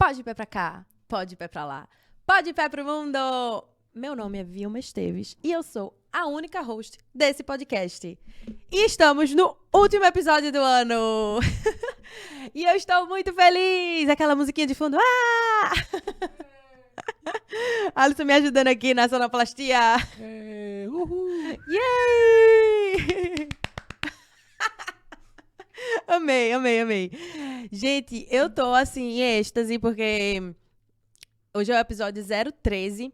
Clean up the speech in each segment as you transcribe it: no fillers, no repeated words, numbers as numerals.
Pode ir pé pra cá, pode ir pé pra lá, pode ir pé pro mundo! Meu nome é Vilma Esteves e eu sou a única host desse podcast. E estamos no último episódio do ano! E eu estou muito feliz! Aquela musiquinha de fundo. Ah! Alisson me ajudando aqui na sonoplastia. Uhul! Yay! Amei. Gente, eu tô assim em êxtase porque hoje é o episódio 013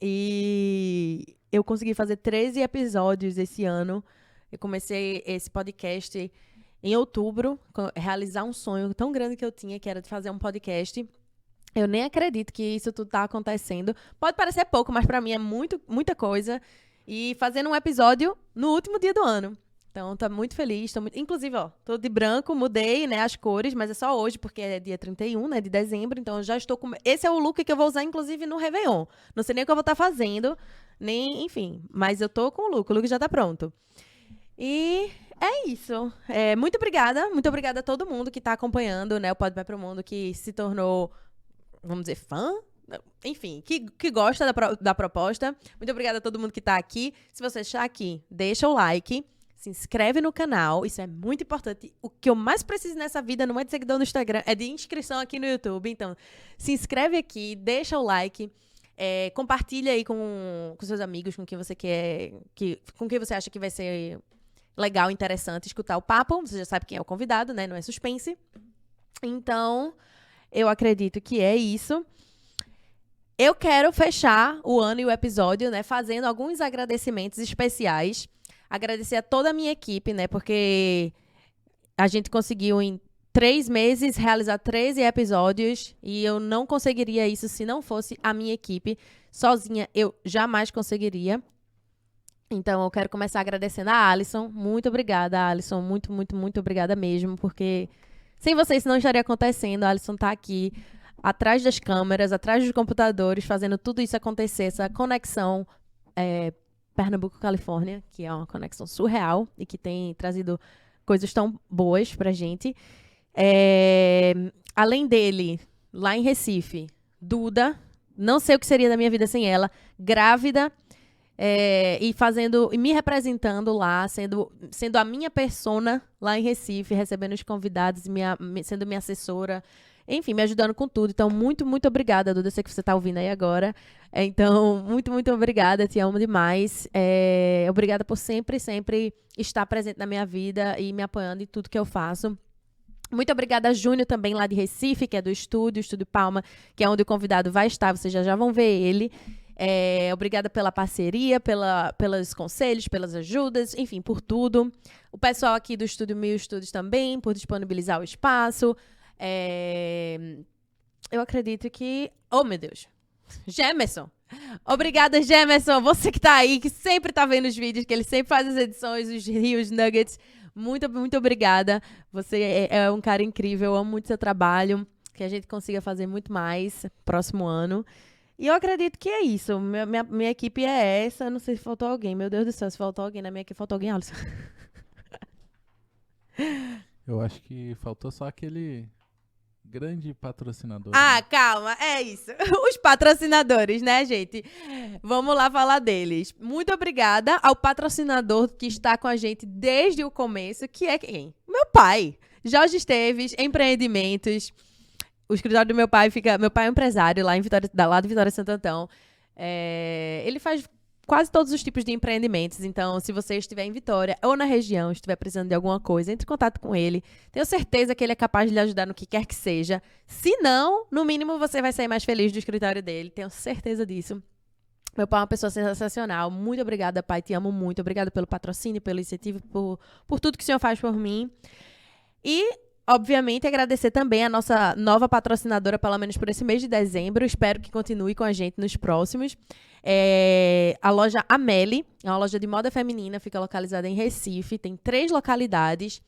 e eu consegui fazer 13 episódios esse ano. Eu comecei esse podcast em outubro, realizar um sonho tão grande que eu tinha, que era de fazer um podcast. Eu nem acredito que isso tudo tá acontecendo. Pode parecer pouco, mas pra mim é muita coisa. E fazendo um episódio no último dia do ano. Então, tô muito feliz. Inclusive, ó, tô de branco, mudei, né, as cores, mas é só hoje, porque é dia 31, né, de dezembro. Então, eu já estou com... Esse é o look que eu vou usar, inclusive, no Réveillon. Não sei nem o que eu vou estar fazendo, nem, enfim. Mas eu tô com o look já tá pronto. E é isso. Muito obrigada a todo mundo que tá acompanhando, né, o Pode Vai Pro Mundo, que se tornou, vamos dizer, fã? Enfim, que gosta da proposta. Muito obrigada a todo mundo que tá aqui. Se você está aqui, deixa o like. Se inscreve no canal, isso é muito importante. O que eu mais preciso nessa vida não é de seguidor no Instagram, é de inscrição aqui no YouTube. Então, se inscreve aqui, deixa o like, compartilha aí com seus amigos, com quem você quer, com quem você acha que vai ser legal, interessante escutar o papo. Você já sabe quem é o convidado, né? Não é suspense. Então, eu acredito que é isso. Eu quero fechar o ano e o episódio, né, fazendo alguns agradecimentos especiais. Agradecer a toda a minha equipe, né? Porque a gente conseguiu em 3 meses realizar 13 episódios e eu não conseguiria isso se não fosse a minha equipe. Sozinha eu jamais conseguiria. Então eu quero começar agradecendo a Alisson. Muito obrigada, Alisson. Muito obrigada mesmo, porque sem vocês isso não estaria acontecendo. A Alisson tá aqui atrás das câmeras, atrás dos computadores, fazendo tudo isso acontecer, essa conexão Pernambuco-Califórnia, que é uma conexão surreal e que tem trazido coisas tão boas pra gente. Além dele, lá em Recife, Duda, não sei o que seria da minha vida sem ela, grávida, e me representando lá, sendo a minha persona lá em Recife, recebendo os convidados, sendo minha assessora, enfim, me ajudando com tudo. Então, muito obrigada, Duda. Eu sei que você tá ouvindo aí agora. Então, muito obrigada. Te amo demais. Obrigada por sempre estar presente na minha vida e me apoiando em tudo que eu faço. Muito obrigada a Júnior também, lá de Recife, que é do Estúdio Palma, que é onde o convidado vai estar. Vocês já vão ver ele. Obrigada pela parceria, pelos conselhos, pelas ajudas, enfim, por tudo. O pessoal aqui do Estúdio Mil Estúdios também, por disponibilizar o espaço. Eu acredito que... Oh, meu Deus. Gemerson. Obrigada, Gemerson. Você que tá aí, que sempre tá vendo os vídeos, que ele sempre faz as edições, os rios, nuggets. Muito obrigada. Você é um cara incrível. Eu amo muito seu trabalho. Que a gente consiga fazer muito mais próximo ano. E eu acredito que é isso. Minha equipe é essa. Não sei se faltou alguém. Meu Deus do céu, se faltou alguém na minha equipe, faltou alguém, Alisson. Eu acho que faltou só aquele grande patrocinador. Ah, calma, é isso. Os patrocinadores, né, gente? Vamos lá falar deles. Muito obrigada ao patrocinador que está com a gente desde o começo, que é quem? Meu pai. Jorge Esteves, Empreendimentos. O escritório do meu pai fica... Meu pai é um empresário lá de Vitória Santo Antão. Ele faz quase todos os tipos de empreendimentos. Então, se você estiver em Vitória ou na região, estiver precisando de alguma coisa, entre em contato com ele. Tenho certeza que ele é capaz de lhe ajudar no que quer que seja. Se não, no mínimo, você vai sair mais feliz do escritório dele. Tenho certeza disso. Meu pai é uma pessoa sensacional. Muito obrigada, pai. Te amo muito. Obrigada pelo patrocínio, pelo incentivo, por tudo que o senhor faz por mim. E... obviamente, agradecer também a nossa nova patrocinadora, pelo menos por esse mês de dezembro. Espero que continue com a gente nos próximos. A loja Amélie, é uma loja de moda feminina, fica localizada em Recife. Tem 3 localidades.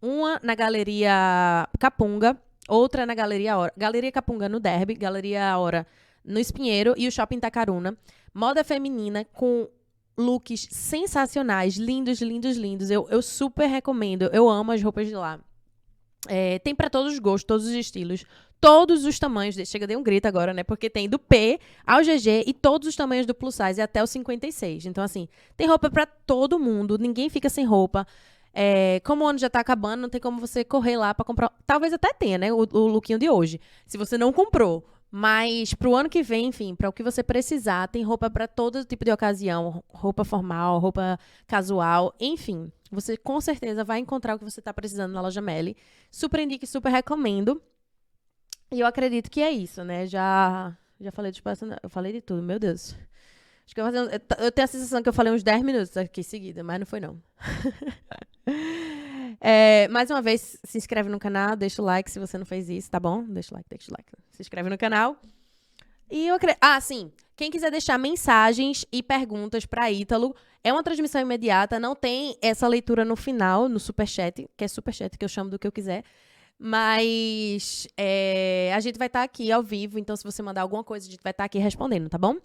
Uma na Galeria Capunga, outra na Galeria Hora. Galeria Capunga no Derby, Galeria Hora no Espinheiro e o Shopping Tacaruna. Moda feminina com looks sensacionais, lindos. Eu super recomendo. Eu amo as roupas de lá. Tem para todos os gostos, todos os estilos. todos os tamanhos. Chega, dei um grito agora, né? Porque tem do P ao GG e todos os tamanhos do plus size até o 56. Então, assim, tem roupa pra todo mundo. Ninguém fica sem roupa. Como o ano já tá acabando, não tem como você correr lá pra comprar. Talvez até tenha, né? O lookinho de hoje. Se você não comprou. Mas pro ano que vem, enfim, pra o que você precisar, tem roupa pra todo tipo de ocasião. Roupa formal, roupa casual, enfim. Você com certeza vai encontrar o que você tá precisando na loja Melly. Super indico e super recomendo. E eu acredito que é isso, né? Já falei de espaço. Eu falei de tudo, meu Deus. Acho que eu tenho a sensação que eu falei uns 10 minutos aqui em seguida, mas não foi não. Mais uma vez, se inscreve no canal, deixa o like se você não fez isso, tá bom? Deixa o like. Se inscreve no canal. E eu acredito... sim. Quem quiser deixar mensagens e perguntas pra Ítalo, é uma transmissão imediata, não tem essa leitura no final, no superchat, que é superchat, que eu chamo do que eu quiser. Mas a gente vai estar aqui ao vivo, então se você mandar alguma coisa, a gente vai estar aqui respondendo, tá bom?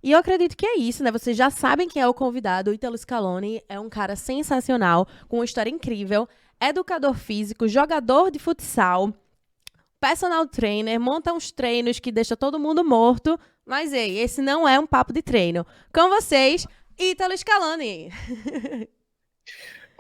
E eu acredito que é isso, né? Vocês já sabem quem é o convidado. O Ítalo Scaloni é um cara sensacional, com uma história incrível, educador físico, jogador de futsal, personal trainer, monta uns treinos que deixa todo mundo morto. Mas, ei, esse não é um papo de treino. Com vocês, Ítalo Scaloni.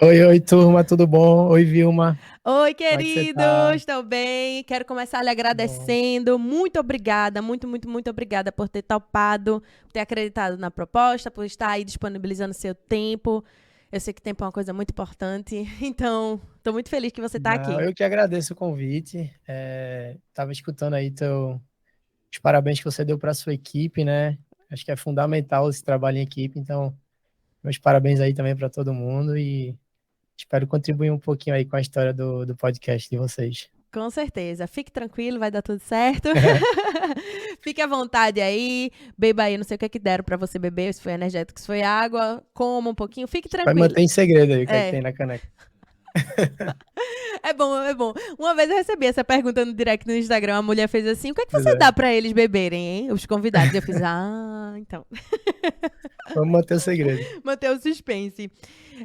Oi, turma, tudo bom? Oi, Vilma. Oi, Como é que você queridos, tá? estou bem. Quero começar lhe Bom. agradecendo. Muito obrigada, muito obrigada por ter topado, por ter acreditado na proposta, por estar aí disponibilizando seu tempo. Eu sei que tempo é uma coisa muito importante, então estou muito feliz que você está aqui. Não, eu que agradeço o convite. Tava escutando aí os parabéns que você deu para sua equipe, né? Acho que é fundamental esse trabalho em equipe, então meus parabéns aí também para todo mundo e espero contribuir um pouquinho aí com a história do podcast de vocês. Com certeza. Fique tranquilo, vai dar tudo certo. Fique à vontade aí. Beba aí, não sei o que deram pra você beber, se foi energético, se foi água. Coma um pouquinho, fique Vai tranquilo. manter em segredo aí o que é que tem na caneca. É bom, é bom. Uma vez eu recebi essa pergunta no direct no Instagram, a mulher fez assim, o que é que Pois você é. dá pra eles beberem, hein? Os convidados. Eu fiz, então. Vamos manter o segredo. Manter o suspense.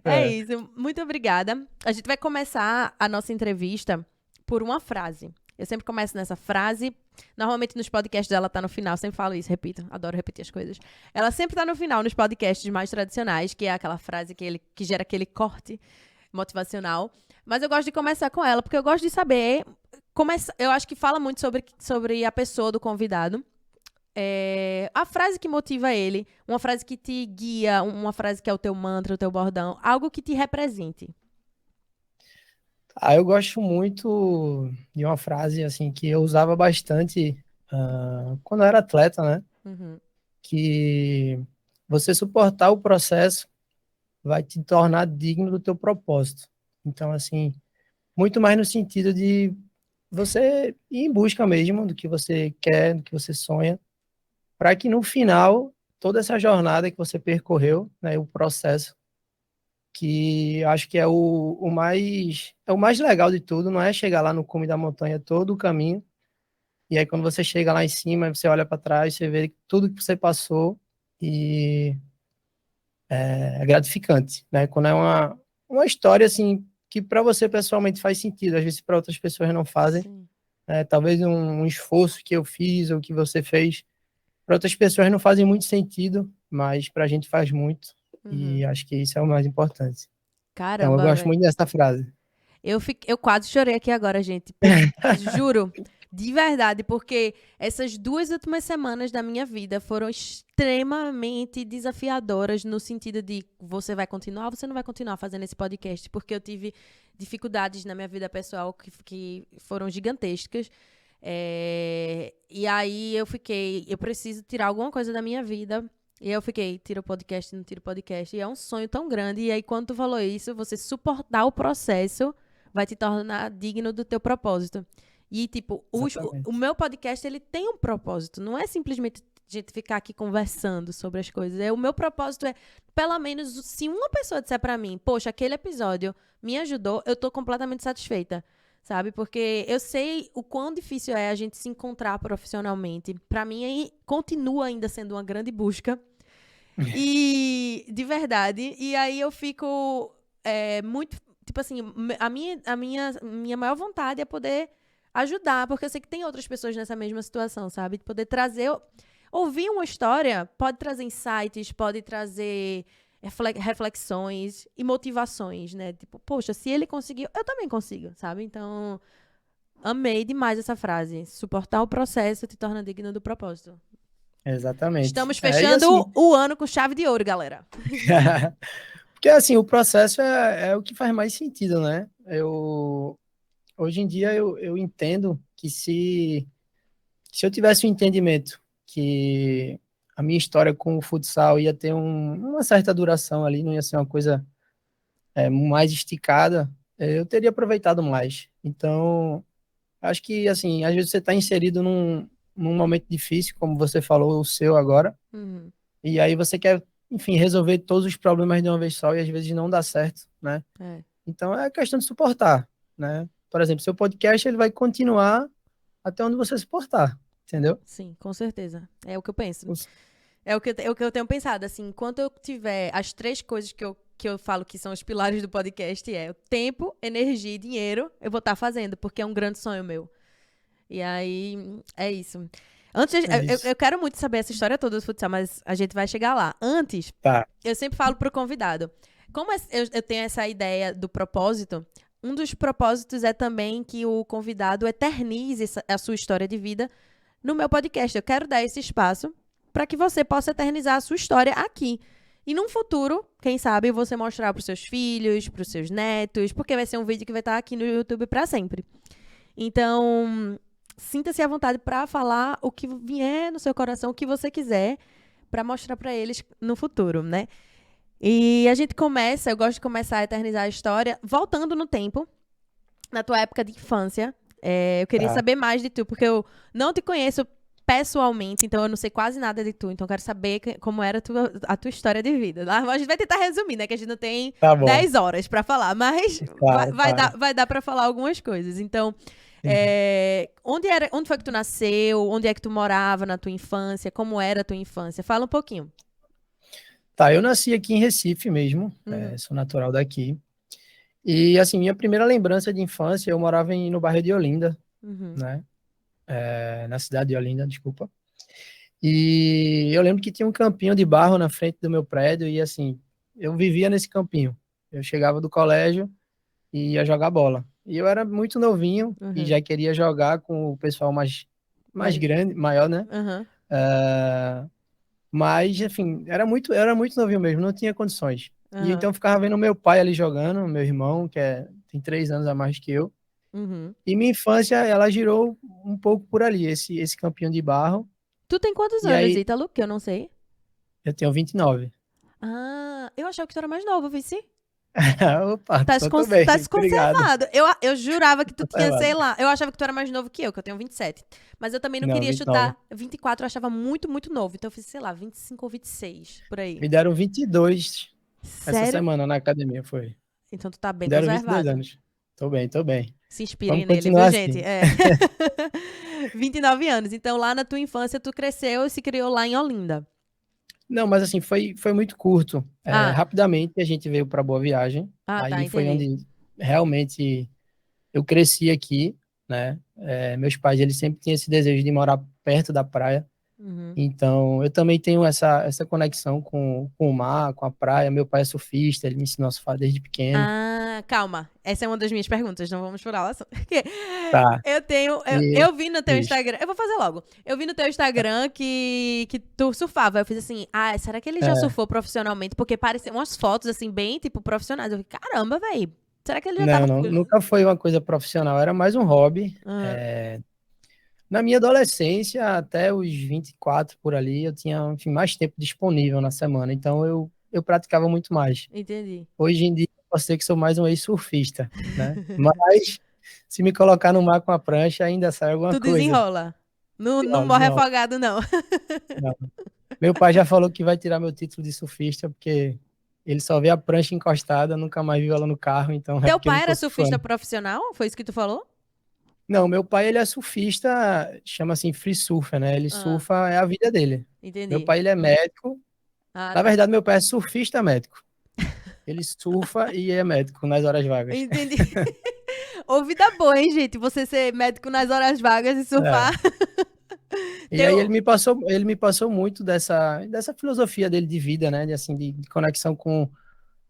É isso. Muito obrigada. A gente vai começar a nossa entrevista por uma frase. Eu sempre começo nessa frase. Normalmente nos podcasts dela tá no final. Sempre falo isso, repito. Adoro repetir as coisas. Ela sempre tá no final nos podcasts mais tradicionais, que é aquela frase que gera aquele corte motivacional. Mas eu gosto de começar com ela, porque eu gosto de saber... Eu acho que fala muito sobre a pessoa do convidado. A frase que motiva ele, uma frase que te guia, uma frase que é o teu mantra, o teu bordão, algo que te represente. Eu gosto muito de uma frase assim que eu usava bastante quando eu era atleta, né? Uhum. Que você suportar o processo vai te tornar digno do teu propósito. Então, assim, muito mais no sentido de você ir em busca mesmo do que você quer, do que você sonha, para que no final, toda essa jornada que você percorreu, né, o processo, que acho que é o mais legal de tudo, não é chegar lá no cume da montanha todo o caminho, e aí quando você chega lá em cima, você olha para trás, você vê tudo que você passou, e é gratificante, né? Quando é uma história, assim, que para você pessoalmente faz sentido, às vezes para outras pessoas não fazem, talvez um esforço que eu fiz ou que você fez, para outras pessoas não fazem muito sentido, mas para a gente faz muito, e acho que isso é o mais importante. Caramba, Então, eu gosto véio. muito dessa frase. Eu quase chorei aqui agora, gente. Juro, de verdade, porque essas 2 últimas semanas da minha vida foram extremamente desafiadoras no sentido de você vai continuar ou você não vai continuar fazendo esse podcast, porque eu tive dificuldades na minha vida pessoal que foram gigantescas. E aí eu preciso tirar alguma coisa da minha vida. E eu fiquei, tira o podcast, não tira o podcast. E é um sonho tão grande. E aí, quando tu falou isso, você suportar o processo vai te tornar digno do teu propósito. E, tipo, o meu podcast, ele tem um propósito. Não é simplesmente a gente ficar aqui conversando sobre as coisas. O meu propósito é, pelo menos, se uma pessoa disser pra mim, poxa, aquele episódio me ajudou, eu tô completamente satisfeita. Sabe? Porque eu sei o quão difícil é a gente se encontrar profissionalmente. Pra mim, aí, continua ainda sendo uma grande busca. E, de verdade. E aí eu fico muito... Tipo assim, a minha maior vontade é poder ajudar, porque eu sei que tem outras pessoas nessa mesma situação, sabe? De poder trazer, ouvir uma história pode trazer insights, pode trazer reflexões e motivações, né? Tipo, poxa, se ele conseguiu, eu também consigo, sabe? Então, amei demais essa frase. Suportar o processo te torna digno do propósito. Exatamente. Estamos E fechando assim, o ano com chave de ouro, galera. porque assim, o processo é o que faz mais sentido, né? Hoje em dia eu entendo que se eu tivesse o entendimento que a minha história com o futsal ia ter uma certa duração ali, não ia ser uma coisa mais esticada, eu teria aproveitado mais. Então, acho que, assim, às vezes você está inserido num momento difícil, como você falou, o seu agora, Uhum. e aí você quer, enfim, resolver todos os problemas de uma vez só, e às vezes não dá certo, né? É, Então, é questão de suportar, né? Por exemplo, seu podcast, ele vai continuar até onde você suportar, entendeu? sim, com certeza. É o que eu penso. Os- É o que eu tenho pensado, assim, enquanto eu tiver as 3 coisas que eu falo que são os pilares do podcast, é o tempo, energia e dinheiro, eu vou estar fazendo, porque é um grande sonho meu. E aí, é isso. Antes, É isso. eu quero muito saber essa história toda do futsal, mas a gente vai chegar lá. Antes, Tá, eu sempre falo pro convidado, como eu tenho essa ideia do propósito, um dos propósitos é também que o convidado eternize a sua história de vida no meu podcast. Eu quero dar esse espaço para que você possa eternizar a sua história aqui. E num futuro, quem sabe, você mostrar para os seus filhos, para os seus netos, porque vai ser um vídeo que vai estar aqui no YouTube para sempre. Então, sinta-se à vontade para falar o que vier no seu coração, o que você quiser, para mostrar para eles no futuro, né? E a gente começa, eu gosto de começar a eternizar a história, voltando no tempo, na tua época de infância. Eu queria tá. saber mais de tu, porque eu não te conheço pessoalmente, então eu não sei quase nada de tu. Então eu quero saber como era a tua história de vida. Tá? A gente vai tentar resumir, né? Que a gente não tem Tá bom. 10 horas pra falar, mas Claro, claro. vai dar pra falar algumas coisas. Então, Entendi. onde foi que tu nasceu? Onde é que tu morava na tua infância? Como era a tua infância? Fala um pouquinho. Tá, eu nasci aqui em Recife mesmo, Uhum, sou natural daqui. E, assim, minha primeira lembrança de infância, eu morava no bairro de Olinda, uhum, né? Na cidade de Olinda, desculpa. E eu lembro que tinha um campinho de barro na frente do meu prédio e, assim, eu vivia nesse campinho. Eu chegava do colégio e ia jogar bola. E eu era muito novinho e uhum. já queria jogar com o pessoal mais Mas, grande, maior, né? uhum, Mas, enfim, era muito novinho mesmo, não tinha condições. E então uhum, eu ficava vendo meu pai ali jogando, meu irmão, tem 3 anos a mais que eu. uhum. E minha infância, ela girou um pouco por ali, esse campinho de barro. Tu tem quantos E anos, aí, Ítalo? Que eu não sei. eu tenho 29. Ah, eu achava que tu era mais novo, Vici. Opa, então tô bem, Tá obrigado. desconservado. Eu jurava que tu tinha, sei Conservado. lá. Eu achava que tu era mais novo que eu tenho 27. Mas eu também não Não, queria 29. chutar 24, eu achava muito, muito novo. Então eu fiz, sei lá, 25 ou 26, por aí. Me deram 22 essa Sério? semana na academia, foi. Então tu tá bem Me deram 22 conservado. anos. Tô bem, tô bem. Se inspirem Vamos nele, viu, continuar gente? assim. 29 anos. Então lá na tua infância tu cresceu e se criou lá em Olinda. Não, mas assim, foi muito curto. Ah, Rapidamente a gente veio para Boa Viagem. tá, Aí foi entendi. onde realmente eu cresci aqui, né? Meus pais, eles sempre tinham esse desejo de morar perto da praia. Uhum. Então, eu também tenho essa conexão com o mar, com a praia. Meu pai é surfista, ele me ensinou a surfar desde pequeno. Ah, calma. Essa é uma das minhas perguntas, não vamos por ela. Porque Tá. eu tenho. E, Eu vi no teu isso. Instagram. Eu vou fazer logo. Eu vi no teu Instagram que tu surfava. Eu fiz assim, será que ele já É, surfou profissionalmente? Porque pareciam umas fotos, assim, bem, tipo, profissionais. Eu fiquei, caramba, velho. Será que ele já não, tava. não, nunca foi uma coisa profissional, era mais um hobby. Aham, Na minha adolescência, até os 24 por ali, eu tinha, enfim, mais tempo disponível na semana, então eu praticava muito mais. entendi. Hoje em dia, eu posso dizer que sou mais um ex-surfista, né? Mas se me colocar no mar com a prancha, ainda sai alguma Tu coisa. desenrola. Não, não Desenrola, morre desenrola. afogado, não. Não. Meu pai já falou que vai tirar meu título de surfista, porque ele só vê a prancha encostada, nunca mais viu ela no carro, então é Teu porque eu não pai tô era surfista surfando. profissional? Foi isso que tu falou? Não, meu pai, ele é surfista, chama assim free surfer, né? Ele Ah, surfa, é a vida dele. Meu entendi. pai, ele é médico. Ah, Na tá. verdade, meu pai é surfista médico. Ele surfa e é médico nas horas vagas. Entendi. Ô, vida boa, hein, gente? Você ser médico nas horas vagas e surfar. E aí ele me passou muito dessa filosofia dele de vida, né? De conexão com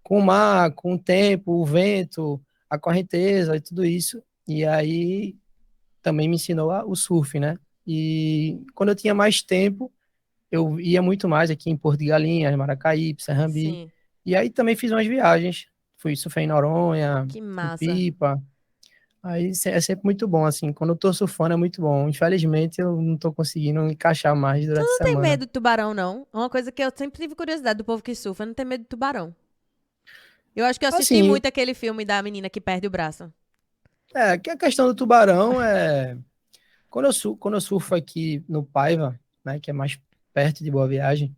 o mar, com o tempo, o vento, a correnteza e tudo isso. E aí também me ensinou o surf, né? E quando eu tinha mais tempo, eu ia muito mais aqui em Porto de Galinhas, Maracaípe, Serrambi. Sim, E aí também fiz umas viagens. Fui surfar em Noronha, que em massa. Pipa. Aí é sempre muito bom, assim. Quando eu tô surfando é muito bom. Infelizmente, eu não tô conseguindo encaixar mais durante a Não tem semana. medo de tubarão, não? É uma coisa que eu sempre tive curiosidade do povo que surfa, não tem medo de tubarão. Eu acho que eu assisti Assim, muito aquele filme da menina que perde o braço. que a questão do tubarão é... quando eu surfo aqui no Paiva, né, que é mais perto de Boa Viagem,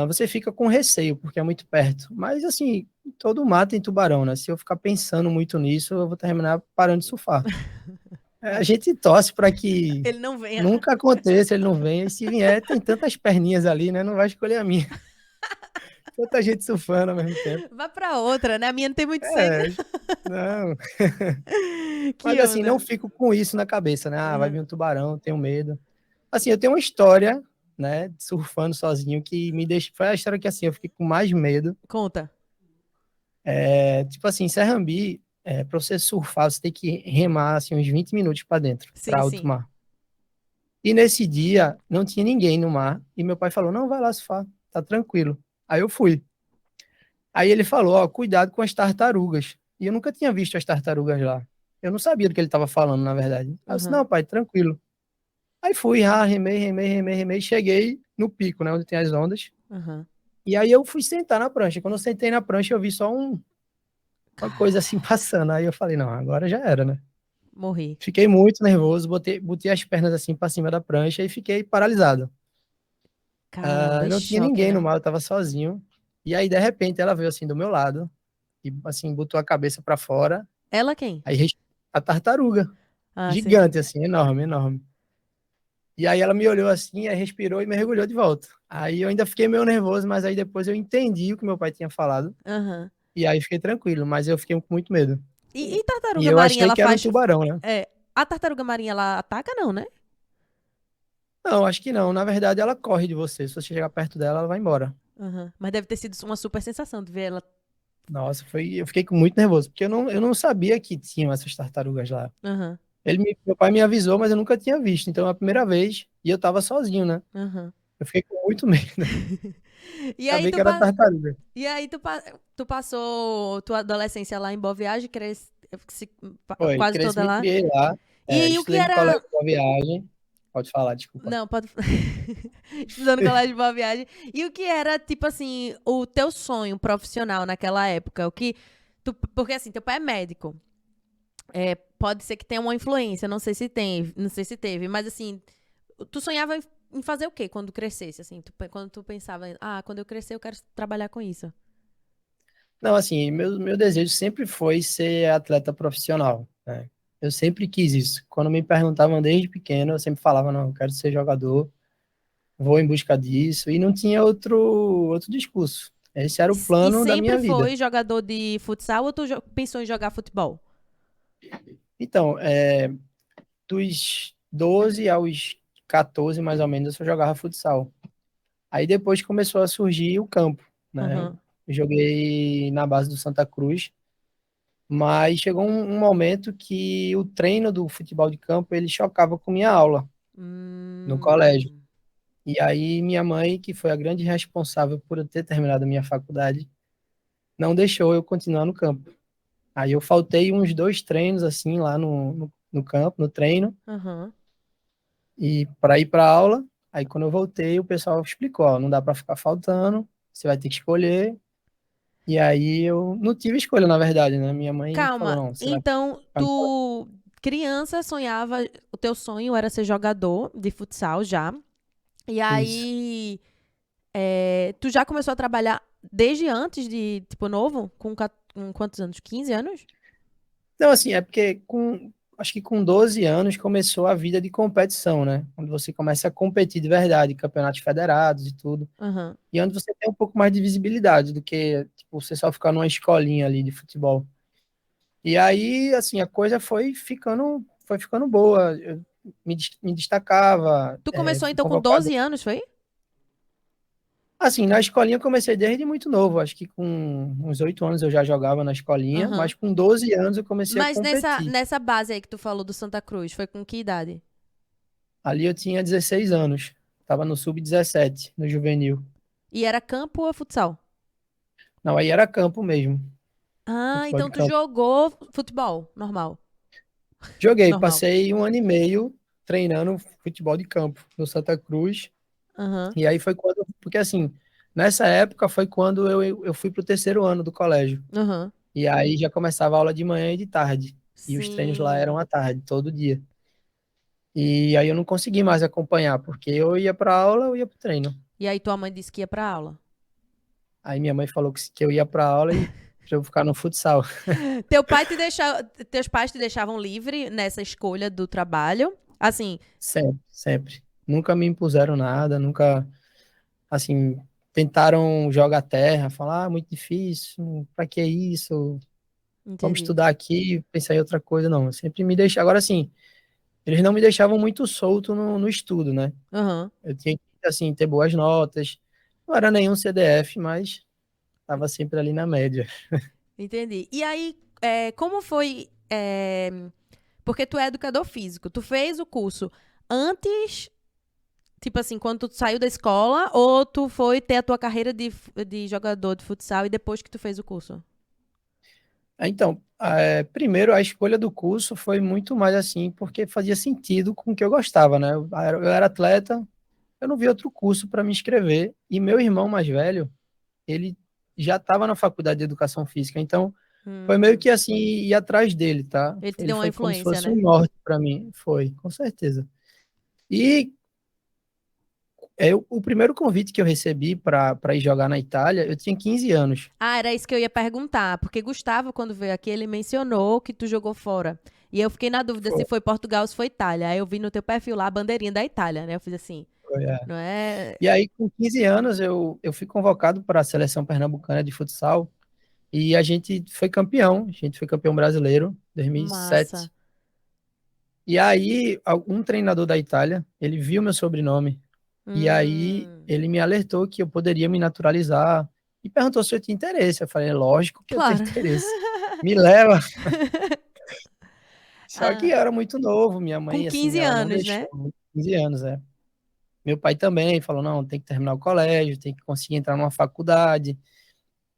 você fica com receio, porque é muito perto. Mas, assim, todo mar tem tubarão, né? Se eu ficar pensando muito nisso, eu vou terminar parando de surfar. A gente torce para que Ele não venha. nunca aconteça, ele não venha. E se vier, tem tantas perninhas ali, né? Não vai escolher a minha. Tanta gente surfando ao mesmo tempo. Vá pra outra, né? A minha não tem muito centro. É, não. Mas Que assim, onda. não fico com isso na cabeça, né? Ah, vai Uhum. vir um tubarão, tenho medo. Assim, eu tenho uma história, né, surfando sozinho que me deixa. Foi a história que assim, eu fiquei com mais medo. Conta. Tipo assim, Serrambi, para você surfar, você tem que remar assim, uns 20 minutos para dentro, para Sim, alto sim. mar. E nesse dia não tinha ninguém no mar. E meu pai falou: não, vai lá surfar, tá tranquilo. Aí eu fui. Aí ele falou: ó, cuidado com as tartarugas. E eu nunca tinha visto as tartarugas lá. Eu não sabia do que ele estava falando, na verdade. Aí eu disse: Uhum. não, pai, tranquilo. Aí fui, remei, remei, remei, remei. Cheguei no pico, né, onde tem as ondas. Uhum. E aí eu fui sentar na prancha. Quando eu sentei na prancha, eu vi só uma coisa assim Cara, passando. Aí eu falei: não, agora já era, né? morri. Fiquei muito nervoso, botei as pernas assim para cima da prancha e fiquei paralisado. Caramba, é Não tinha choque, ninguém no né? mar, eu tava sozinho. E aí, de repente, ela veio assim do meu lado e assim botou a cabeça para fora. Ela quem? Aí a tartaruga, Ah, sim. gigante assim, enorme, enorme. E aí ela me olhou assim, aí respirou e mergulhou de volta. Aí eu ainda fiquei meio nervoso, mas aí depois eu entendi o que meu pai tinha falado. Aham. E aí fiquei tranquilo, mas eu fiquei com muito medo. E E tartaruga eu marinha, achei ela que era um faz. tubarão, né? É, a tartaruga marinha, ela ataca, não, né? Não, acho que não. Na verdade, ela corre de você. Se você chegar perto dela, ela vai embora. Aham. Mas deve ter sido uma super sensação de ver ela. Nossa, eu fiquei muito nervoso, porque eu não sabia que tinham essas tartarugas lá. Aham. Meu pai me avisou, mas eu nunca tinha visto. Então, é a primeira vez, e eu tava sozinho, né? Aham. Eu fiquei com muito medo. E aí Sabia que tu, era pa- tartaruga. e aí tu passou tua adolescência lá em Boa Viagem, Foi, quase cresci, toda me lá. criei lá. E o que Estudei no colégio era. de viagem. Pode falar, desculpa. Não, pode. Estudando no colégio de Boa Viagem. E o que era, tipo assim, o teu sonho profissional naquela época? O que. Porque assim, teu pai é médico. É, pode ser que tenha uma influência, não sei se tem, não sei se teve, mas assim, tu sonhava em fazer o quê quando crescesse, assim? Quando tu pensava, quando eu crescer eu quero trabalhar com isso. Não, assim, meu desejo sempre foi ser atleta profissional, né? Eu sempre quis isso. Quando me perguntavam desde pequeno, eu sempre falava, não, eu quero ser jogador, vou em busca disso, e não tinha outro discurso. Esse era o E plano da sempre minha vida. foi jogador de futsal ou tu pensou em jogar futebol? Então, dos 12 aos 14, mais ou menos, eu jogava futsal. Aí depois começou a surgir o campo, né? Aham. Eu joguei na base do Santa Cruz, mas chegou um momento que o treino do futebol de campo, ele chocava com minha aula no colégio. Hum. E aí minha mãe, que foi a grande responsável por eu ter terminado a minha faculdade, não deixou eu continuar no campo. Aí eu faltei uns 2 treinos, assim, lá no campo, no treino, Aham. e para ir para aula. Aí quando eu voltei, o pessoal explicou, ó, não dá para ficar faltando, você vai ter que escolher. E aí eu não tive escolha, na verdade, né? Minha mãe falou, Calma, não, você vai então ficar no colégio. criança, sonhava, o teu sonho era ser jogador de futsal já. E Isso. aí, tu já começou a trabalhar desde antes de, tipo, novo? Com quantos anos? 15 anos? Não, assim, é porque acho que com 12 anos começou a vida de competição, né? Quando você começa a competir de verdade, campeonatos federados e tudo. Aham. E onde você tem um pouco mais de visibilidade do que, tipo, você só ficar numa escolinha ali de futebol. E aí, assim, a coisa foi ficando boa. Eu me destacava, Tu começou fui então com convocado. 12 anos, foi? Assim, na escolinha eu comecei desde muito novo. Acho que com uns 8 anos eu já jogava na escolinha, Aham. mas com 12 anos eu comecei a Mas nessa, competir. nessa base aí que tu falou do Santa Cruz, foi com que idade? Ali eu tinha 16 anos. Tava no sub-17, no juvenil. E era campo ou futsal? Não, aí era campo mesmo, Ah, futebol de então tu campo. jogou futebol, normal. Joguei, Normal. passei 1 ano e meio treinando futebol de campo no Santa Cruz. Aham. E aí foi quando, porque assim, nessa época foi quando eu fui pro terceiro ano do colégio. Aham. E aí já começava a aula de manhã e de tarde. E os treinos lá eram Sim. à tarde, todo dia. E aí eu não consegui mais acompanhar, porque eu ia pra aula, eu ia pro treino. E aí tua mãe disse que ia pra aula. Aí minha mãe falou que eu ia pra aula e pra eu ficar no futsal. Teus pais te deixavam livre nessa escolha do trabalho? Assim, Sempre, sempre. Nunca me impuseram nada, nunca, assim, tentaram jogar terra, falar, muito difícil, pra que isso? Vamos entendi. estudar aqui, pensar em outra coisa, não. Sempre me deixavam. Agora, assim, eles não me deixavam muito solto no estudo, né? Aham. Eu tinha que, assim, ter boas notas. Não era nenhum CDF, mas estava sempre ali na média. Entendi. E aí, como foi? Porque tu é educador físico. Tu fez o curso antes, tipo assim, quando tu saiu da escola, ou tu foi ter a tua carreira de jogador de futsal e depois que tu fez o curso? Então, primeiro, a escolha do curso foi muito mais assim, porque fazia sentido com o que eu gostava, né? Eu era atleta, eu não vi outro curso para me inscrever. E meu irmão mais velho, ele já estava na faculdade de educação física, então foi meio Hum. que assim, ir atrás dele, tá? Ele te Ele deu uma foi como se influência, fosse um né? norte para mim. Foi, com certeza. E o primeiro convite que eu recebi para ir jogar na Itália, eu tinha 15 anos. Ah, era isso que eu ia perguntar. Porque Gustavo, quando veio aqui, ele mencionou que tu jogou fora. E eu fiquei na dúvida se Foi, foi Portugal ou se foi Itália. Aí eu vi no teu perfil lá a bandeirinha da Itália, né? Eu fiz assim, foi. não é? E aí, com 15 anos, eu fui convocado para a seleção pernambucana de futsal e a gente foi campeão. A gente foi campeão brasileiro em Massa. 2007. E aí, um treinador da Itália, ele viu meu sobrenome e aí Hum, ele me alertou que eu poderia me naturalizar e perguntou se eu tinha interesse. Eu falei, "É lógico que eu tenho claro. interesse. Me leva." Só que Ah, eu era muito novo, minha com mãe, assim, 15 ela não anos, deixou. né? 15 anos, é. Meu pai também falou, não, tem que terminar o colégio, tem que conseguir entrar numa faculdade.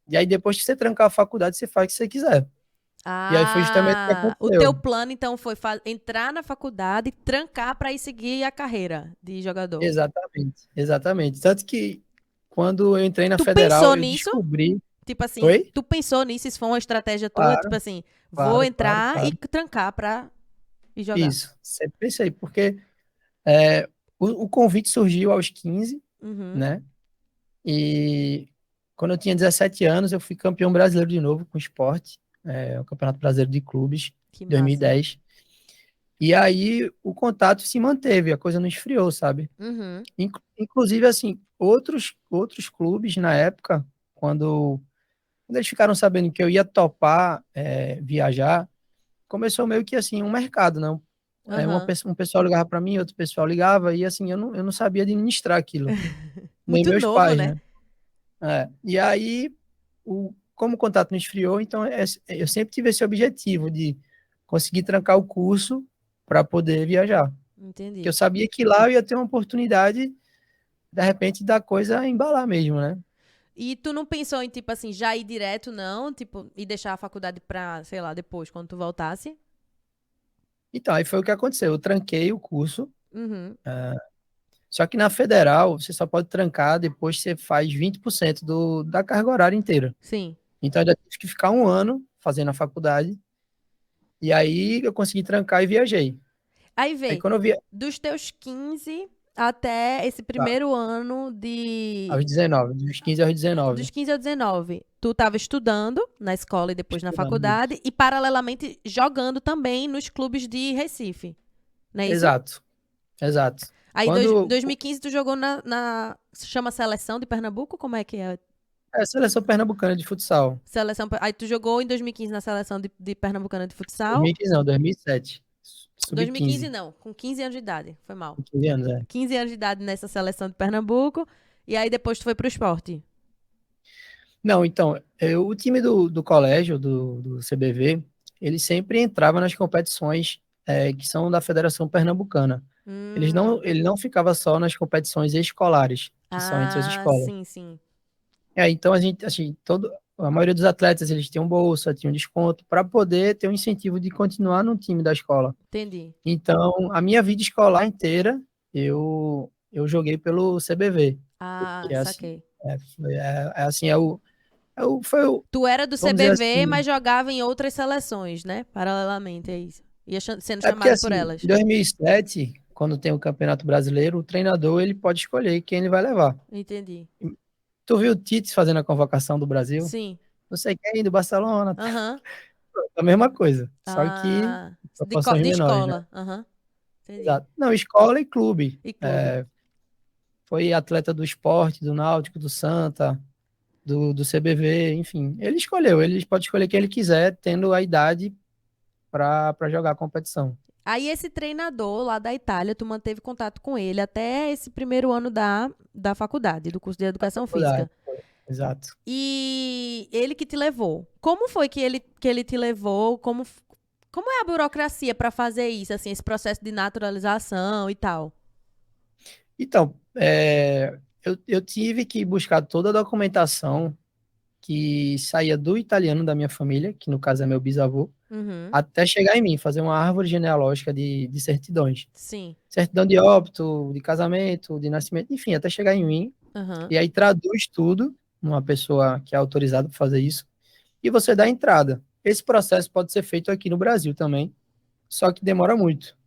E aí, depois que você trancar a faculdade, você faz o que você quiser. E aí foi justamente o que Ah, o teu aconteceu. plano então foi entrar na faculdade, trancar para ir seguir a carreira de jogador. Exatamente, exatamente. Tanto que quando eu entrei na Tu federal, pensou eu nisso? descobri. Tipo assim, Oi? tu pensou nisso? Isso foi uma estratégia tua? Tipo Claro, assim, vou claro, claro, entrar e claro. trancar pra ir jogar. Isso, sempre pensei, porque é, o convite surgiu aos 15, Uhum. né? E quando eu tinha 17 anos, eu fui campeão brasileiro de novo com esporte, o Campeonato Brasileiro de Clubes, Que massa. 2010. E 10. E aí o contato se manteve, a coisa não esfriou, sabe? Uhum. Inclusive, assim, outros clubes na época, quando eles ficaram sabendo que eu ia topar viajar, começou meio que assim um mercado, não? Aham. Um pessoal ligava para mim, outro pessoal ligava, e assim, eu não sabia administrar aquilo, nem Muito meus novo, pais, né? né? E aí, como o contato não esfriou, então eu sempre tive esse objetivo de conseguir trancar o curso para poder viajar. Porque eu Entendi. sabia que lá eu ia ter uma oportunidade, de repente, da coisa embalar mesmo, né? E tu não pensou em, tipo assim, já ir direto, não? Tipo, e deixar a faculdade pra, sei lá, depois, quando tu voltasse? Então, aí foi o que aconteceu. Eu tranquei o curso, Uhum. só que na federal você só pode trancar depois que você faz 20% da carga horária inteira. Sim. Então, eu ainda tive que ficar 1 ano fazendo a faculdade, e aí eu consegui trancar e viajei. Aí Aí vê, quando eu vi dos teus 15 até esse tá, primeiro ano de aos 19, dos 15 aos dos 19, 15 aos 19, tu estava estudando na escola e depois na estudando isso. faculdade e paralelamente jogando também nos clubes de Recife, não é isso? Exato, exato. Aí em Quando 2015 tu jogou chama Seleção de Pernambuco? Como é que é? É a seleção pernambucana de futsal. Aí tu jogou em 2015 na seleção de Pernambucana de futsal? 2015 não, 2007. 2015 Sub-15. não, com 15 anos de idade. Foi mal. 15 anos, é. 15 anos de idade nessa seleção de Pernambuco. E aí depois tu foi pro esporte. Não, então, o time do colégio, do CBV, ele sempre entrava nas competições que são da Federação Pernambucana. Hum. Ele não ficava só nas competições escolares, que são entre as Ah, escolas. sim, sim. Então a gente, assim, a maioria dos atletas, eles tinham bolsa, tinham desconto, para poder ter um incentivo de continuar no time da escola. Entendi. Então, a minha vida escolar inteira, eu joguei pelo CBV. Ah, Que é assim, saquei. assim, foi o, Tu era do vamos dizer CBV, assim, mas jogava em outras seleções, né? Paralelamente, é isso. Ia sendo é porque chamado por assim, em elas. 2007, quando tem o Campeonato Brasileiro, o treinador, ele pode escolher quem ele vai levar. Entendi. Tu viu o Tite fazendo a convocação do Brasil? Sim. Não sei quem, do Barcelona, Aham. a mesma coisa, só que em Ah, proporções de menores, né? escola. Aham. Entendi. Exato. Não, escola e clube. E clube. Foi atleta do esporte, do Náutico, do Santa, do CBV, enfim. Ele pode escolher quem ele quiser, tendo a idade para jogar a competição. Aí esse treinador lá da Itália, tu manteve contato com ele até esse primeiro ano da faculdade, do curso de Educação Faculdade, Física. exato. E ele que te levou. Como foi que ele te levou? Como é a burocracia para fazer isso, assim, esse processo de naturalização e tal? Então, eu tive que buscar toda a documentação que saía do italiano da minha família, que no caso é meu bisavô, Uhum. até chegar em mim, fazer uma árvore genealógica de certidões. Sim. Certidão de óbito, de casamento, de nascimento, enfim, até chegar em mim. Aham. E aí traduz tudo, uma pessoa que é autorizada para fazer isso, e você dá a entrada. Esse processo pode ser feito aqui no Brasil também, só que demora muito.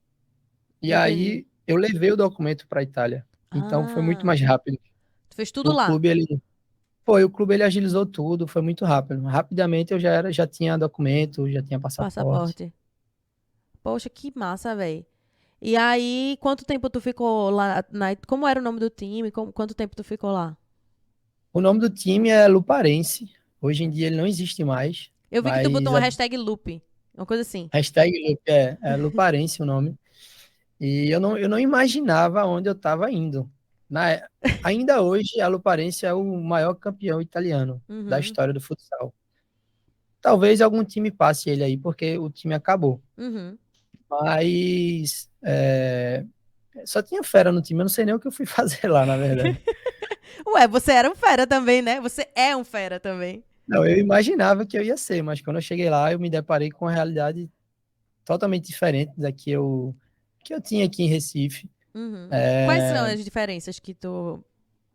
E Entendi. aí eu levei o documento para a Itália. Então foi muito Ah, mais rápido. tu fez tudo O lá. clube ele o clube ele agilizou tudo, foi muito rápido. Rapidamente eu já tinha documento, já tinha passaporte. Passaporte. Poxa, que massa, velho. E aí, quanto tempo tu ficou lá como era o nome do time? Quanto tempo tu ficou lá? O nome do time é Luparense. Hoje em dia ele não existe mais, Eu vi que tu botou mas uma a hashtag loop. Uma coisa assim. hashtag é Luparense o nome. E eu não imaginava onde eu estava indo. Na, ainda hoje, a Luparense é o maior campeão italiano da Uhum. história do futsal. Talvez algum time passe ele aí, porque o time acabou. Uhum. Mas só tinha fera no time, eu não sei nem o que eu fui fazer lá, na verdade. Ué, você era um fera também, né? Você é um fera também. Não, eu imaginava que eu ia ser, mas quando eu cheguei lá, eu me deparei com uma realidade totalmente diferente que eu tinha aqui em Recife. Uhum. Quais são É, as diferenças que tu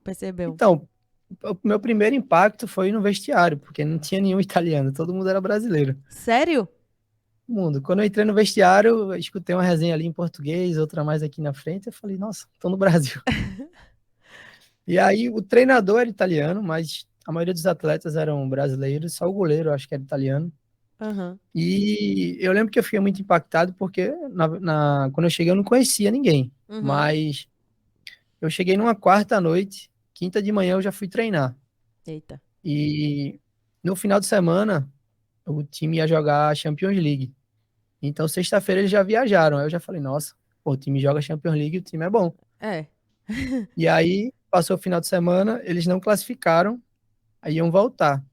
percebeu? então, o meu primeiro impacto foi no vestiário, porque não tinha nenhum italiano, todo mundo era brasileiro. Sério? Todo mundo. Quando eu entrei no vestiário, eu escutei uma resenha ali em português, outra mais aqui na frente, eu falei, nossa, tô no Brasil. E aí o treinador era italiano, mas a maioria dos atletas eram brasileiros, só o goleiro eu acho que era italiano. Aham. E eu lembro que eu fiquei muito impactado porque quando eu cheguei eu não conhecia ninguém, Uhum. mas eu cheguei numa quarta noite, quinta de manhã eu já fui treinar. Eita. E no final de semana o time ia jogar a Champions League. Então sexta-feira eles já viajaram. Aí eu já falei, nossa, pô, o time joga Champions League, o time é bom. É. E aí passou o final de semana, eles não classificaram, aí iam voltar.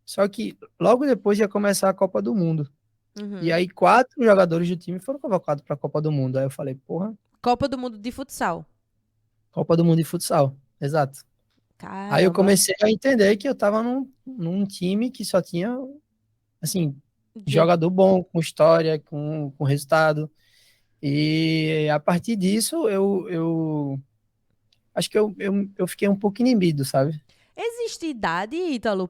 Só que logo depois ia começar a Copa do Mundo. E Uhum. aí 4 jogadores do time foram convocados para a Copa do Mundo. Aí eu falei, porra, Copa do Mundo de futsal. Copa do Mundo de futsal. Exato. Aí eu Caramba. comecei a entender que eu tava num time que só tinha, assim, Gente, jogador bom, com história, com resultado. E a partir disso, eu acho que eu fiquei um pouco inibido, sabe? existe idade, Ítalo,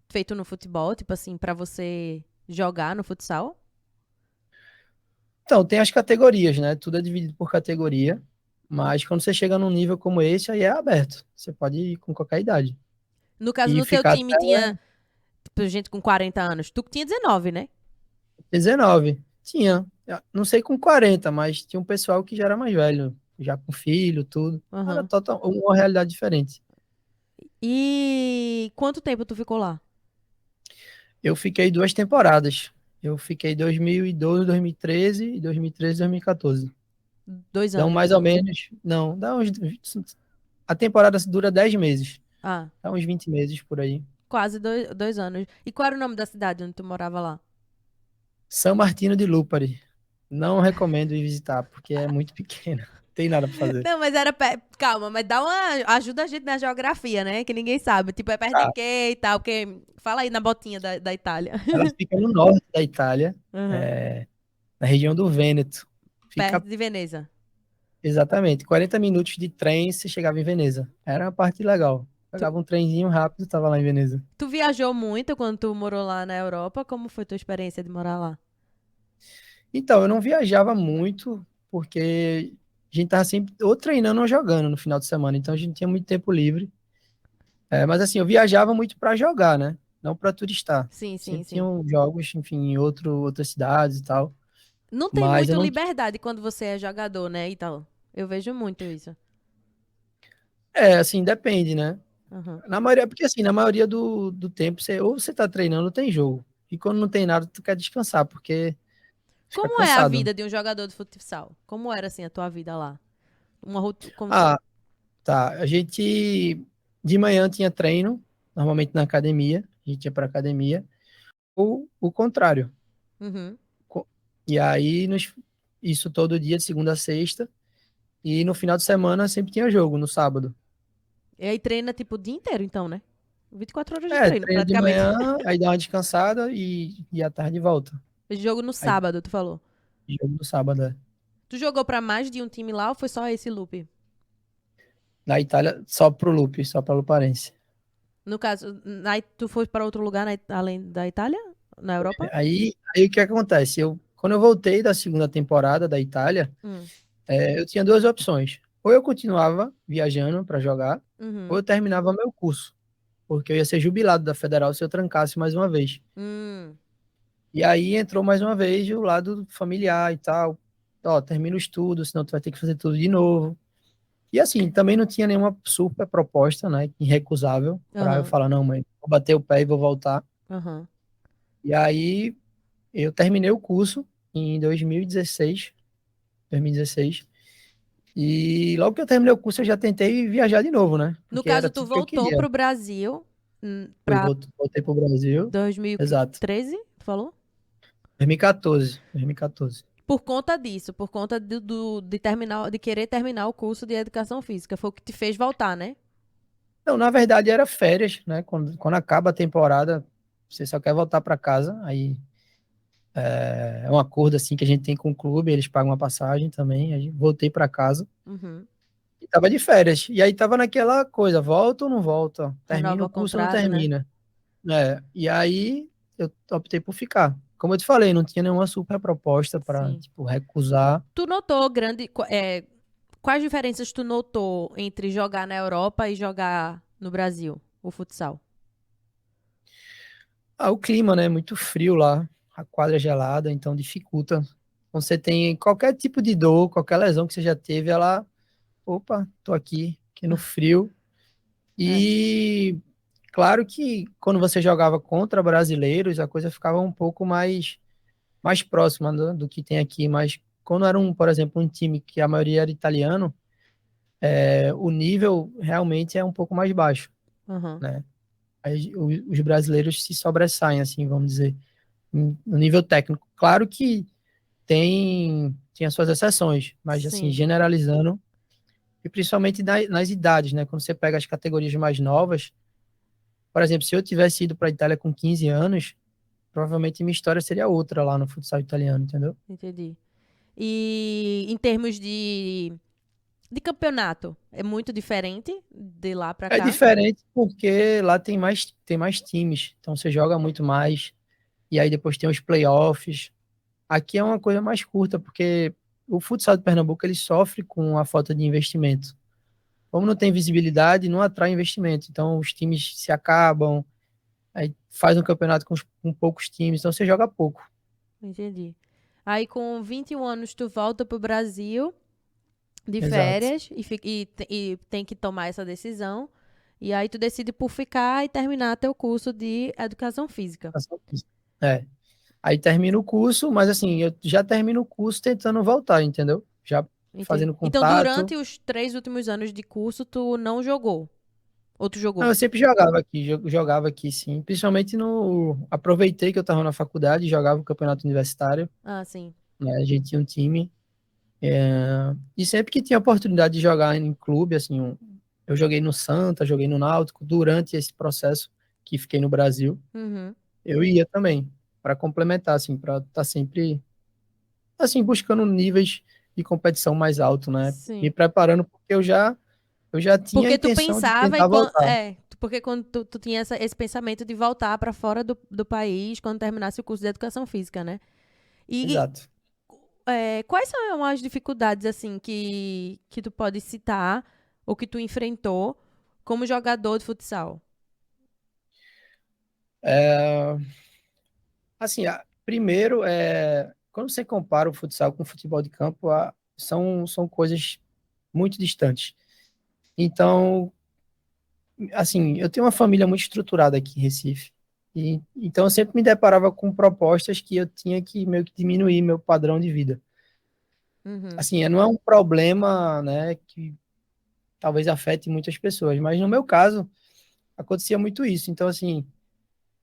feito no futebol, tipo assim, pra você jogar no futsal? Então, tem as categorias, né? Tudo é dividido por categoria. Mas quando você chega num nível como esse, aí é aberto. Você pode ir com qualquer idade. No caso, E no teu ficar time até tinha, tipo, gente com 40 anos. Tu que tinha 19, né? 19. Tinha. Não sei com 40, mas tinha um pessoal que já era mais velho, já com filho, tudo. Era Aham. total, uma realidade diferente. E quanto tempo tu ficou lá? Eu fiquei 2 temporadas. Eu fiquei 2012, 2013 e 2013, 2014. 2 Dão anos. mais ou menos. Não, dá uns. A temporada dura 10 meses. Ah, Dá uns 20 meses por aí. quase 2 anos. E qual era o nome da cidade onde tu morava lá? São Martino de Lupari. Não recomendo ir visitar, porque é muito pequena. Tem nada pra fazer. Não, mas era. Calma, mas dá uma. Ajuda a gente na geografia, né? Que ninguém sabe. Tipo, é perto de Tá. quê e tal. Porque. Fala aí na botinha da Itália. Ela fica no norte da Itália, Aham. na região do Vêneto. Fica Perto de Veneza. exatamente 40 minutos de trem e você chegava em Veneza. Era uma parte legal. Tu, Pegava um trenzinho rápido, tava lá em Veneza. tu viajou muito quando tu morou lá na Europa? Como foi tua experiência de morar lá? Então, eu não viajava muito, porque a gente tava sempre ou treinando ou jogando no final de semana, então a gente tinha muito tempo livre. Mas assim, eu viajava muito para jogar, né? Não para turistar. Sim, sim, Sempre sim. tinham jogos, enfim, em outras cidades e tal. Não tem Mas eu muito não. liberdade quando você é jogador, né? E tal. Eu vejo muito isso. Assim, depende, né? Aham. Na maioria, porque assim, na maioria do tempo, ou você tá treinando ou tem jogo. E quando não tem nada, tu quer descansar, porque fica Como é a cansado. vida de um jogador de futsal? Como era, assim, a tua vida lá? Como... Ah, tá. A gente de manhã tinha treino, normalmente na academia, a gente ia pra academia, ou o contrário. Uhum. Co- E aí, isso todo dia, de segunda a sexta, e no final de semana sempre tinha jogo, no sábado. E aí treina, tipo, o dia inteiro, então, né? 24 horas de treino, Treino de praticamente. manhã, aí dá uma descansada e à tarde volta. Jogo no Aí sábado, tu falou. jogo no sábado. Tu jogou pra mais de um time lá ou foi só esse loop? Da Itália, só pro Lupe, só pra Luparense. No caso, tu foi pra outro lugar além da Itália? Na Europa? Aí o que acontece? Quando eu voltei da segunda temporada da Itália, Hum. eu tinha duas opções. Ou eu continuava viajando para jogar, ou Uhum. eu terminava meu curso, porque eu ia ser jubilado da Federal se eu trancasse mais uma vez. Hum. E aí entrou mais uma vez o lado familiar e tal. Ó, termina o estudo, senão tu vai ter que fazer tudo de novo. E assim, também não tinha nenhuma super proposta, né, irrecusável, para eu Aham. falar, não, mãe, vou bater o pé e vou voltar. Aham. E aí eu terminei o curso em 2016, 2016. E logo que eu terminei o curso, eu já tentei viajar de novo, né? No Porque era caso, tu tudo que eu voltou queria. pro Brasil Foi, pra voltei pro Brasil. Exato. 2013, tu falou? 2014. 2014. Por conta disso, por conta de terminar, de querer terminar o curso de educação física. Foi o que te fez voltar, né? Não, na verdade era férias, né? Quando acaba a temporada, você só quer voltar para casa. Aí é um acordo assim que a gente tem com o clube, eles pagam uma passagem também. Aí voltei para casa Uhum. e tava de férias. E aí tava naquela coisa, volta ou não volta? Termina Renova o o curso ou não contrato, né? termina? E aí eu optei por ficar. Como eu te falei, não tinha nenhuma super proposta para, Sim. tipo, recusar. Tu notou quais diferenças tu notou entre jogar na Europa e jogar no Brasil, o futsal? O clima, né, é muito frio lá, a quadra é gelada, então dificulta. Então, você tem qualquer tipo de dor, qualquer lesão que você já teve, opa, tô aqui no frio. É. E claro que quando você jogava contra brasileiros, a coisa ficava um pouco mais próxima do que tem aqui, mas quando era por exemplo, um time que a maioria era italiano, o nível realmente é um pouco mais baixo, Uhum. né? Aí, os brasileiros se sobressaem, assim, vamos dizer, no nível técnico. Claro que tem as suas exceções, mas, assim, Sim, generalizando, e principalmente nas idades, né? Quando você pega as categorias mais novas, por exemplo, se eu tivesse ido para a Itália com 15 anos, provavelmente minha história seria outra lá no futsal italiano, entendeu? entendi. E em termos de campeonato, é muito diferente de lá pra É cá? diferente porque lá tem mais times, então você joga muito mais, e aí depois tem os playoffs. Aqui é uma coisa mais curta, porque o futsal de Pernambuco ele sofre com a falta de investimento. Como não tem visibilidade, não atrai investimento. Então os times se acabam, aí faz um campeonato com poucos times, então você joga pouco. Entendi. Aí com 21 anos tu volta pro Brasil de Exato. férias e tem que tomar essa decisão. E aí tu decide por ficar e terminar teu curso de educação física. É. Aí termino o curso, mas assim, eu já termino o curso tentando voltar, entendeu? Já Entendi. fazendo Então, contato. durante os 3 últimos anos de curso, tu não jogou? Ou tu Não, jogou? eu sempre jogava aqui, jogava aqui sim. Principalmente no. Aproveitei que eu estava na faculdade, jogava o campeonato universitário, Ah, sim. né? A gente tinha um time. E sempre que tinha oportunidade de jogar em clube, assim, eu joguei no Santa, joguei no Náutico, durante esse processo que fiquei no Brasil, Uhum. eu ia também, para complementar, assim, para estar sempre, assim, buscando níveis de competição mais alto, né? Me Sim. preparando, porque eu já tinha a Porque tu intenção de pensava e tentar voltar. porque quando tu tinha esse pensamento de voltar para fora do país quando terminasse o curso de educação física, né? E Exato. quais são as dificuldades assim que tu pode citar ou que tu enfrentou como jogador de futsal? É, assim, primeiro, quando você compara o futsal com o futebol de campo, são coisas muito distantes. Então, assim, eu tenho uma família muito estruturada aqui em Recife. E, então, eu sempre me deparava com propostas que eu tinha que meio que diminuir meu padrão de vida. Uhum. Assim, não é um problema, né, que talvez afete muitas pessoas, mas no meu caso, acontecia muito isso. Então, assim,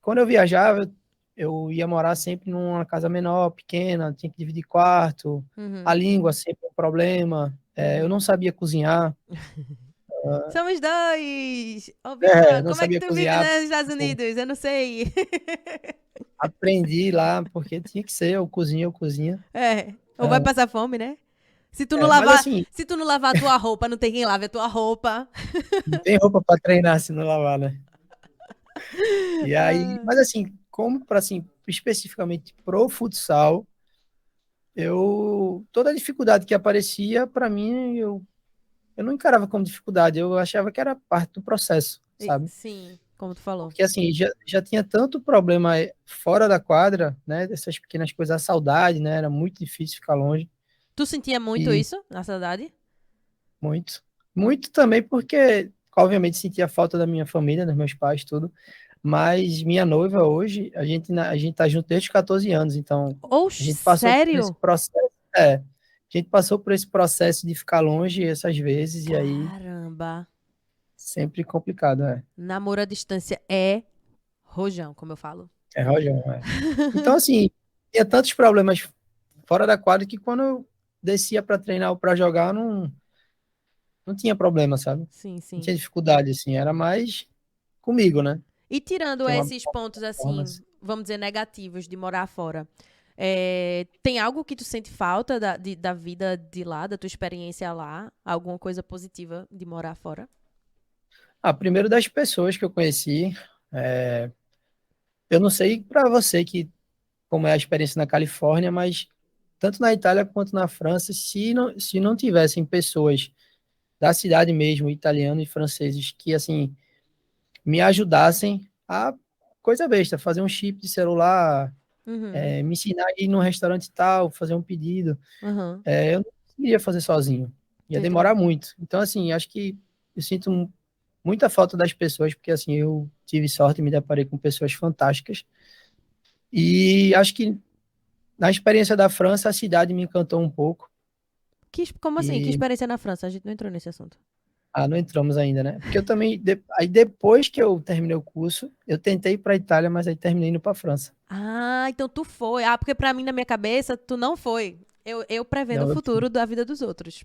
quando eu viajava, eu ia morar sempre numa casa menor, pequena, tinha que dividir quarto, a Uhum. língua sempre um problema, eu Uhum. não sabia cozinhar, Somos dois! Ô, Vitor, não como é que sabia tu vive cozinhar, nos Estados tipo, Unidos? Eu não sei. aprendi lá, porque tinha que ser, eu cozinho. É. Ou vai Ah, passar fome, né? mas assim, Se tu não lavar a tua roupa, não tem quem lave a tua roupa. não tem roupa para treinar se não lavar, né? E aí, Ah, mas assim, como para assim, especificamente pro futsal, toda a dificuldade que aparecia para mim, eu não encarava como dificuldade, eu achava que era parte do processo, sabe? sim, como tu falou. Porque assim, já tinha tanto problema fora da quadra, né? Dessas pequenas coisas, a saudade, né? Era muito difícil ficar longe Tu sentia muito e isso na saudade? muito. Muito também porque, obviamente, sentia falta da minha família, dos meus pais, tudo. Mas minha noiva hoje, a gente tá junto desde os 14 anos, então a Oxe, gente passou por esse sério? processo, a gente passou por esse processo de ficar longe essas vezes, e aí Caramba. sempre complicado, é. Namoro à distância é rojão, como eu falo. É, Rojão, é. Então, assim, tinha tantos problemas fora da quadra que quando eu descia para treinar ou para jogar, não tinha problema, sabe? Sim, Não sim. tinha dificuldade, assim, era mais comigo, né? E tirando Tem uma esses pontos, assim, performance. vamos dizer, negativos de morar fora, tem algo que tu sente falta da vida de lá, da tua experiência lá? Alguma coisa positiva de morar fora? Primeiro das pessoas que eu conheci, eu não sei para você como é a experiência na Califórnia, mas tanto na Itália quanto na França, se não tivessem pessoas da cidade mesmo, italianos e franceses, que assim me ajudassem a coisa besta, fazer um chip de celular, Uhum. me ensinar a ir num restaurante tal, fazer um pedido, Uhum. eu não conseguiria fazer sozinho, Tô ia demorar entendendo. muito. Então assim, acho que eu sinto muita falta das pessoas, porque assim eu tive sorte e me deparei com pessoas fantásticas. E acho que na experiência da França, a cidade me encantou um pouco. Como assim? Que E experiência na França? A gente não entrou nesse assunto. não entramos ainda, né? Porque eu também. Aí depois que eu terminei o curso, eu tentei ir para a Itália, mas aí terminei indo para a França. Ah, então tu foi. Ah, porque pra mim, na minha cabeça, tu não foi. Eu prevendo o Não, eu fui. futuro da vida dos outros.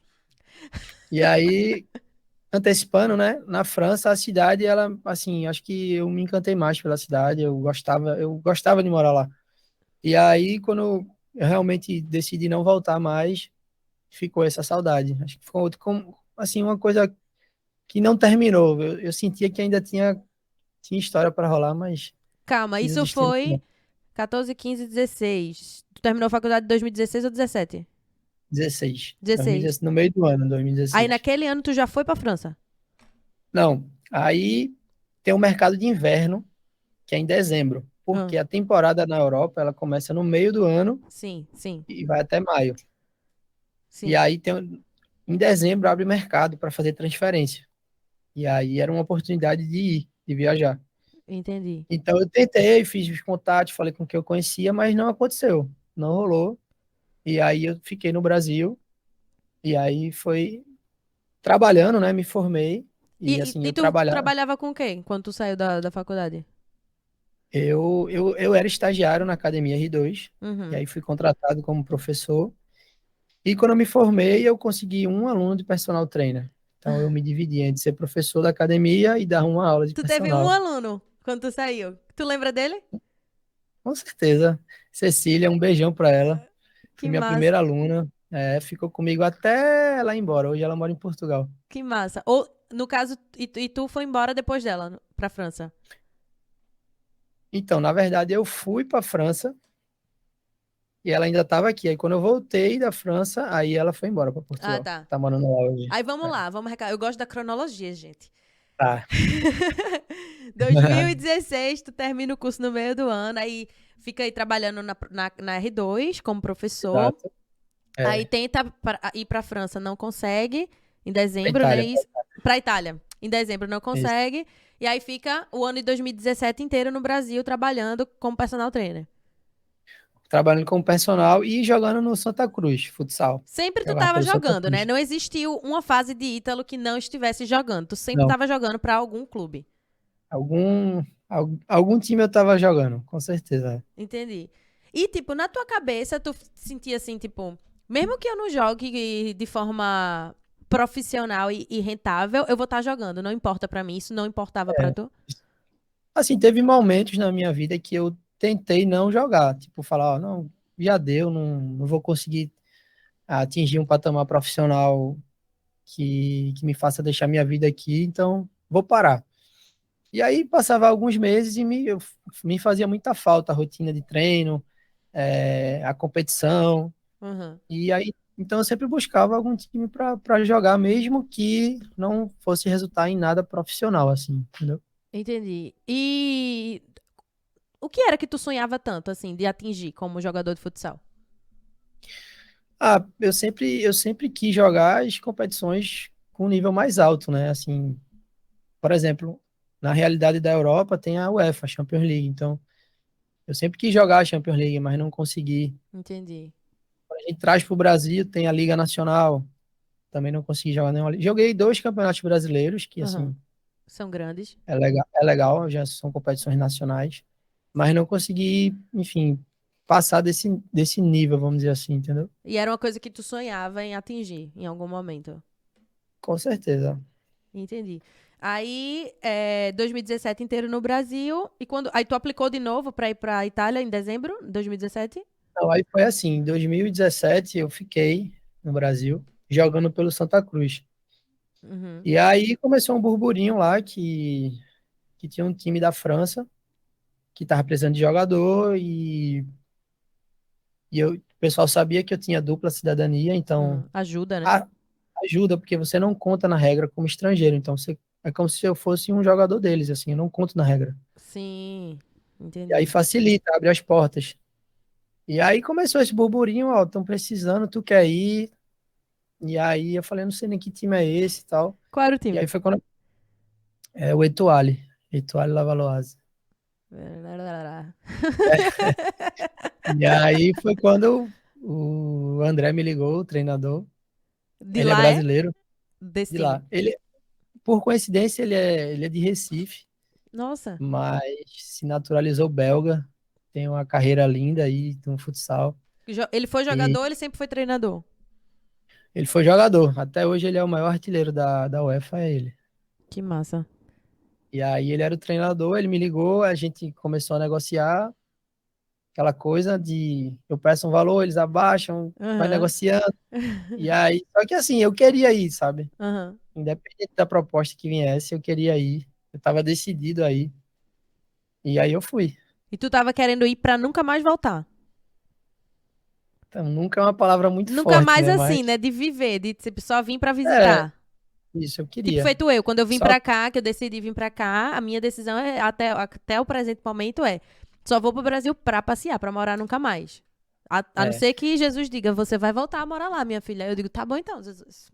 E aí, antecipando, né? Na França, a cidade, ela, assim, acho que eu me encantei mais pela cidade. Eu gostava de morar lá. E aí, quando eu realmente decidi não voltar mais, ficou essa saudade. Acho que ficou assim, uma coisa que não terminou. Eu sentia que ainda tinha história para rolar, mas Calma, fiz o isso destino. foi 14, 15, 16. Tu terminou a faculdade em 2016 ou 17? 16. 16. 2016, no meio do ano, Aí 2016. naquele ano tu já foi pra França? Não, aí tem o mercado de inverno, que é em dezembro, Ah, porque a temporada na Europa, ela começa no meio do ano sim, sim, e vai até maio. E sim. aí em dezembro abre mercado para fazer transferência. E aí era uma oportunidade de ir, de viajar. Entendi. Então eu tentei, fiz os contatos, falei com quem eu conhecia, mas não aconteceu, não rolou. E aí eu fiquei no Brasil, e aí foi trabalhando, né? Me formei, e E, assim, e eu tu trabalhava. trabalhava com quem quando tu saiu da faculdade? Eu era estagiário na Academia R2, e Uhum. aí fui contratado como professor. E quando eu me formei, eu consegui um aluno de personal trainer. Então eu me dividi entre ser professor da academia e dar uma aula de Tu teve um personal. aluno quando tu saiu. Tu lembra dele? Com certeza. Cecília, um beijão para ela. Foi Que minha massa, primeira aluna. Ficou comigo até ela ir embora. Hoje ela mora em Portugal. que massa. Ou, no caso, e tu foi embora depois dela, pra França? Então, na verdade, eu fui para França e ela ainda estava aqui. Aí quando eu voltei da França, aí ela foi embora para Ah, Portugal. tá. Tá morando lá hoje. Aí vamos É. lá, vamos recar. Eu gosto da cronologia, gente. Tá. 2016, tu termina o curso no meio do ano, aí fica aí trabalhando na R2 como professor. Exato. Aí É. tenta ir pra França, não consegue. Em Pra dezembro, né? Itália. Isso. Pra Itália. Em dezembro não Isso. consegue. E aí fica o ano de 2017 inteiro no Brasil trabalhando como personal trainer. Trabalhando como personal e jogando no Santa Cruz, futsal. Sempre tu Jogava tava pelo Santa jogando, né? Cruz. Não existiu uma fase de Ítalo que não estivesse jogando. Tu sempre Não, tava jogando pra algum clube. algum time eu tava jogando, com certeza. Entendi. E, tipo, na tua cabeça, tu sentia assim, tipo, mesmo que eu não jogue de forma profissional e rentável, eu vou estar jogando. Não importa pra mim. Isso não importava pra É. tu? Assim, teve momentos na minha vida que eu tentei não jogar, tipo, falar, ó, não, já deu, não vou conseguir atingir um patamar profissional que me faça deixar minha vida aqui, então vou parar. E aí passava alguns meses e me fazia muita falta a rotina de treino, a competição. Uhum. E aí, então eu sempre buscava algum time para jogar, mesmo que não fosse resultar em nada profissional, assim, entendeu? Entendi. E o que era que tu sonhava tanto, assim, de atingir como jogador de futsal? Eu sempre quis jogar as competições com um nível mais alto, né? Assim, por exemplo, na realidade da Europa tem a UEFA, a Champions League. Então, eu sempre quis jogar a Champions League, mas não consegui. Entendi. Quando a gente traz para o Brasil, tem a Liga Nacional, também não consegui jogar nenhuma. Joguei 2 campeonatos brasileiros, que Uhum. assim, São grandes. é legal, já são competições nacionais, mas não consegui, enfim, passar desse nível, vamos dizer assim, entendeu? E era uma coisa que tu sonhava em atingir em algum momento. Com certeza. Entendi. Aí, 2017 inteiro no Brasil. E quando. Aí tu aplicou de novo pra ir pra Itália em dezembro de 2017? Então, aí foi assim, em 2017 eu fiquei no Brasil jogando pelo Santa Cruz. Uhum. E aí começou um burburinho lá que tinha um time da França que estava precisando de jogador o pessoal sabia que eu tinha dupla cidadania, então Uhum. Ajuda, né? a- ajuda, porque você não conta na regra como estrangeiro, então é como se eu fosse um jogador deles, assim, eu não conto na regra. Sim, E aí entendi. facilita, abre as portas. E aí começou esse burburinho, ó, estão precisando, tu quer ir? E aí eu falei, não sei nem que time é esse e tal. Qual era o E aí time? foi quando o Etoile Lavaloise. E aí foi quando o André me ligou, o treinador. De Ele é lá é? brasileiro, Desse de time. lá. Por coincidência, ele é de Recife, Nossa. mas se naturalizou belga. Tem uma carreira linda aí no futsal. Ele foi E jogador, ele sempre foi treinador. ele foi jogador. Até hoje ele é o maior artilheiro da UEFA, é ele. Que massa. E aí ele era o treinador, ele me ligou, a gente começou a negociar aquela coisa de eu peço um valor, eles abaixam, vai Aham. negociando. E aí, só que assim, eu queria ir, sabe? Aham. Independente da proposta que viesse, eu queria ir. Eu tava decidido aí. E aí eu fui. E tu tava querendo ir pra nunca mais voltar. Então, nunca é uma palavra muito Nunca forte, mais né? assim, Mas né? De viver, de tipo, só vir pra é, visitar. isso eu Tipo, queria. feito eu. Quando eu vim Só pra cá, que eu decidi vir pra cá, a minha decisão até o presente momento só vou pro Brasil pra passear, pra morar nunca mais. A não é, ser que Jesus diga, você vai voltar a morar lá, minha filha. Aí eu digo, tá bom então, Jesus.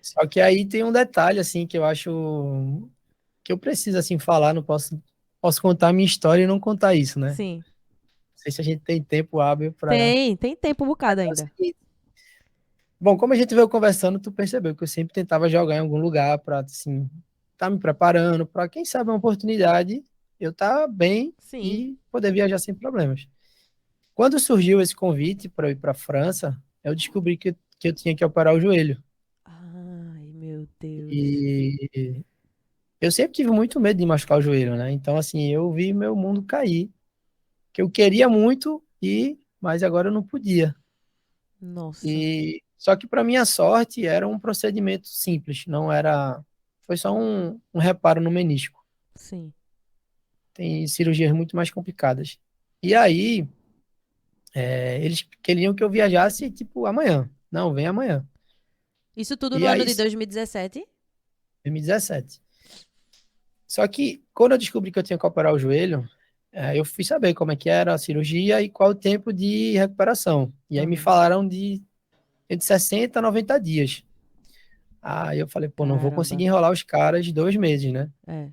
Só que aí tem um detalhe, assim, que eu acho que eu preciso, assim, falar, não posso contar a minha história e não contar isso, né? Sim. Não sei se a gente tem tempo hábil para... Tem tempo um bocado É o ainda. seguinte, bom, como a gente veio conversando, tu percebeu que eu sempre tentava jogar em algum lugar para, assim, tá me preparando para, quem sabe, uma oportunidade, eu tá bem Sim. e poder viajar sem problemas. Quando surgiu esse convite para ir para a França, eu descobri que eu tinha que operar o joelho. Ai, meu Deus. E eu sempre tive muito medo de machucar o joelho, né? Então, assim, eu vi meu mundo cair, que eu queria muito ir, mas agora eu não podia. Nossa. E só que para minha sorte era um procedimento simples, não era, foi só um reparo no menisco. Sim. Tem cirurgias muito mais complicadas. E aí, eles queriam que eu viajasse tipo amanhã. Não, vem amanhã. Isso tudo no E ano aí, de 2017? 2017. Só que quando eu descobri que eu tinha que operar o joelho, eu fui saber como é que era a cirurgia e qual o tempo de recuperação. E aí me Aham. falaram de entre 60 a 90 dias. Aí eu falei, pô, não vou conseguir Caramba. enrolar os caras de 2 meses, né? É.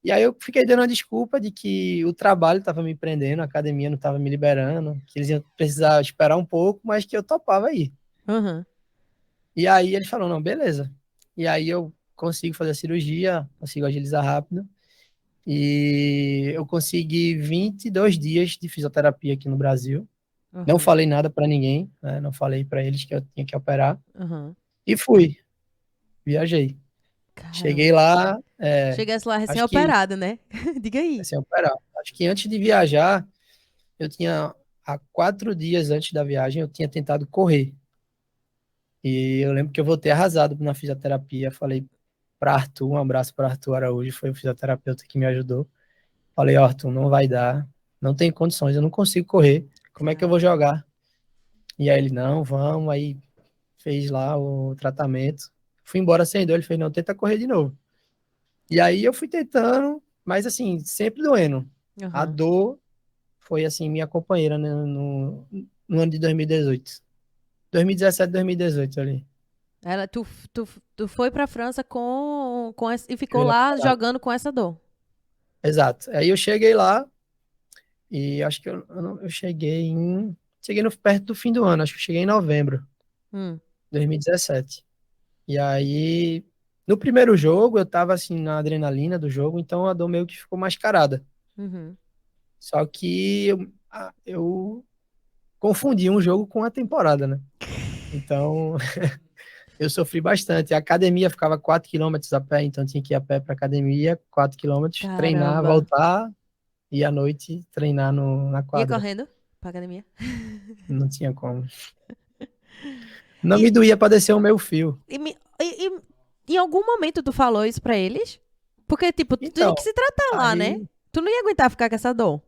E aí eu fiquei dando a desculpa de que o trabalho estava me prendendo, a academia não estava me liberando, que eles iam precisar esperar um pouco, mas que eu topava ir. Aham. E aí eles falaram, não, beleza. E aí eu consigo fazer a cirurgia, consigo agilizar rápido. E eu consegui 22 dias de fisioterapia aqui no Brasil. Não Aham. falei nada para ninguém, né? Não falei para eles que eu tinha que operar. Aham. E fui, viajei. Cheguei Caramba. lá, Chegasse lá acho que, recém-operado, né? Diga aí. assim, operar. Acho que antes de viajar, eu tinha, há 4 dias antes da viagem, eu tinha tentado correr. E eu lembro que eu voltei arrasado na fisioterapia. Falei para Arthur, um abraço para Arthur Araújo, foi o fisioterapeuta que me ajudou. Falei, ó, Arthur, não vai dar, não tem condições, eu não consigo correr. Como é que eu vou Caramba. jogar? E aí ele, não, vamos, aí fez lá o tratamento. Fui embora sem dor, ele fez, não, tenta correr de novo. E aí eu fui tentando, mas assim, sempre doendo. A Aham. dor foi assim, minha companheira, né, no ano de 2018. 2017, 2018 ali. Tu foi pra França e ficou Joelho lá operado. jogando com essa dor. Exato. Aí eu cheguei lá e acho que eu cheguei perto do fim do ano, acho que eu cheguei em novembro Hum. de 2017. E aí, no primeiro jogo, eu tava assim na adrenalina do jogo, então a dor meio que ficou mascarada. Uhum. Só que eu confundi um jogo com a temporada, né? Então, eu sofri bastante. A academia ficava 4 km a pé, então tinha que ir a pé para academia, 4 km, treinar, Caramba. voltar e à noite treinar na Ia quadra. correndo pra academia. Não tinha como. Não me E, doía para descer o meu fio. em algum momento tu falou isso pra eles? Porque, tipo, tu tinha que Então, se tratar lá, né? aí, Tu não ia aguentar ficar com essa dor.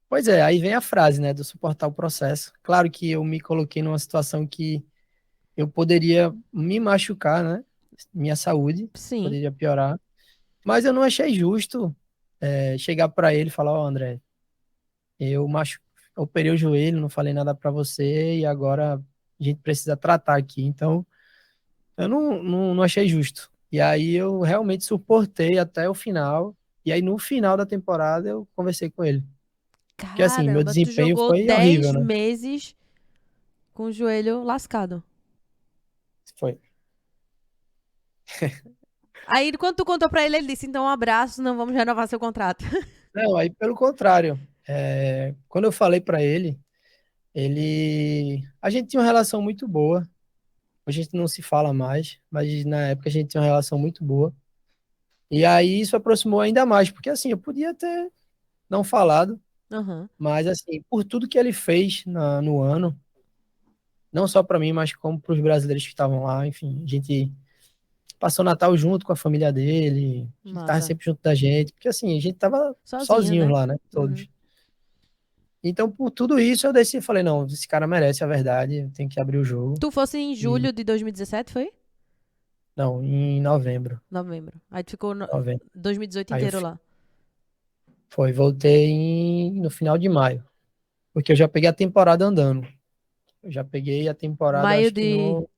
pois é, aí vem a frase, né, do suportar o processo. Claro que eu me coloquei numa situação que eu poderia me machucar, né? Minha saúde Sim. poderia piorar, mas eu não achei justo chegar para ele e falar, ó, André, eu operei o joelho, não falei nada para você e agora a gente precisa tratar aqui. Então, eu não achei justo. E aí eu realmente suportei até o final. E aí no final da temporada eu conversei com ele. Porque assim, meu Caramba, tu desempenho jogou foi horrível, 10 né? meses com o joelho lascado. Foi. Aí, quando tu contou pra ele, ele disse: então, um abraço, não vamos renovar seu contrato. Não, aí pelo contrário. Quando eu falei para ele, a gente tinha uma relação muito boa. A gente não se fala mais, mas na época a gente tinha uma relação muito boa. E aí isso aproximou ainda mais, porque assim, eu podia ter não falado, Aham. mas assim, por tudo que ele fez no ano, não só para mim, mas como para os brasileiros que estavam lá, enfim, a gente passou o Natal junto com a família dele, ele estava Massa. sempre junto da gente, porque assim, a gente tava Sozinho, sozinhos né? lá, né, Uhum. todos. Então, por tudo isso, eu desci e falei, não, esse cara merece a verdade, tem que abrir o jogo. Tu fosse em E, julho de 2017, foi? não, em novembro, Novembro. Aí tu ficou novembro. 2018 Aí eu inteiro lá. voltei no final de maio, porque eu já peguei a temporada andando. Eu já peguei a temporada, Maio acho que de no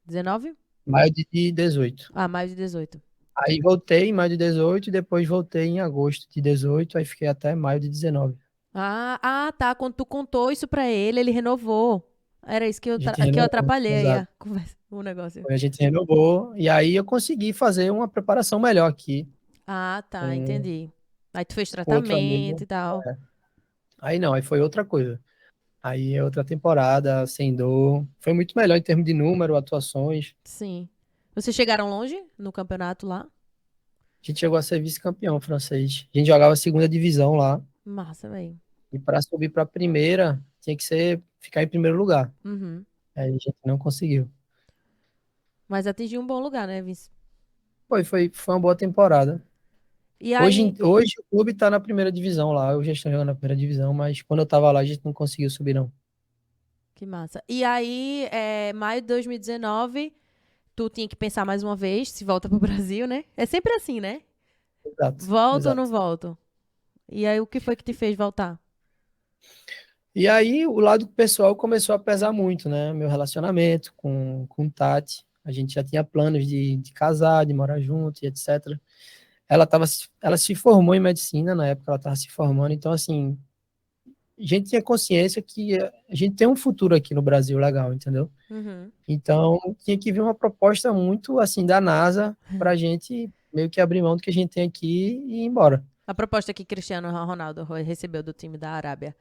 19? Maio de 18. Ah, maio de 18. Aí voltei em maio de 18 e depois voltei em agosto de 18, aí fiquei até maio de 19. Tá. Quando tu contou isso pra ele, ele renovou. Era isso que A gente que eu renovou, atrapalhei aí exato. a conversa, o negócio. A gente renovou e aí eu consegui fazer uma preparação melhor aqui Ah, tá, com entendi. Aí tu fez outro tratamento amigo. e tal. Aí não, aí foi outra coisa. Aí é outra temporada, sem dor. Foi muito melhor em termos de número, atuações. Sim. Vocês chegaram longe no campeonato lá? A gente chegou a ser vice-campeão francês. A gente jogava a segunda divisão lá. Massa, velho. E para subir para a primeira, tinha que ficar em primeiro lugar. Uhum. Aí a gente não conseguiu. Mas atingiu um bom lugar, né, Vince? Foi uma boa temporada. E Hoje, aí, hoje o clube está na primeira divisão lá. Eu já estou jogando na primeira divisão, mas quando eu estava lá, a gente não conseguiu subir, não. que massa. E aí, maio de 2019, tu tinha que pensar mais uma vez se volta pro Brasil, né? É sempre assim, né? Exato, Volto ou não exato. volto? E aí, o que foi que te fez voltar? E aí o lado pessoal começou a pesar muito, né? Meu relacionamento com Tati. A gente já tinha planos de casar, de morar junto e etc. Ela se formou em medicina na época, ela estava se formando. Então, assim, a gente tinha consciência que a gente tem um futuro aqui no Brasil legal, entendeu? Uhum. Então, tinha que vir uma proposta muito, assim, da NASA para a gente meio que abrir mão do que a gente tem aqui e ir embora. A proposta que Cristiano Ronaldo recebeu do time da Arábia.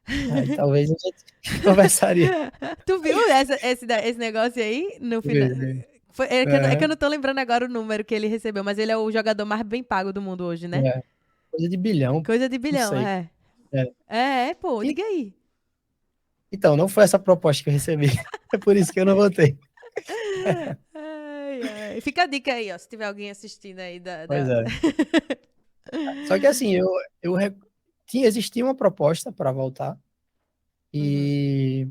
Aí talvez a gente conversaria. Tu viu esse negócio aí no final? Ver. É que eu É, não tô lembrando agora o número que ele recebeu, mas ele é o jogador mais bem pago do mundo hoje, né? é, coisa de bilhão, Coisa de não bilhão, sei. é. É. Pô, E- diga aí. Então, não foi essa proposta que eu recebi. É por isso que eu não votei. Ai, ai. Fica a dica aí, ó, se tiver alguém assistindo aí Pois é. Só que assim, existia uma proposta para voltar Uhum, e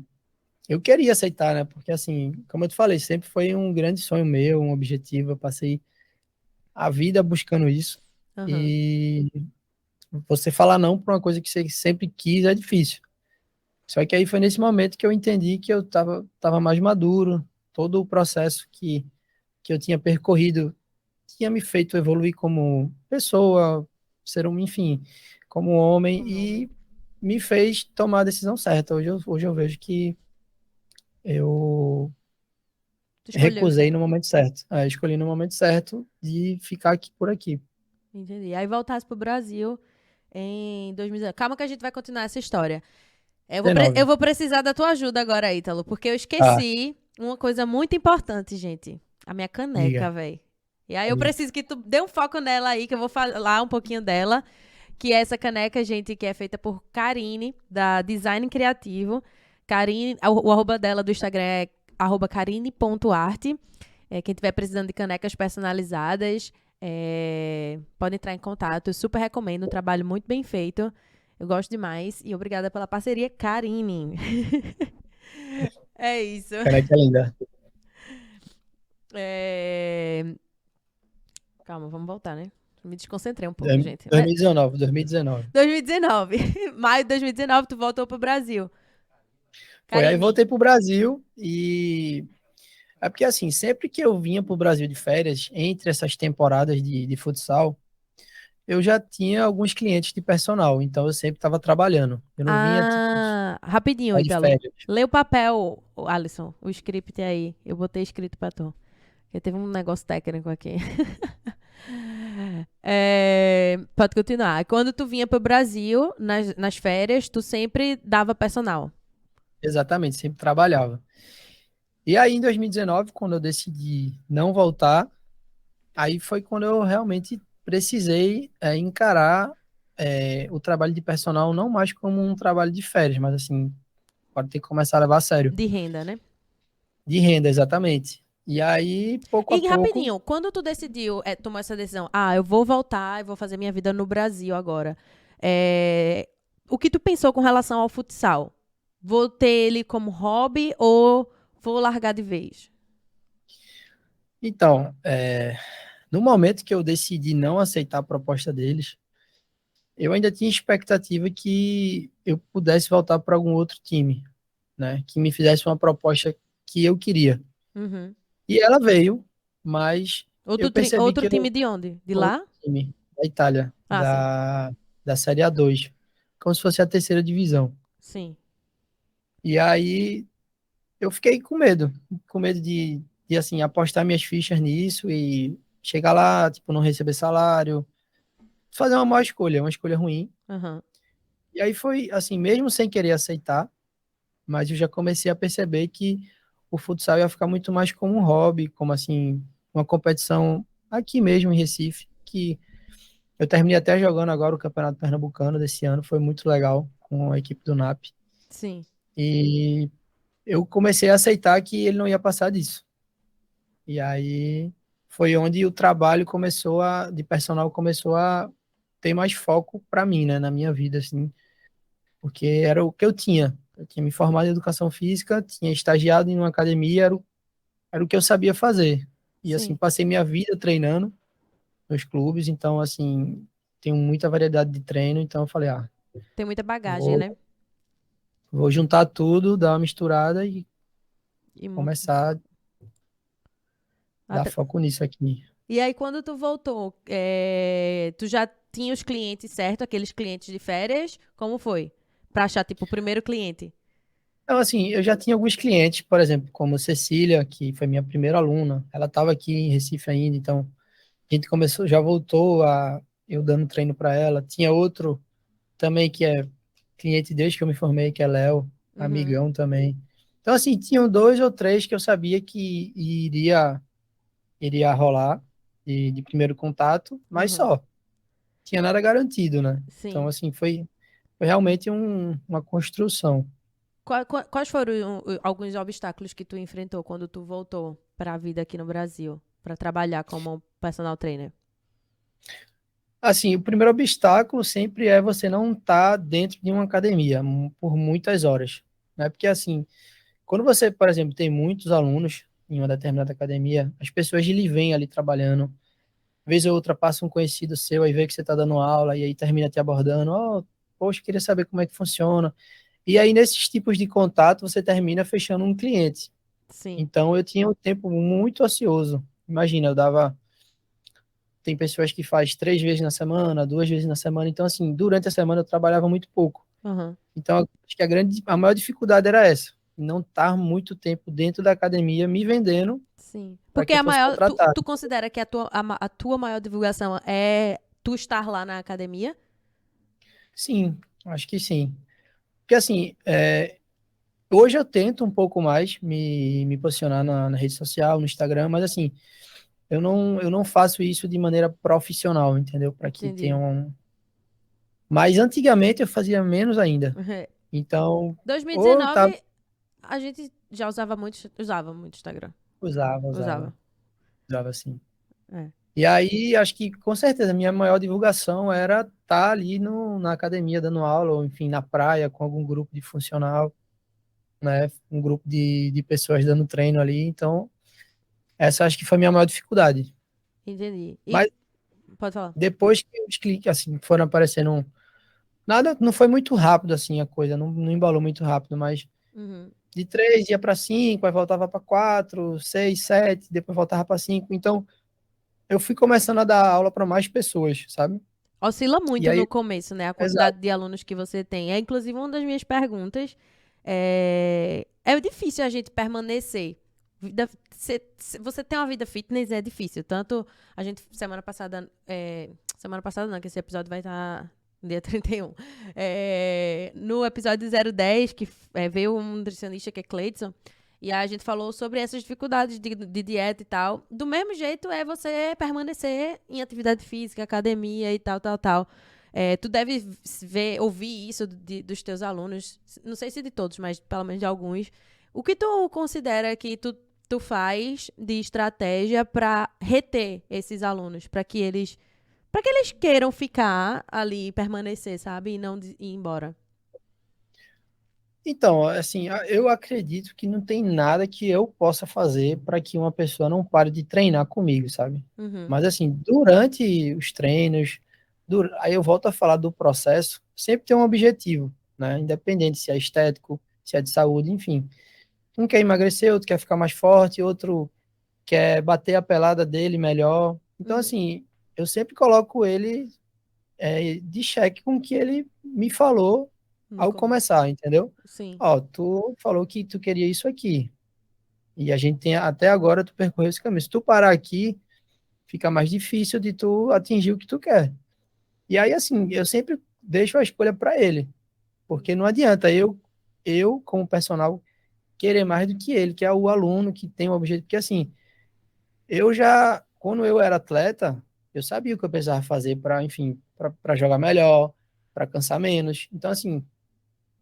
eu queria aceitar, né? Porque assim, como eu te falei, sempre foi um grande sonho meu, um objetivo. Eu passei a vida buscando isso. uhum. E você falar não para uma coisa que você sempre quis é difícil. Só que aí foi nesse momento que eu entendi que eu tava mais maduro, todo o processo que eu tinha percorrido tinha me feito evoluir como pessoa, enfim, como homem, Como homem. e me fez tomar a decisão certa. Hoje eu vejo que eu Tu escolheu recusei certo. no momento certo. Escolhi no momento certo de ficar aqui por aqui. Entendi. Aí voltasse pro Brasil em 2019. Calma que a gente vai continuar essa história. Eu 19. vou precisar da tua ajuda agora, Ítalo, porque eu Ah, esqueci uma coisa muito importante, gente. A minha caneca, diga. velho. E aí eu preciso que tu dê um foco nela aí, que eu vou falar um pouquinho dela. Que é essa caneca, gente, que é feita por Karine, da Design Criativo. Karine, o arroba dela do Instagram é arroba karine.arte. Quem tiver precisando de canecas personalizadas, pode entrar em contato. Eu super recomendo, um trabalho muito bem feito. Eu gosto demais. E obrigada pela parceria, Karine. É isso. Caneca é linda. É, Calma, vamos voltar, né? Me desconcentrei um pouco, gente. 2019, 2019. 2019. Maio de 2019, tu voltou pro Brasil. Foi, aí Karine. voltei pro Brasil e é porque assim, sempre que eu vinha pro Brasil de férias, entre essas temporadas de futsal, eu já tinha alguns clientes de personal, então eu sempre estava trabalhando. Eu não vinha, tipo, Rapidinho, só de Ítalo. férias. Lê o papel, Alisson, o script aí. Eu botei escrito pra tu. Porque teve um negócio técnico aqui. Pode continuar. Quando tu vinha pro Brasil, nas férias, tu sempre dava personal. Exatamente, sempre trabalhava. E aí, em 2019, quando eu decidi não voltar, aí foi quando eu realmente precisei encarar o trabalho de personal não mais como um trabalho de férias, mas assim, pode ter que começar a levar a sério. De renda, né? De renda, exatamente. E aí, pouco a E pouco, rapidinho, quando tu decidiu tomar essa decisão, eu vou voltar, eu vou fazer minha vida no Brasil agora. O que tu pensou com relação ao futsal? Vou ter ele como hobby ou vou largar de vez? então, no momento que eu decidi não aceitar a proposta deles, eu ainda tinha expectativa que eu pudesse voltar para algum outro time, né? Que me fizesse uma proposta que eu queria. Uhum. E ela veio, mas eu percebi Outro que time de onde? De outro lá? time da Itália, Ah, sim. da Série A2, como se fosse a terceira divisão. Sim. E aí eu fiquei com medo de assim, apostar minhas fichas nisso e chegar lá, tipo, não receber salário, fazer uma má escolha, uma escolha ruim. Aham. E aí foi assim, mesmo sem querer aceitar, mas eu já comecei a perceber que o futsal ia ficar muito mais como um hobby, como assim, uma competição aqui mesmo em Recife, que eu terminei até jogando agora o Campeonato Pernambucano desse ano, foi muito legal com a equipe do NAP. Sim. E eu comecei a aceitar que ele não ia passar disso. E aí foi onde o trabalho de personal começou a ter mais foco para mim, né, na minha vida, assim, porque era o que eu tinha. Eu tinha me formado em educação física, tinha estagiado em uma academia, era o que eu sabia fazer. E assim, Sim. passei minha vida treinando nos clubes, então assim, tenho muita variedade de treino, então eu falei, Tem muita bagagem, vou, né? vou juntar tudo, dar uma misturada e E, mu- começar a dar até- foco nisso aqui. e aí, quando tu voltou, tu já tinha os clientes certo, aqueles clientes de férias? Como foi? Pra achar, tipo, o primeiro cliente? Então, assim, eu já tinha alguns clientes, por exemplo, como Cecília, que foi minha primeira aluna, ela estava aqui em Recife ainda, então a gente começou, já voltou a eu dando treino para ela. Tinha outro também que é cliente desde que eu me formei, que é Léo, Uhum. amigão também. Então, assim, tinham dois ou três que eu sabia que iria rolar de primeiro contato, mas Uhum. só. Tinha nada garantido, né? Então, Sim. assim, foi realmente uma construção. Quais foram alguns obstáculos que tu enfrentou quando tu voltou pra vida aqui no Brasil, pra trabalhar como personal trainer? Assim, o primeiro obstáculo sempre é você não estar dentro de uma academia por muitas horas, né? Porque assim, quando você, por exemplo, tem muitos alunos em uma determinada academia, as pessoas lhe veem ali trabalhando, vez ou outra passa um conhecido seu, aí vê que você está dando aula, e aí termina te abordando, poxa, queria saber como é que funciona. E aí, nesses tipos de contato, você termina fechando um cliente. Sim. Então, eu tinha um tempo muito ocioso. Imagina, tem pessoas que faz 3 vezes na semana, 2 vezes na semana. Então, assim, durante a semana eu trabalhava muito pouco. Uhum. Então, acho que a maior dificuldade era essa, não estar muito tempo dentro da academia me vendendo Sim. para Porque que eu a fosse maior. contratado. Tu considera que a tua maior divulgação é tu estar lá na academia? Sim, acho que sim. Porque, assim, hoje eu tento um pouco mais me posicionar na rede social, no Instagram, mas, assim, eu não faço isso de maneira profissional, entendeu? Para que tenha Entendi. um. Mas antigamente eu fazia menos ainda. Então, ou eu tava, 2019, a gente já usava muito Instagram. usava, usava, Usava. usava assim. É. E aí, acho que com certeza a minha maior divulgação era estar ali na academia dando aula, ou enfim, na praia com algum grupo de funcional, né? Um grupo de pessoas dando treino ali. Então, essa acho que foi a minha maior dificuldade. Entendi. E Mas pode falar. depois que os cliques, assim, foram aparecendo, nada, não foi muito rápido, assim, a coisa, não embalou muito rápido, mas Uhum. de 3 ia para 5, aí voltava para 4, 6, 7, depois voltava para 5. Então, eu fui começando a dar aula para mais pessoas, sabe? Oscila E muito no aí, começo, né? A exato. quantidade de alunos que você tem. É inclusive uma das minhas perguntas. É difícil a gente permanecer. Você ter uma vida fitness é difícil. Tanto a gente, semana passada. Semana passada não, que esse episódio vai estar no dia 31. No episódio 010, que veio um nutricionista que é Cleidson. E aí a gente falou sobre essas dificuldades de dieta e tal. Do mesmo jeito é você permanecer em atividade física, academia e tal, tal, tal. Tu deve ouvir isso dos teus alunos, não sei se de todos, mas pelo menos de alguns. O que tu considera que tu faz de estratégia para reter esses alunos, para que eles queiram ficar ali, permanecer, sabe? E não ir embora. Então, assim, eu acredito que não tem nada que eu possa fazer para que uma pessoa não pare de treinar comigo, sabe? Uhum. Mas, assim, durante os treinos, aí eu volto a falar do processo, sempre tem um objetivo, né? Independente se é estético, se é de saúde, enfim. Um quer emagrecer, outro quer ficar mais forte, outro. quer bater a pelada dele melhor. Então, Uhum. assim, eu sempre coloco ele de xeque com o que ele me falou No ao começo. começar, entendeu? Sim, Ó, tu falou que tu queria isso aqui. E a gente tem, até agora, tu percorreu esse caminho. Se tu parar aqui, fica mais difícil de tu atingir o que tu quer. E aí, assim, eu sempre deixo a escolha para ele. Porque não adianta eu, como personal, querer mais do que ele, que é o aluno que tem o objetivo. Porque, assim, quando eu era atleta, eu sabia o que eu precisava fazer para, enfim, para jogar melhor, para cansar menos. Então, assim,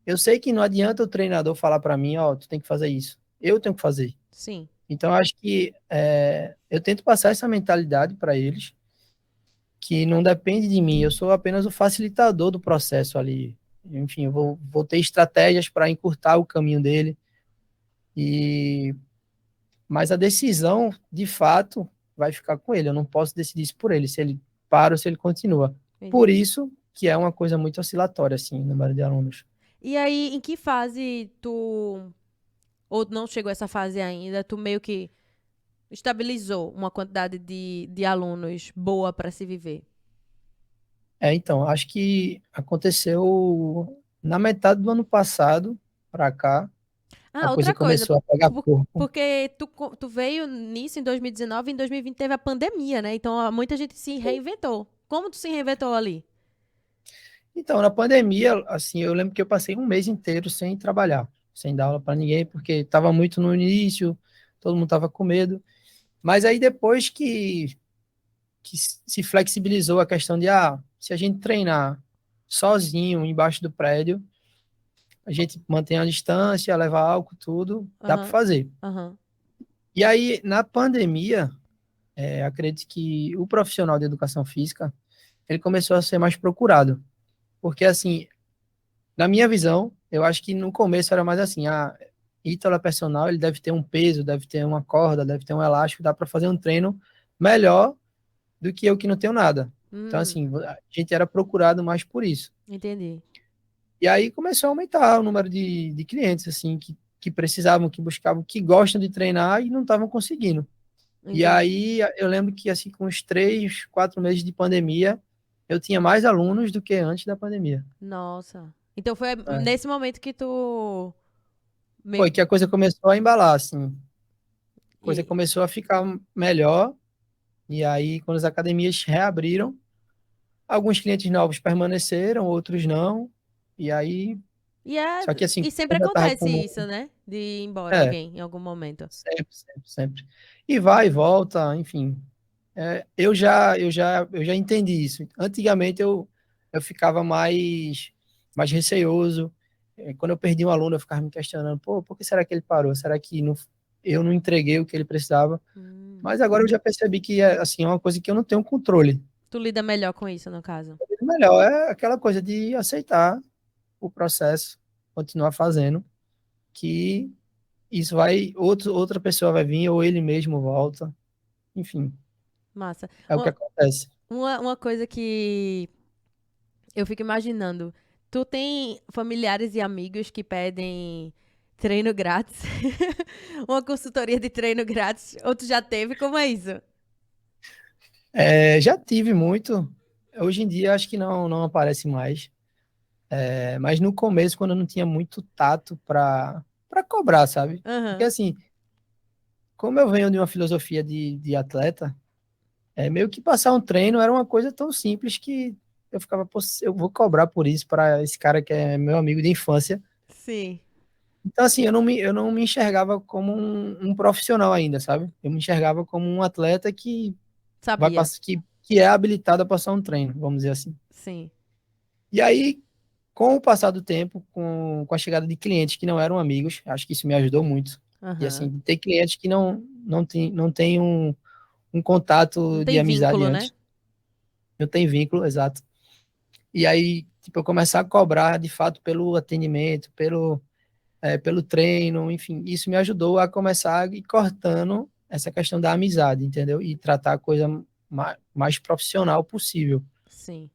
eu sei que não adianta o treinador falar para mim, ó, tu tem que fazer isso. Eu tenho que fazer. sim. Então, eu acho que eu tento passar essa mentalidade para eles, que não depende de mim, eu sou apenas o facilitador do processo ali. Enfim, eu vou ter estratégias para encurtar o caminho dele, e mas a decisão, de fato, vai ficar com ele. Eu não posso decidir isso por ele, se ele para ou se ele continua. Por Entendi. isso que é uma coisa muito oscilatória, assim, no número de alunos. E aí, em que fase tu, ou não chegou essa fase ainda, tu meio que estabilizou uma quantidade de alunos boa para se viver? Então, acho que aconteceu na metade do ano passado para cá, a Ah, coisa outra coisa, começou a pegar por- corpo. porque tu veio nisso em 2019 e em 2020 teve a pandemia, né? Então muita gente se reinventou. Como tu se reinventou ali? Então, na pandemia, assim, eu lembro que eu passei um mês inteiro sem trabalhar, sem dar aula para ninguém, porque estava muito no início, todo mundo estava com medo. Mas aí depois que se flexibilizou a questão de, se a gente treinar sozinho embaixo do prédio, a gente mantém a distância, leva álcool, tudo, dá para Aham, fazer. aham. E aí, na pandemia, acredito que o profissional de educação física, ele começou a ser mais procurado. Porque, assim, na minha visão, eu acho que no começo era mais assim, Ítalo é personal, ele deve ter um peso, deve ter uma corda, deve ter um elástico, dá para fazer um treino melhor do que eu que não tenho nada. Então, assim, a gente era procurado mais por isso. Entendi. E aí começou a aumentar o número de clientes, assim, que precisavam, que buscavam, que gostam de treinar e não estavam conseguindo. E Entendi. aí eu lembro que, assim, com uns 3, 4 meses de pandemia, eu tinha mais alunos do que antes da pandemia. Nossa. Então foi É. nesse momento que tu meio Foi que. que a coisa começou a embalar, assim. A coisa E, começou a ficar melhor. E aí, quando as academias reabriram, alguns clientes novos permaneceram, outros não. E aí, e, é, só que assim, e sempre eu já tava acontece com. isso, né? De ir embora É, alguém em algum momento. sempre, sempre, sempre. E vai e volta, enfim. Eu já entendi isso. Antigamente eu ficava mais receoso. Quando eu perdi um aluno, eu ficava me questionando, pô, por que será que ele parou? Será que eu não entreguei o que ele precisava? Hum. Mas agora eu já percebi que assim, é uma coisa que eu não tenho controle. Tu lida melhor com isso, no caso. O melhor é aquela coisa de aceitar o processo, continuar fazendo, que isso outra pessoa vai vir, ou ele mesmo volta. Enfim, Massa. é o que acontece. Uma coisa que eu fico imaginando. Tu tem familiares e amigos que pedem treino grátis? Uma consultoria de treino grátis? Ou tu já teve? Como é isso? Já tive muito. Hoje em dia acho que não aparece mais. Mas no começo, quando eu não tinha muito tato para cobrar, sabe? Porque Aham. assim, como eu venho de uma filosofia de atleta, meio que passar um treino era uma coisa tão simples que eu ficava, pô, eu vou cobrar por isso para esse cara que é meu amigo de infância. Sim. Então, assim, eu não me enxergava como um profissional ainda, sabe? Eu me enxergava como um atleta que vai Sabia. passar, que é habilitado a passar um treino, vamos dizer assim. Sim. E aí, com o passar do tempo, com a chegada de clientes que não eram amigos, acho que isso me ajudou muito. E Aham. assim, ter clientes que não tem um Não contato de tem amizade vínculo, né? antes, não tem vínculo, exato. E aí, tipo, eu começar a cobrar de fato pelo atendimento, pelo treino, enfim, isso me ajudou a começar a ir cortando essa questão da amizade, entendeu? E tratar a coisa mais profissional possível. Sim.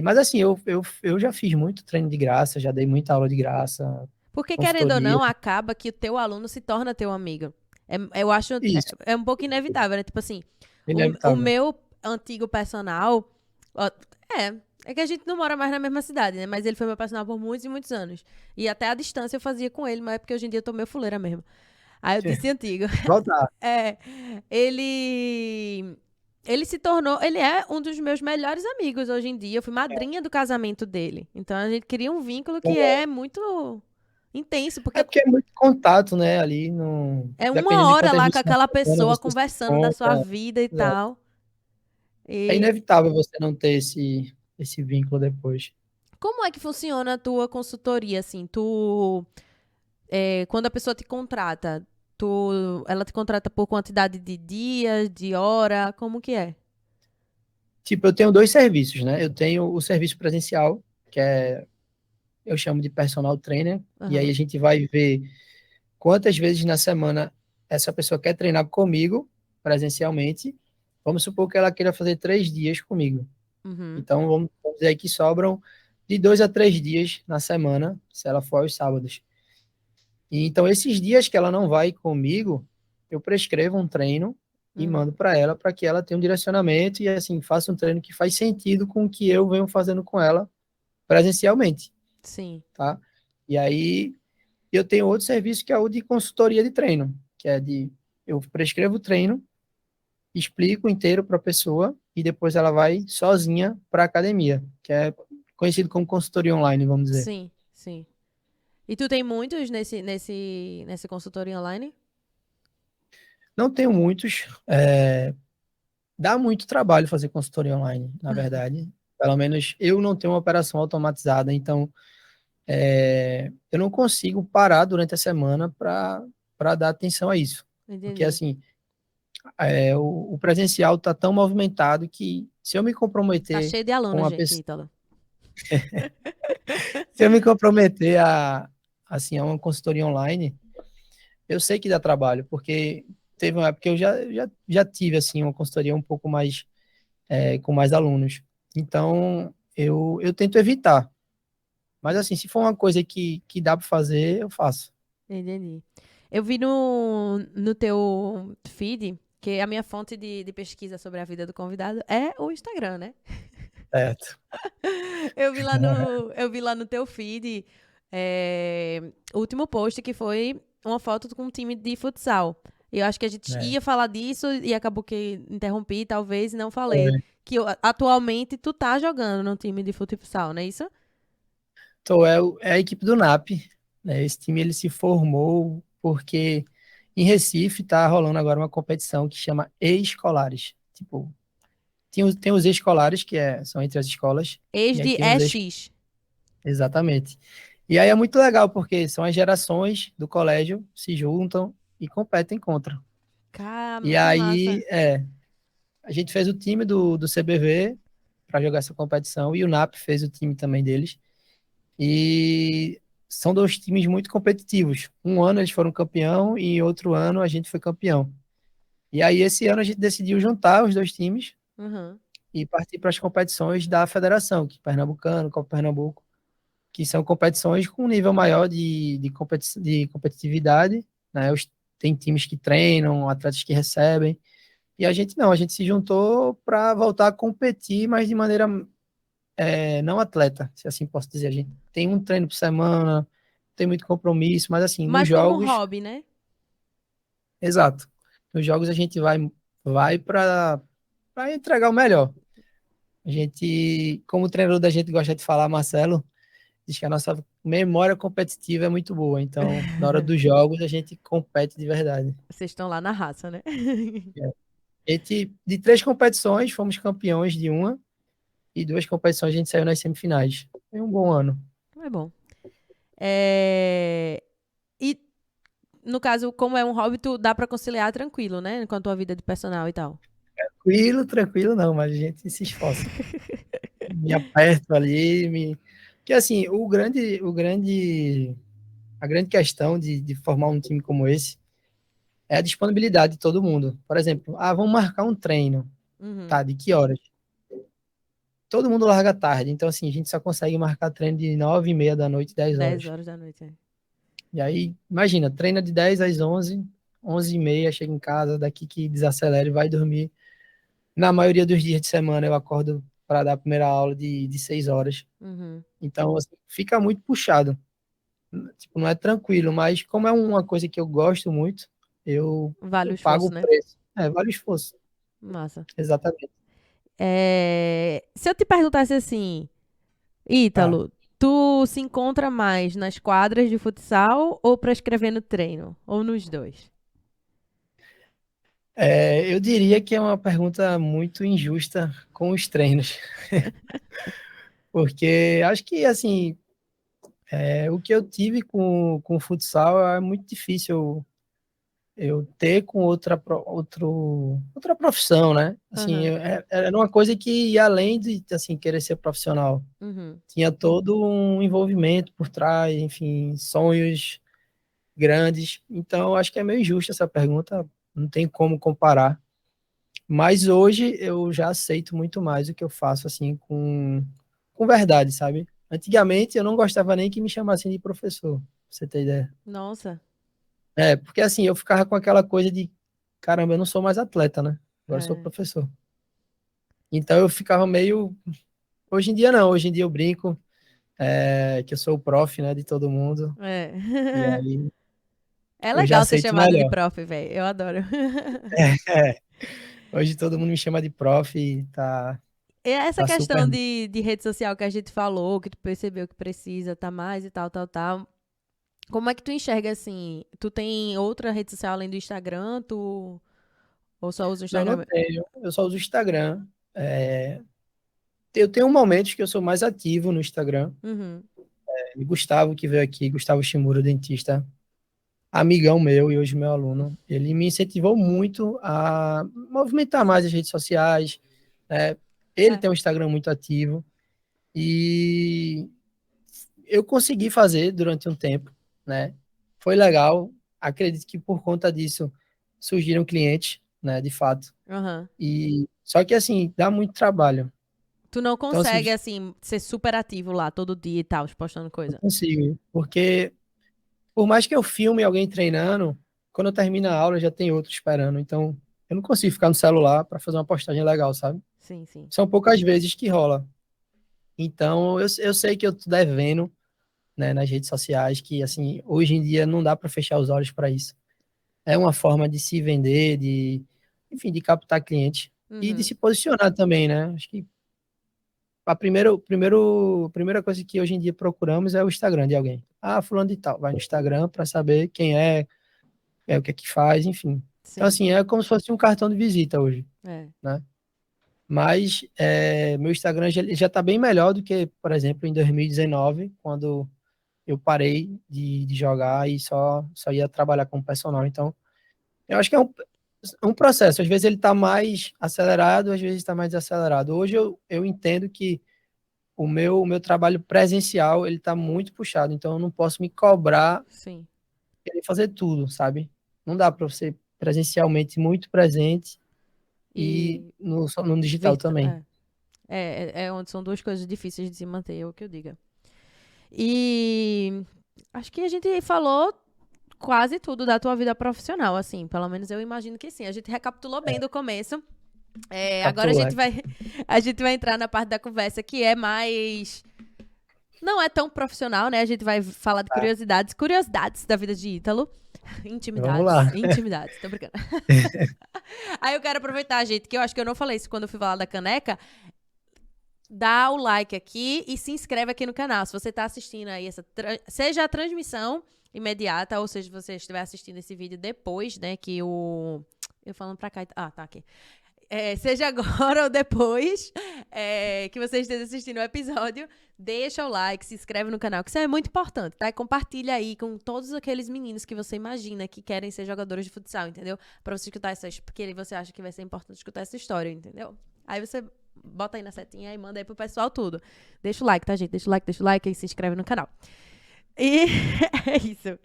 Mas assim, eu já fiz muito treino de graça, já dei muita aula de graça, Porque, querendo ou consultoria. não, acaba que o teu aluno se torna teu amigo. Eu acho, Isso, é um pouco inevitável, né? Tipo assim, o inevitável. meu antigo personal, ó, é, é que a gente não mora mais na mesma cidade, né? Mas ele foi meu personal por muitos e muitos anos. E até a distância eu fazia com ele, mas é porque hoje em dia eu tô meio fuleira mesmo. Aí eu disse antigo. Voltar. É, ele ele se tornou, ele é um dos meus melhores amigos hoje em dia. Eu fui madrinha do casamento dele. Então a gente cria um vínculo que é muito intenso, É porque porque é muito contato, né? Ali, no... é uma dependendo de hora quantas lá com vezes na aquela semana pessoa você se conversando da sua encontra. vida e Exato. tal. É E inevitável você não ter esse vínculo depois. como é que funciona a tua consultoria, assim? Quando a pessoa te contrata, ela te contrata por quantidade de dias, de hora, como que é? Tipo, eu tenho dois serviços, né? Eu tenho o serviço presencial, que é, eu chamo de personal trainer, e aí Aham. a gente vai ver quantas vezes na semana essa pessoa quer treinar comigo, presencialmente. Vamos supor que ela queira fazer 3 dias comigo. Uhum. Então, vamos dizer aí que sobram de 2 a 3 dias na semana, se ela for aos sábados. E então, esses dias que ela não vai comigo, eu prescrevo um treino e Uhum. mando para que ela tenha um direcionamento e, assim, faça um treino que faz sentido com o que eu venho fazendo com ela presencialmente, Sim. tá? E aí, eu tenho outro serviço que é o de consultoria de treino, que é de eu prescrevo o treino, explico inteiro para a pessoa e depois ela vai sozinha para a academia, que é conhecido como consultoria online, vamos dizer. Sim, sim. E tu tem muitos nessa consultoria online? Não tenho muitos, dá muito trabalho fazer consultoria online, na verdade. Pelo menos eu não tenho uma operação automatizada, então eu não consigo parar durante a semana para dar atenção a isso. Porque, Entendi. assim, o presencial está tão movimentado que se eu me Tá comprometer cheio de com alunos, uma gente, pessoa, Ítalo. se eu me comprometer assim, a uma consultoria online, eu sei que dá trabalho, porque teve uma época que eu já tive, assim, uma consultoria um pouco mais, com mais alunos. Então, eu tento evitar. Mas, assim, se for uma coisa que dá para fazer, eu faço. Entendi. Eu vi no teu feed que a minha fonte de pesquisa sobre a vida do convidado é o Instagram, né? Certo. Eu vi lá no teu feed o último post que foi uma foto com um time de futsal. E eu acho que a gente É. ia falar disso e acabou que interrompi, talvez, e não falei. É. Que atualmente tu tá jogando no time de futsal, não é isso? Então, é a equipe do NAP, né? Esse time ele se formou porque em Recife está rolando agora uma competição que chama E-Escolares. Tipo, tem os escolares, que são entre as escolas, Ex e aí de tem os EX. exatamente. E aí é muito legal, porque são as gerações do colégio se juntam e competem contra. E Que aí, massa. a gente fez o time do CBV para jogar essa competição, e o NAP fez o time também deles. E são dois times muito competitivos. Um ano eles foram campeão e outro ano a gente foi campeão. E aí esse ano a gente decidiu juntar os dois times Uhum. e partir para as competições da federação, que é Pernambucano, Copa Pernambuco, que são competições com um nível maior de competitividade, né? Tem times que treinam, atletas que recebem. E a gente não, a gente se juntou para voltar a competir, mas de maneira não atleta, se assim posso dizer. A gente tem um treino por semana, tem muito compromisso, mas assim, nos Mas como jogos, hobby, né? exato. Nos jogos a gente vai para entregar o melhor. A gente, como o treinador da gente gosta de falar, Marcelo, diz que a nossa memória competitiva é muito boa. Então, na hora dos jogos, a gente compete de verdade. Vocês estão lá na raça, né? A gente, de 3 competições, fomos campeões de uma, e 2 competições a gente saiu nas semifinais. Foi um bom ano. É bom. É, E, no caso, como é um hobby, tu dá pra conciliar tranquilo, né? Com a tua vida de personal e tal. Tranquilo, tranquilo não, mas a gente se esforça. Me aperto ali, que assim, a grande questão de formar um time como esse é a disponibilidade de todo mundo. Por exemplo, vamos marcar um treino, Uhum. tá? De que horas? Todo mundo larga tarde, então assim, a gente só consegue marcar treino de 9h30 da noite, 10 10 horas. horas da noite. É. E aí, imagina, treina de 10 às 11, 11h30, chego em casa, daqui que desacelera e vai dormir. Na maioria dos dias de semana eu acordo para dar a primeira aula de 6 horas. Uhum. Então, assim, fica muito puxado. Tipo, não é tranquilo, mas como é uma coisa que eu gosto muito, Vale o eu pago esforço, o né? preço. Vale o esforço. Massa. Exatamente. Se eu te perguntasse assim, Ah, Ítalo, tu se encontra mais nas quadras de futsal ou pra escrever no treino? Ou nos dois? eu diria que é uma pergunta muito injusta com os treinos, porque acho que, assim, o que eu tive com o futsal é muito difícil eu ter com outra profissão, né? Assim, Aham. era uma coisa que ia além de, assim, querer ser profissional. Uhum. Tinha todo um envolvimento por trás, enfim, sonhos grandes. Então, acho que é meio injusta essa pergunta, não tem como comparar. Mas hoje eu já aceito muito mais o que eu faço, assim, com verdade, sabe? Antigamente eu não gostava nem que me chamassem de professor, pra você ter ideia. Nossa. Porque assim, eu ficava com aquela coisa de, caramba, eu não sou mais atleta, né? Agora eu sou É. professor. Então eu ficava meio. Hoje em dia não, hoje em dia eu brinco, que eu sou o prof, né, de todo mundo. É. E aí É eu já legal ser aceito chamada de melhor. prof, velho. Eu adoro. É, hoje todo mundo me chama de prof e E essa tá super. questão de rede social que a gente falou, que tu percebeu que precisa tá mais e tal, tal, tal. Como é que tu enxerga assim? Tu tem outra rede social além do Instagram? Tu ou só usa o Não, não Instagram? tenho. Eu só uso o Instagram. Eu tenho momentos que eu sou mais ativo no Instagram. Uhum. Gustavo, que veio aqui, Gustavo Shimura, dentista, amigão meu e hoje meu aluno, ele me incentivou muito a movimentar mais as redes sociais, né? Ele É. tem um Instagram muito ativo e eu consegui fazer durante um tempo, né? Foi legal. Acredito que por conta disso surgiram clientes, né? De fato. Aham. E só que assim dá muito trabalho. Tu não Então assim, consegue, assim, ser super ativo lá todo dia e tal, postando eu coisa. consigo, porque por mais que eu filme alguém treinando, quando eu termino a aula já tem outro esperando. Então, eu não consigo ficar no celular para fazer uma postagem legal, sabe? Sim, sim. São poucas vezes que rola. Então, eu sei que eu tô devendo, né, nas redes sociais, que, assim, hoje em dia não dá para fechar os olhos para isso. É uma forma de se vender, enfim, de captar cliente e de Uhum. se posicionar também, né? Acho que a primeira coisa que hoje em dia procuramos é o Instagram de alguém. Ah, fulano de tal. Vai no Instagram para saber quem o que é que faz, enfim. Então, Sim. assim, é como se fosse um cartão de visita hoje, É. né? Mas meu Instagram já está bem melhor do que, por exemplo, em 2019, quando eu parei de jogar e só ia trabalhar como personal. Então, eu acho que é um processo. Às vezes ele está mais acelerado, às vezes está mais desacelerado. Hoje eu entendo que o meu trabalho presencial ele está muito puxado, então eu não posso me cobrar Sim. querer fazer tudo, sabe? Não dá para você presencialmente muito presente e E no digital virtu também. é. É onde são duas coisas difíceis de se manter, é o que eu diga. E acho que a gente falou quase tudo da tua vida profissional, assim. Pelo menos eu imagino que sim. A gente recapitulou bem do começo. Agora a Capitulou, gente vai, a gente vai entrar na parte da conversa que é mais. Não é tão profissional, né? A gente vai falar de tá? curiosidades da vida de Ítalo. Vamos lá. Intimidades, tô brincando. Aí eu quero aproveitar, gente, que eu acho que eu não falei isso quando eu fui falar da caneca. Dá o like aqui e se inscreve aqui no canal. Se você está assistindo aí, seja a transmissão imediata, ou seja, se você estiver assistindo esse vídeo depois, né, que o... Eu falando pra cá... Ah, tá aqui. Seja agora ou depois que você esteja assistindo o episódio, deixa o like, se inscreve no canal, que isso é muito importante, tá? E compartilha aí com todos aqueles meninos que você imagina que querem ser jogadores de futsal, entendeu? Pra você escutar porque você acha que vai ser importante escutar essa história, entendeu? Aí você bota aí na setinha e manda aí pro pessoal tudo. Deixa o like, tá, gente? Deixa o like e se inscreve no canal. E é isso.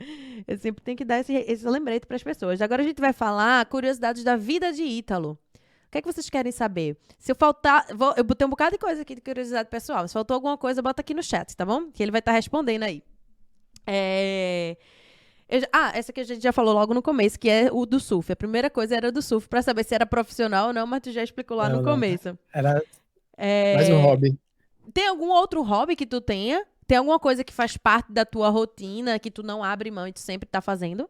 Eu sempre tenho que dar esse lembrete pras pessoas. Agora a gente vai falar curiosidades da vida de Ítalo. O que é que vocês querem saber? Se eu faltar... eu botei um bocado de coisa aqui de curiosidade pessoal. Se faltou alguma coisa, bota aqui no chat, tá bom? Que ele vai estar respondendo aí. Essa que a gente já falou logo no começo, que é o do surf. A primeira coisa era do surf, pra saber se era profissional ou não, mas tu já explicou lá no Não, não. começo. Era mais um É, hobby. Tem algum outro hobby que tu tenha? Tem alguma coisa que faz parte da tua rotina, que tu não abre mão e tu sempre tá fazendo?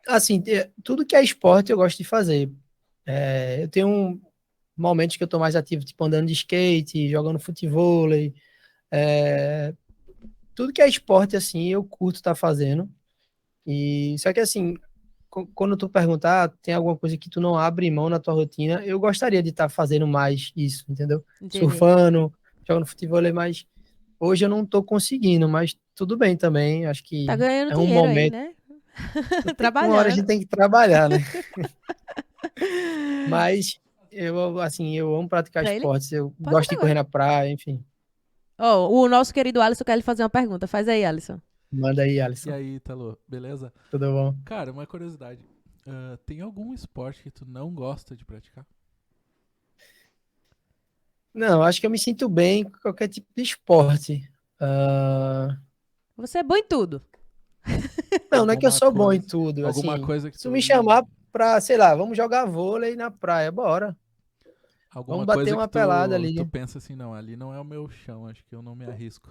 Assim, tudo que é esporte eu gosto de fazer. Eu tenho momentos que eu tô mais ativo, tipo andando de skate, jogando futevôlei. É, tudo que é esporte, assim, eu curto estar fazendo. E só que assim, quando tu perguntar, tem alguma coisa que tu não abre mão na tua rotina, eu gostaria de estar fazendo mais isso, entendeu? Entendi. Surfando, jogando futebol, mas hoje eu não tô conseguindo, mas tudo bem também, acho Tá que ganhando é um dinheiro aí, momento, né? uma hora a gente Trabalhando. tem que trabalhar, né? Mas eu, assim, eu amo praticar Pra ele? esportes, eu Pode gosto botar de correr agora. na praia, enfim. Ó, o nosso querido Alisson quer lhe fazer uma pergunta. Faz aí, Alisson. Manda aí, E Alisson. aí, Italo, beleza? Tudo bom? Cara, uma curiosidade. Tem algum esporte que tu não gosta de praticar? Não, acho que eu me sinto bem com qualquer tipo de esporte. Ah, Você é bom em tudo. não, não é que eu Alguma sou bom em coisa, tudo, alguma assim. coisa que Se tu tu me chamar pra, sei lá, vamos jogar vôlei na praia, bora. Vamos alguma bater coisa que uma pelada tu ali. pensa assim, não, ali não é o meu chão, acho que eu não me arrisco.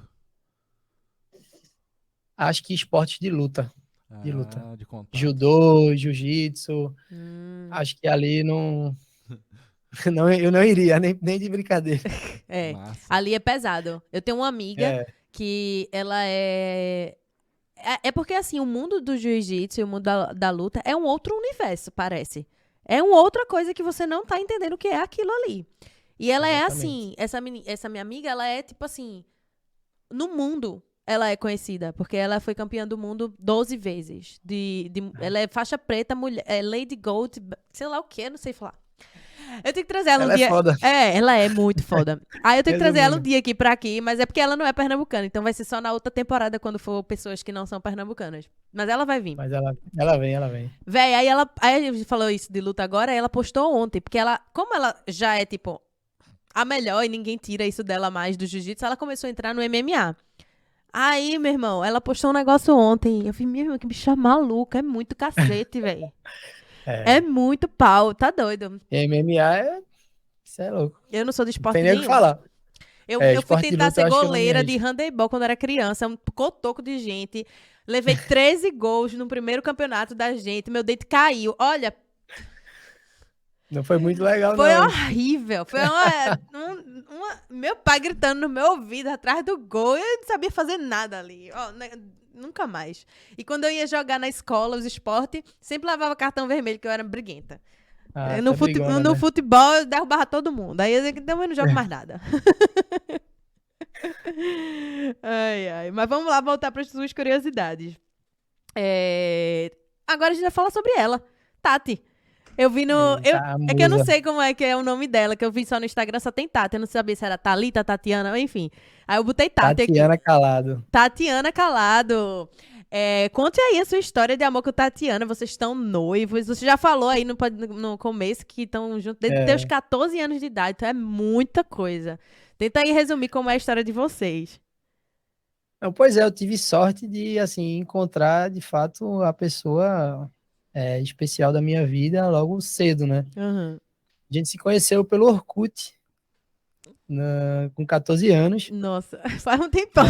Acho que esportes de luta, de luta. Ah, de contato. Judô, jiu-jitsu, Hum, acho que ali não, não eu não iria, nem de brincadeira. é. Massa. Ali é pesado. Eu tenho uma amiga É, que ela é. É porque, assim, o mundo do jiu-jitsu e o mundo da luta é um outro universo, parece. É uma outra coisa que você não tá entendendo o que é aquilo ali. E ela é exatamente. assim, essa minha amiga, ela é tipo assim, no mundo ela é conhecida, porque ela foi campeã do mundo 12 vezes. Ela é faixa preta, mulher, é Lady Gold, sei lá o que, não sei falar. Eu tenho que trazer ela um Ela é dia. foda, Ela é muito foda. Aí eu tenho que trazer ela um resumindo. dia aqui, mas é porque ela não é pernambucana, então vai ser só na outra temporada quando for pessoas que não são pernambucanas. Mas ela vai vir. Mas ela vem, ela vem. Véi, aí a gente falou isso de luta agora, aí ela postou ontem, porque como ela já é, tipo, a melhor e ninguém tira isso dela mais do jiu-jitsu, ela começou a entrar no MMA. Aí, meu irmão, ela postou um negócio ontem. Eu falei, meu irmão, que bicha maluca. É muito cacete, velho. É É, muito pau. Tá doido. MMA isso é louco. Eu não sou de Não tem esporte nem o que nenhum. falar. Eu fui Esporte de tentar luta ser eu acho que eu não me goleira de arrisco. handebol quando era criança. Um cotoco de gente. Levei 13 gols no primeiro campeonato da gente. Meu dente caiu. Olha, Não foi muito legal, foi não, hein? horrível. Foi meu pai gritando no meu ouvido atrás do gol. Eu não sabia fazer nada ali. Ó, nunca mais. E quando eu ia jogar na escola, os esportes, sempre levava cartão vermelho, que eu era briguenta. Ah, tá brigona, No né? futebol, eu derrubava todo mundo. Aí eu também não jogo mais nada. Ai, ai. Mas vamos lá voltar para as suas curiosidades. É, Agora a gente vai falar sobre ela. Tati. Eu vi no. Eita, a É que eu não musa. sei como é que é o nome dela, que eu vi só no Instagram, só tem Tati. Eu não sabia se era Thalita, Tatiana, enfim. Aí eu botei Tati aqui. Tatiana Calado. Tatiana Calado. Conte aí a sua história de amor com Tatiana. Vocês estão noivos. Você já falou aí no começo que estão juntos desde teus É. 14 anos de idade. Então é muita coisa. Tenta aí resumir como é a história de vocês. Não, pois é, eu tive sorte de, assim, encontrar, de fato, a pessoa especial da minha vida logo cedo, né? Uhum. A gente se conheceu pelo Orkut, com 14 anos, Nossa, faz um tempão.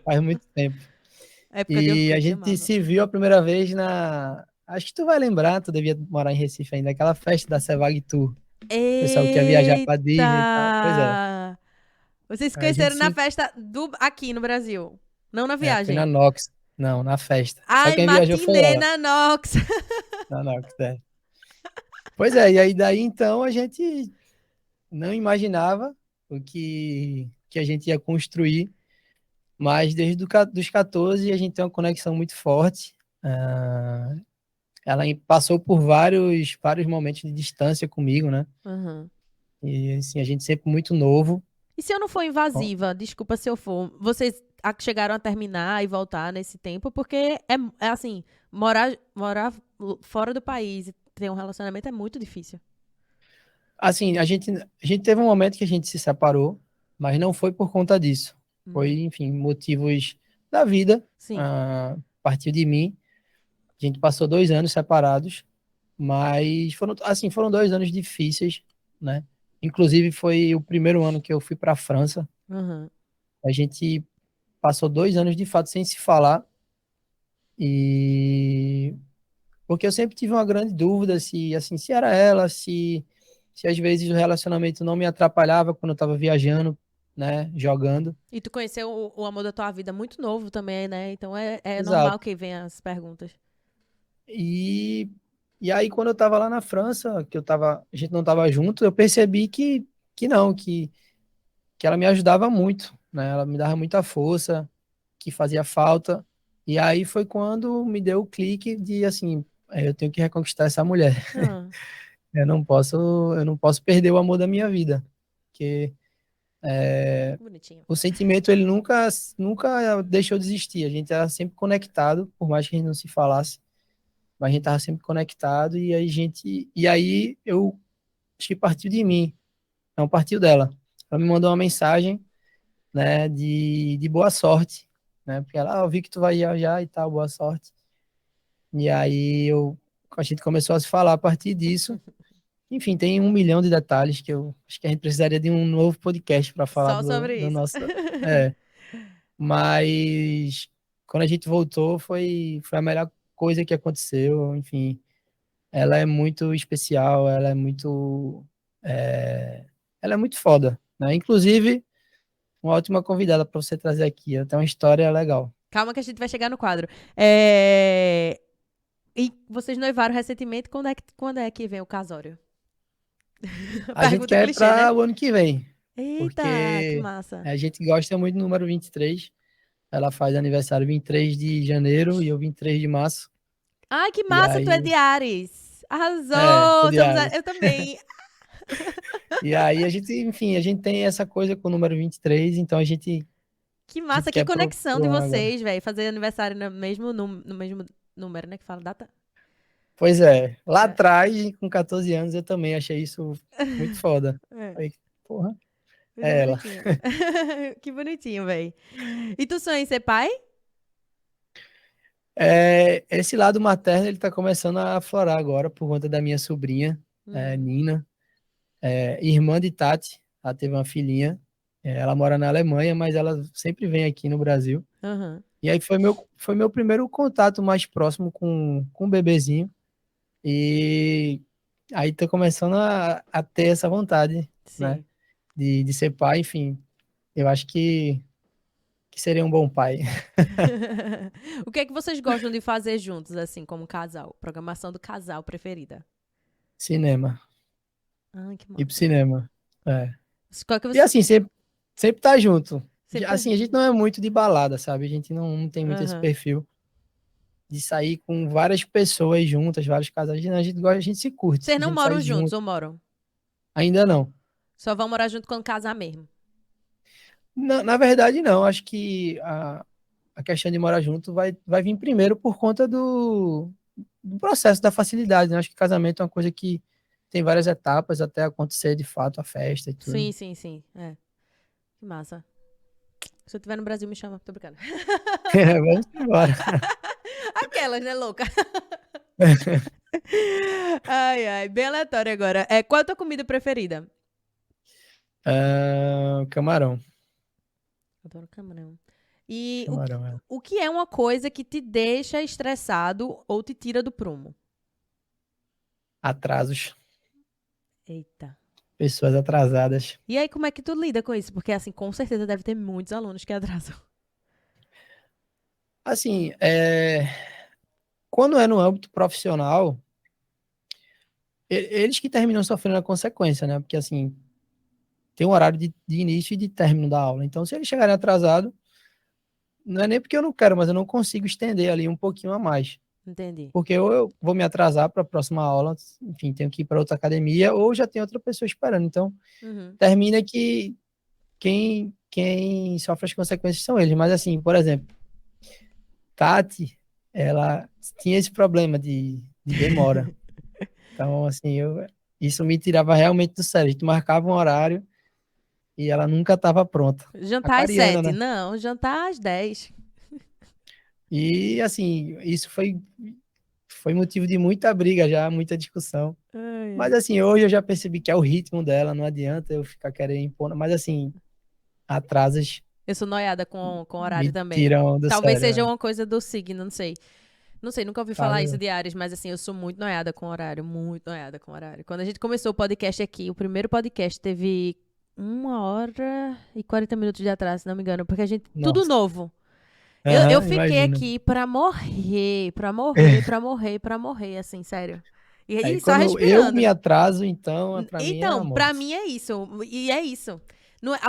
faz muito tempo. Época de E a Orkut, gente amava. se viu a primeira vez Acho que tu vai lembrar, tu devia morar em Recife ainda, aquela festa da Cevag Tour. O pessoal que ia viajar pra Disney e tal. Pois é. Eita! Vocês se A gente conheceram na se festa aqui no Brasil, não na foi na viagem. Nox. Não, na festa. Só Ai, quem viajou foi matinê ela. na Nox. Na Nox, é. Pois é, e aí daí então a gente não imaginava que a gente ia construir, mas desde dos 14 a gente tem uma conexão muito forte. Ah, ela passou por vários momentos de distância comigo, né? Uhum. E assim, a gente sempre muito novo. E se eu não for Ó, invasiva, desculpa se eu for, vocês chegaram a terminar e voltar nesse tempo, porque é assim, morar fora do país e ter um relacionamento é muito difícil. assim, a gente teve um momento que a gente se separou, mas não foi por conta disso. Foi, Hum, enfim, motivos da vida. sim. Ah, partiu de mim. A gente passou 2 anos separados, mas foram 2 anos difíceis, né? Inclusive, foi o primeiro ano que eu fui para a França. Uhum. A gente passou 2 anos de fato sem se falar, e porque eu sempre tive uma grande dúvida se, assim, se era ela, se às vezes o relacionamento não me atrapalhava quando eu estava viajando, né, jogando. E tu conheceu o amor da tua vida muito novo também, né? Então é normal Exato. que venham as perguntas. E, e aí, quando eu estava lá na França, a gente não estava junto, eu percebi que não, que ela me ajudava muito, né? Ela me dava muita força, que fazia falta. E aí foi quando me deu o clique de, assim, eu tenho que reconquistar essa mulher. Ah, Eu não posso perder o amor da minha vida, porque bonitinho. o sentimento ele nunca deixou de existir. A gente era sempre conectado, por mais que a gente não se falasse, mas a gente estava sempre conectado e aí eu acho que partiu de mim, não partiu dela. Ela me mandou uma mensagem, né, de boa sorte, né? Porque eu vi que tu vai viajar e tal, boa sorte. E aí a gente começou a se falar a partir disso. Enfim, tem 1 milhão de detalhes que eu acho que a gente precisaria de um novo podcast para falar Só do, sobre do isso. nosso. É, mas quando a gente voltou foi a melhor coisa que aconteceu. Enfim, ela é muito especial, é, ela é muito foda, né? Inclusive, uma ótima convidada para você trazer aqui. Ela tem uma história legal. Calma que a gente vai chegar no quadro. E vocês noivaram recentemente, quando é que vem o casório? A gente Pergunta quer clichê, né? para o ano que vem, Eita, que porque massa. a gente gosta muito do número 23. Ela faz aniversário 23 de janeiro e eu 23 de março. Ai, que E massa, tu é aí, de Ares. sou Arrasou! de Eu Ares. também. E aí a gente, enfim, a gente tem essa coisa com o número 23, então Que a gente massa, que quer conexão pro de ano agora. vocês, velho. Fazer aniversário no mesmo número, né? Que fala data. Pois é, lá É, atrás, com 14 anos, eu também achei isso muito foda. é. Falei, porra, Muito é ela. bonitinho. Que bonitinho, velho. E tu sonha em ser pai? Esse lado materno, ele tá começando a aflorar agora, por conta da minha sobrinha, Uhum. Nina, irmã de Tati. Ela teve uma filhinha, ela mora na Alemanha, mas ela sempre vem aqui no Brasil. Aham. E aí foi meu primeiro contato mais próximo com o bebezinho. E aí tô começando a ter essa vontade, né? Sim. De ser pai, enfim. Eu acho que seria um bom pai. O que é que vocês gostam de fazer juntos, assim, como casal? Programação do casal preferida. Cinema. Ai, que Ir pro massa. cinema. É. Qual que E você assim, sempre tá junto. sempre tá Assim, a gente junto? não é muito de balada, sabe? A gente não tem muito esse Aham. perfil de sair com várias pessoas juntas, vários casais. Não, a gente gosta, a gente se curte, Vocês a não gente moram faz juntos junto. ou moram? Ainda não. Só vão morar junto quando casar mesmo. Na verdade, não. Acho que a questão de morar junto vai vir primeiro por conta do processo da facilidade, né? Acho que casamento é uma coisa que tem várias etapas até acontecer de fato a festa e tudo. Sim, sim, sim. É. Que massa. Se eu estiver no Brasil, me chama. Tô brincando. Vamos embora. Aquelas, né, louca? Ai, ai. Bem aleatório agora. Qual é a tua comida preferida? Camarão. Adoro camarão. E o, que- Camarão, é. o que é uma coisa que te deixa estressado ou te tira do prumo? Atrasos. Eita. Pessoas atrasadas. E aí, como é que tu lida com isso? Porque, assim, com certeza deve ter muitos alunos que atrasam. Assim, quando é no âmbito profissional, eles que terminam sofrendo a consequência, né? Porque, assim, tem um horário de início e de término da aula. Então, se eles chegarem atrasados, não é nem porque eu não quero, mas eu não consigo estender ali um pouquinho a mais. Entendi. Porque ou eu vou me atrasar para a próxima aula, enfim, tenho que ir para outra academia, ou já tem outra pessoa esperando. Então, Uhum. termina que quem sofre as consequências são eles. Mas, assim, por exemplo, Tati, ela tinha esse problema de demora. Então, assim, isso me tirava realmente do sério. A gente marcava um horário e ela nunca estava pronta. Jantar às Aquariana, 7. né? Não, jantar às 10. E, assim, isso foi motivo de muita briga já, muita discussão. Ai, Mas, ai. assim, hoje eu já percebi que é o ritmo dela, não adianta eu ficar querendo impor. Mas, assim, atrasos Eu sou noiada com horário me também. tiram do Talvez sério, seja né? uma coisa do signo, não sei. Não sei, nunca ouvi falar isso Sabe? de Ares, mas assim, eu sou muito noiada com horário, muito noiada com horário. Quando a gente começou o podcast aqui, o primeiro podcast teve 1 hora e 40 minutos de atraso, se não me engano, porque a gente, tudo Nossa. novo. Eu Aham, fiquei imagino. aqui pra morrer, pra morrer, pra morrer, pra morrer, assim, sério. Aí E só quando eu me respirando. atraso, então, pra mim é a Então, pra morte. mim é isso. E é isso.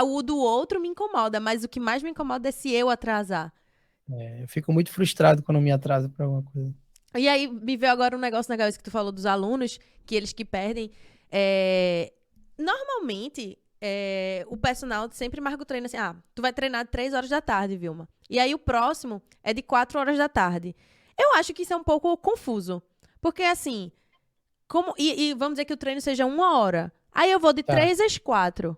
O do outro me incomoda, mas o que mais me incomoda é se eu atrasar. É, eu fico muito frustrado quando eu me atraso pra alguma coisa. E aí, me veio agora um negócio legal, isso que tu falou dos alunos, que eles que perdem. É, normalmente, o personal sempre marca o treino assim, tu vai treinar de 3 horas da tarde, Vilma. E aí o próximo é de 4 horas da tarde. Eu acho que isso é um pouco confuso. Porque assim, e vamos dizer que o treino seja 1 hora. Aí eu vou de Tá, 3 às 4.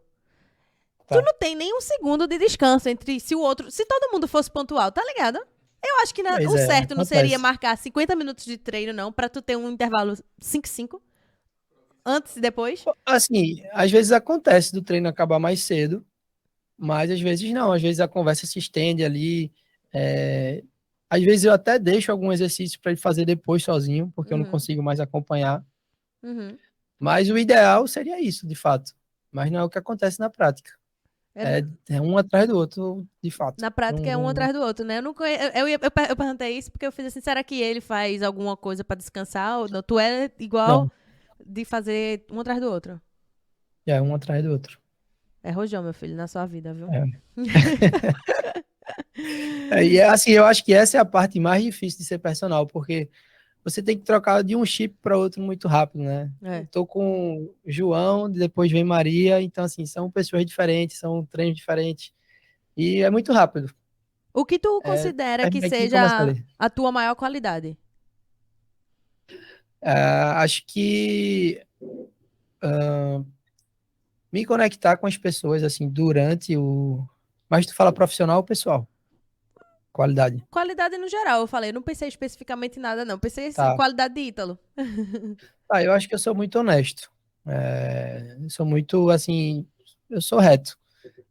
Tu tá. não tem nem um segundo de descanso entre se o outro. Se todo mundo fosse pontual, tá ligado? Eu acho que Pois o é, certo não seria acontece. marcar 50 minutos de treino, não, pra tu ter um intervalo 5 antes e depois. Assim, às vezes acontece do treino acabar mais cedo, mas às vezes não. Às vezes a conversa se estende ali. é, Às vezes eu até deixo algum exercício para ele fazer depois sozinho, porque eu não Uhum, consigo mais acompanhar. uhum. Mas o ideal seria isso, de fato. Mas não é o que acontece na prática. É, É um atrás do outro, de fato. na prática Não, é um não, atrás do outro, né? Eu, não eu perguntei isso porque eu fiz assim, será que ele faz alguma coisa pra descansar? Ou não? Tu é igual não, de fazer um atrás do outro. é um atrás do outro. É rojão, meu filho, na sua vida, viu? É. E é assim, eu acho que essa é a parte mais difícil de ser personal, porque você tem que trocar de um chip para outro muito rápido, né? Eu É. tô com o João, depois vem Maria, então assim, são pessoas diferentes, são treinos diferentes, e é muito rápido. O que tu É, considera que termina aqui e começa seja ali. a tua maior qualidade? Acho que me conectar com as pessoas, assim, durante o. Mas tu fala profissional ou pessoal? Qualidade. Qualidade no geral, eu falei. Não pensei especificamente em nada, não. Pensei assim, Tá. qualidade de Ítalo. Eu acho que eu sou muito honesto. Eu sou muito, assim, eu sou reto.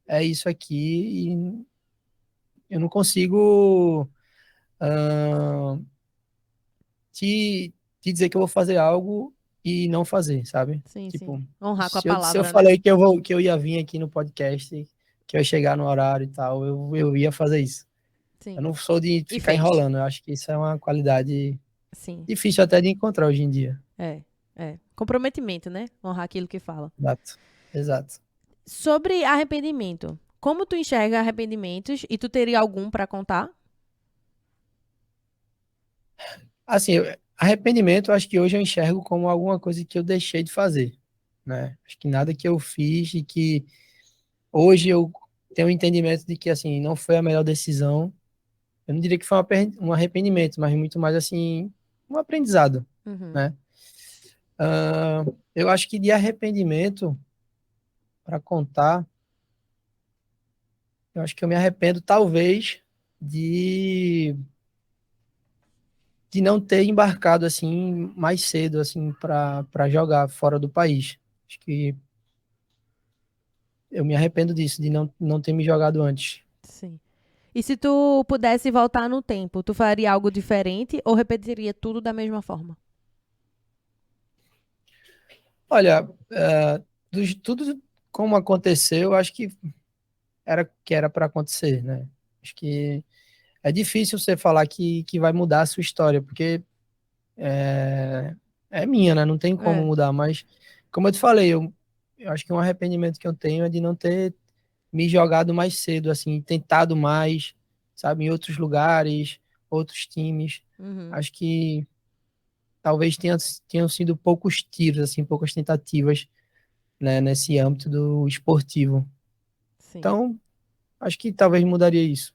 É isso aqui e eu não consigo ah, te dizer que eu vou fazer algo e não fazer, sabe? Sim, sim. Tipo, Honrar com a se eu palavra, né? falei que eu ia vir aqui no podcast, que eu ia chegar no horário e tal, eu ia fazer isso. Eu Sim. não sou de E ficar fez. enrolando. Eu acho que isso é uma qualidade Sim. difícil até de encontrar hoje em dia. É. É. Comprometimento, né? Honrar aquilo que fala. Exato. Exato. Sobre arrependimento. Como tu enxerga arrependimentos e tu teria algum pra contar? Assim, arrependimento, eu acho que hoje eu enxergo como alguma coisa que eu deixei de fazer, né? Acho que nada que eu fiz e que hoje eu tenho o entendimento de que, assim, não foi a melhor decisão. Eu não diria que foi um arrependimento, mas muito mais, assim, um aprendizado, Uhum. né? Eu acho que de arrependimento, para contar, eu acho que eu me arrependo, talvez, de de não ter embarcado assim mais cedo assim para jogar fora do país. Acho que eu me arrependo disso, de não ter me jogado antes. Sim. E se tu pudesse voltar no tempo, tu faria algo diferente ou repetiria tudo da mesma forma? Olha, tudo como aconteceu, acho que era para acontecer, né? Acho que é difícil você falar que vai mudar a sua história, porque é, é minha, né? Não tem como É. mudar, mas como eu te falei, eu acho que um arrependimento que eu tenho é de não ter me jogado mais cedo, assim, tentado mais, sabe, em outros lugares, outros times. Uhum. Acho que talvez tenham sido poucos tiros, assim, poucas tentativas, né, nesse âmbito do esportivo. Sim. Então, acho que talvez mudaria isso.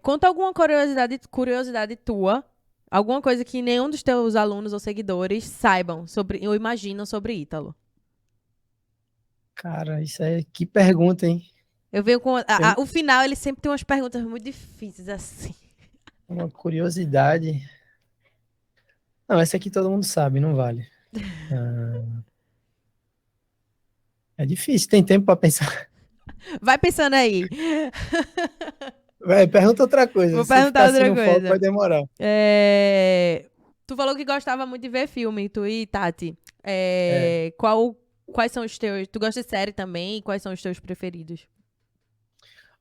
Conta alguma curiosidade tua, alguma coisa que nenhum dos teus alunos ou seguidores saibam sobre ou imaginam sobre Ítalo. Cara, isso é que pergunta, hein? Eu venho com Eu, o final, ele sempre tem umas perguntas muito difíceis assim. Uma curiosidade. Não, essa aqui todo mundo sabe, não vale. Ah, é difícil, tem tempo para pensar. Vai pensando aí. Vai, pergunta outra coisa. Vou Se perguntar ficar assim outra no foco, coisa. vai demorar. Tu falou que gostava muito de ver filme, tu e Tati. É. Quais são os teus... Tu gosta de série também? Quais são os teus preferidos?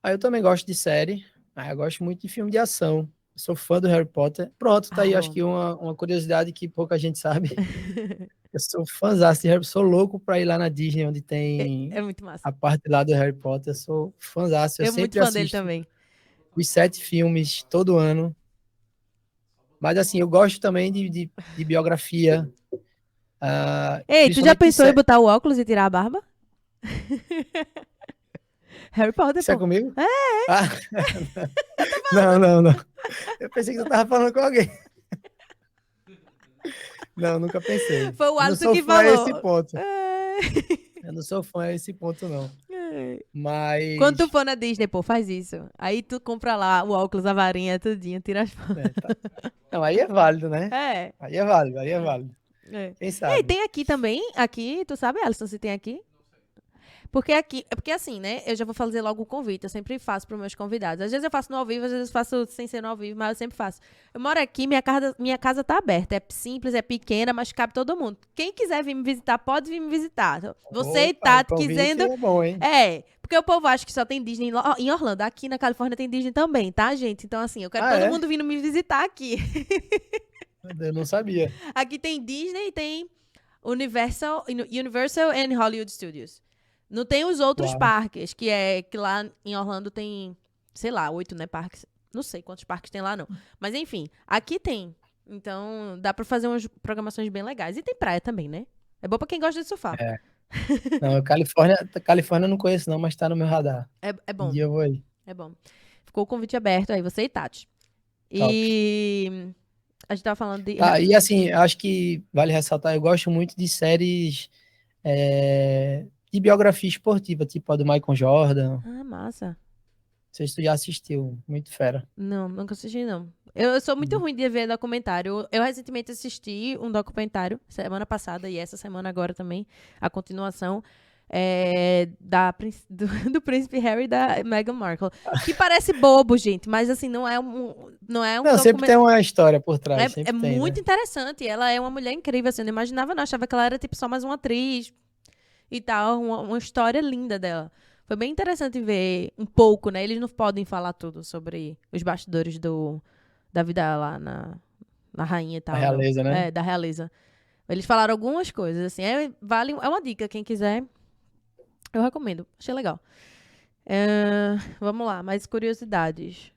Aí eu também gosto de série. Eu gosto muito de filme de ação. Sou fã do Harry Potter. Pronto, tá aí, acho Bom. que uma curiosidade que pouca gente sabe. Eu sou fãzaço de Harry Potter. Sou louco pra ir lá na Disney, onde tem É muito massa. a parte lá do Harry Potter. Eu sou fãzaço. Eu Eu muito sempre fã dele assisto também. os 7 filmes todo ano. Mas assim, eu gosto também de biografia. Ei, tu já Principalmente de pensou em série. botar o óculos e tirar a barba? Harry Potter, Isso é pô. comigo? Ah, não, não, não. Eu pensei que você tava falando com alguém. Não, nunca pensei. Foi o Eu não Alisson sou que fã a esse falou. ponto. É. Eu não sou fã a esse ponto, não. Quando tu Mas. for na Disney, pô, faz isso. Aí tu compra lá o óculos, a varinha, tudinho, tira as fotos. Tá. Não, aí é válido, né? É. Aí é válido, aí é válido. É. Quem Ei, sabe? tem aqui também, aqui, tu sabe, Alisson, se tem aqui? Porque aqui, é porque assim, né? Eu já vou fazer logo o convite, eu sempre faço para meus convidados. Às vezes eu faço no ao vivo, às vezes eu faço sem ser no ao vivo, mas eu sempre faço. Eu moro aqui, minha casa tá aberta. É simples, é pequena, mas cabe todo mundo. Quem quiser vir me visitar, pode vir me visitar. Então, você e Opa, o Tati convite quisendo. é bom, hein? Porque o povo acha que só tem Disney em Orlando. Aqui na Califórnia tem Disney também, tá, gente? Então, assim, eu quero todo É? mundo vindo me visitar aqui. Eu não sabia. Aqui tem Disney e tem Universal and Hollywood Studios. Não tem os outros Uau. parques, que lá em Orlando tem, sei lá, 8, né, parques. Não sei quantos parques tem lá, não. Mas, enfim, aqui tem. Então, dá pra fazer umas programações bem legais. E tem praia também, né? É bom pra quem gosta de surfar. Não, Califórnia eu não conheço, não, mas tá no meu radar. É Um bom, dia eu vou aí. é bom. Ficou o convite aberto aí, você e Tati. Top. E a gente tava falando de... E assim, acho que vale ressaltar, eu gosto muito de séries de biografia esportiva, tipo a do Michael Jordan. Ah, massa. Não sei se tu já assistiu, muito fera. Não, nunca assisti, não. Eu sou muito ruim de ver documentário. Eu recentemente assisti um documentário, semana passada e essa semana agora também, a continuação do Príncipe Harry e da Meghan Markle. Que parece bobo, gente, mas assim, não é um Não, sempre tem uma história por trás, É sempre tem, muito né? interessante. Ela é uma mulher incrível, assim, eu não imaginava, não. Achava que ela era tipo só mais uma atriz e tal. Uma história linda dela. Foi bem interessante ver um pouco, né? Eles não podem falar tudo sobre os bastidores da vida lá na rainha e tal. A realeza, né? Da realeza. Eles falaram algumas coisas, assim. É uma dica, quem quiser. Eu recomendo. Achei legal. Vamos lá, mais curiosidades.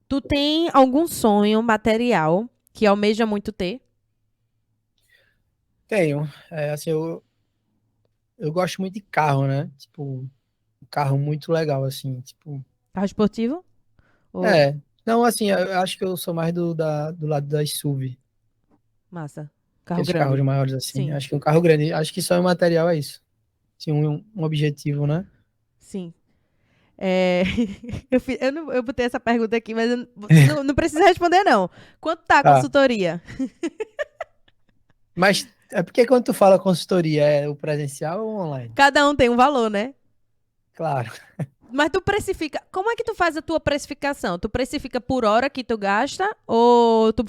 Tu tem algum sonho material que almeja muito ter? Tenho. Assim, eu gosto muito de carro, né? Tipo, um carro muito legal, assim, tipo... Carro esportivo? Ou Não, assim, eu acho que eu sou mais do lado das SUV. massa? Carro Aqueles carros grande. maiores, assim. Sim, Acho que um carro grande. Acho que só o material é isso. Assim, um objetivo, né? sim. Eu botei essa pergunta aqui, mas não precisa responder, não. Quanto tá a Tá. consultoria? Mas é porque quando tu fala consultoria, é o presencial ou online? Cada um tem um valor, né? Claro. Mas tu precifica. Como é que tu faz a tua precificação? Tu precifica por hora que tu gasta? Ou tu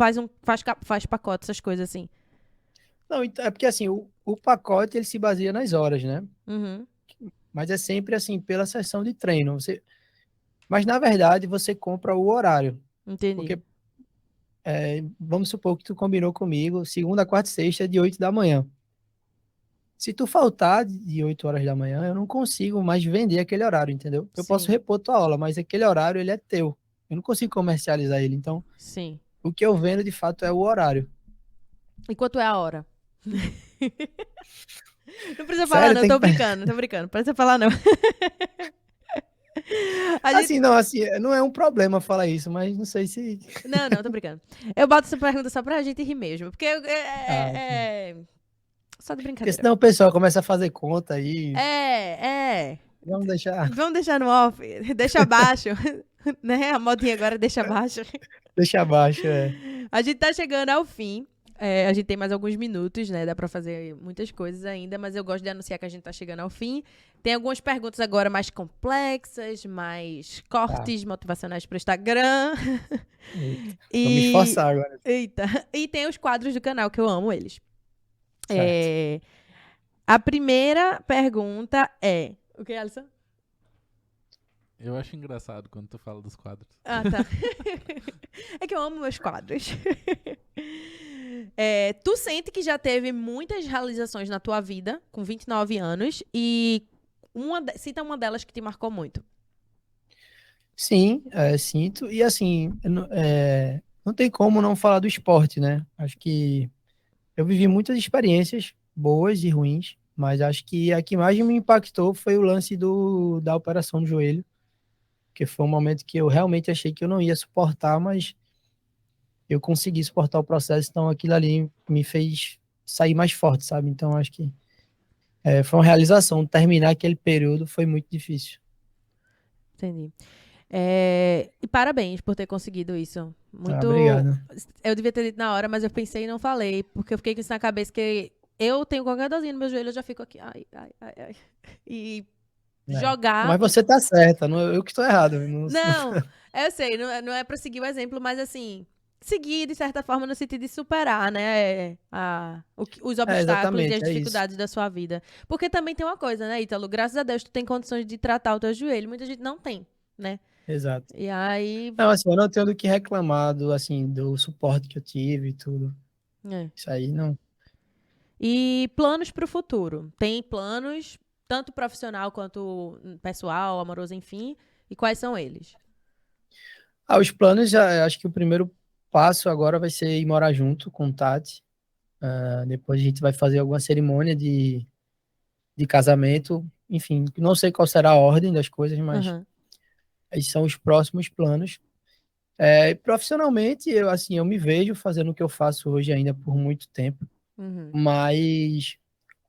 faz pacote, essas coisas assim? Não, então, é porque assim, o pacote ele se baseia nas horas, né? Uhum, Mas é sempre assim, pela sessão de treino. Mas na verdade você compra o horário. entendi. Porque vamos supor que tu combinou comigo, segunda, quarta e sexta, de 8 da manhã. Se tu faltar de 8 horas da manhã, eu não consigo mais vender aquele horário, entendeu? Eu posso Sim, repor tua aula, mas aquele horário ele é teu. Eu não consigo comercializar ele. Então, sim. o que eu vendo de fato é o horário. E quanto é a hora? Não precisa falar, Sério, não. tem Tô que... brincando, tô brincando. Não precisa falar, não. A gente... Assim, não, assim, não é um problema falar isso, mas não sei se... Não, tô brincando. Eu boto essa pergunta só pra gente rir mesmo. Porque Sim. só de Porque brincadeira. senão o pessoal começa a fazer conta aí. É. Vamos deixar... Vamos deixar no off. Deixa abaixo. Né? A modinha agora deixa abaixo. Deixa abaixo, é. A gente tá chegando ao fim. A gente tem mais alguns minutos, né? Dá pra fazer muitas coisas ainda, mas eu gosto de anunciar que a gente tá chegando ao fim. Tem algumas perguntas agora mais complexas, mais Tá. cortes motivacionais pro Instagram. Eita. Vou me E. esforçar agora. Eita! E tem os quadros do canal, que eu amo eles. Certo. É, A primeira pergunta é. O que, Alisson? Eu acho engraçado quando tu fala dos quadros. Ah, tá. É que eu amo meus quadros. Tu sente que já teve muitas realizações na tua vida, com 29 anos, e cita uma delas que te marcou muito. Sim, sinto. E assim, não tem como não falar do esporte, né? Acho que eu vivi muitas experiências boas e ruins, mas acho que a que mais me impactou foi o lance da operação do joelho, que foi um momento que eu realmente achei que eu não ia suportar, mas eu consegui suportar o processo, então aquilo ali me fez sair mais forte, sabe? Então acho que foi uma realização. Terminar aquele período foi muito difícil. Entendi. E parabéns por ter conseguido isso. Ah, Muito. obrigado. Eu devia ter dito na hora, mas eu pensei e não falei, porque eu fiquei com isso na cabeça que eu tenho qualquer dorzinha no meu joelho, eu já fico aqui, ai, ai, ai, ai. E É. jogar. Mas você tá certa, não, eu que estou errado. Não, eu sei, não é pra seguir o exemplo, mas assim, seguir de certa forma no sentido de superar, né? Os obstáculos e as Exatamente, é isso. dificuldades da sua vida. Porque também tem uma coisa, né, Ítalo? Graças a Deus tu tem condições de tratar o teu joelho. Muita gente não tem, né? Exato. E aí. Não, assim, eu não tenho do que reclamar assim, do suporte que eu tive e tudo. É. Isso aí não. E planos pro futuro? Tem planos, tanto profissional quanto pessoal, amoroso, enfim. E quais são eles? Os planos, acho que o primeiro passo agora vai ser ir morar junto com o Tati. Depois a gente vai fazer alguma cerimônia de casamento. Enfim, não sei qual será a ordem das coisas, mas Aham. esses são os próximos planos. Profissionalmente, eu me vejo fazendo o que eu faço hoje ainda por muito tempo, Uhum. mas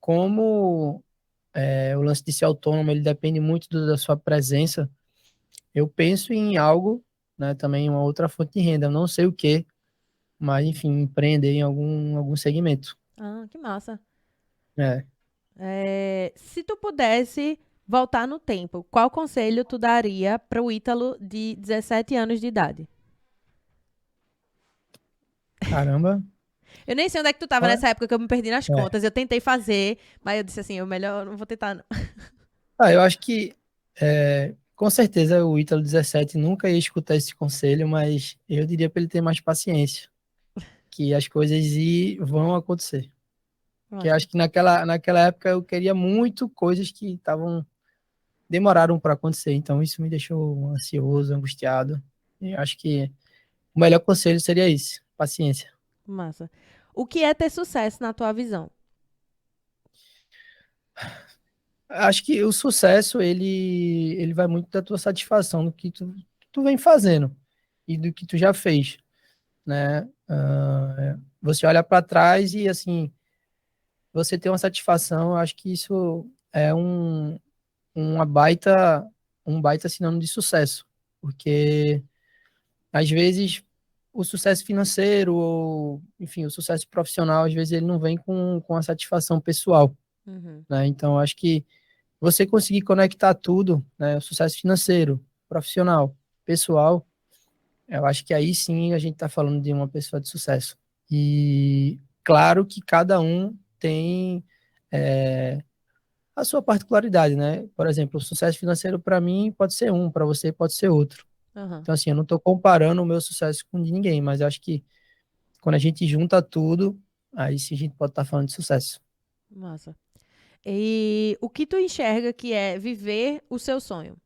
como o lance de ser autônomo, ele depende muito da sua presença, eu penso em algo, né, também uma outra fonte de renda, eu não sei o que, mas enfim, empreender em algum segmento. Ah, que massa. É. Se tu pudesse voltar no tempo, qual conselho tu daria para o Ítalo de 17 anos de idade? Caramba. Eu nem sei onde é que tu tava Olha, nessa época que eu me perdi nas é. contas. Eu tentei fazer, mas eu disse assim, eu melhor não vou tentar não. Eu acho que com certeza o Ítalo 17 nunca ia escutar esse conselho, mas eu diria para ele ter mais paciência, que as coisas vão acontecer. Que eu Nossa, acho que naquela época eu queria muito coisas que demoraram para acontecer, então isso me deixou ansioso, angustiado. E eu acho que o melhor conselho seria esse, paciência. massa. O que é ter sucesso na tua visão? Acho que o sucesso, ele vai muito da tua satisfação do que tu vem fazendo e do que tu já fez, né? Você olha para trás e, assim, você tem uma satisfação, eu acho que isso é uma um baita sinônimo de sucesso, porque, às vezes, o sucesso financeiro ou, enfim, o sucesso profissional, às vezes, ele não vem com a satisfação pessoal, Uhum, né? Então, eu acho que você conseguir conectar tudo, né, o sucesso financeiro, profissional, pessoal, eu acho que aí sim a gente está falando de uma pessoa de sucesso. E claro que cada um tem é, a sua particularidade, né? Por exemplo, o sucesso financeiro para mim pode ser um, para você pode ser outro. aham, Então, assim, eu não estou comparando o meu sucesso com o de ninguém, mas eu acho que quando a gente junta tudo, aí sim a gente pode estar falando de sucesso. massa. E o que tu enxerga que é viver o seu sonho?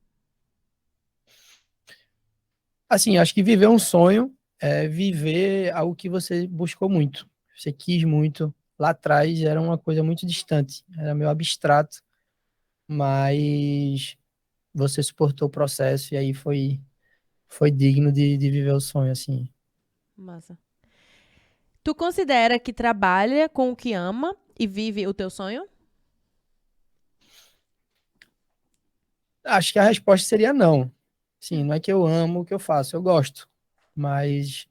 Assim, acho que viver um sonho é viver algo que você buscou muito, você quis muito. Lá atrás era uma coisa muito distante, era meio abstrato, mas você suportou o processo e aí foi digno de viver o sonho, assim. Massa. Tu considera que trabalha com o que ama e vive o teu sonho? Acho que a resposta seria não. Sim, não é que eu amo o que eu faço, eu gosto, mas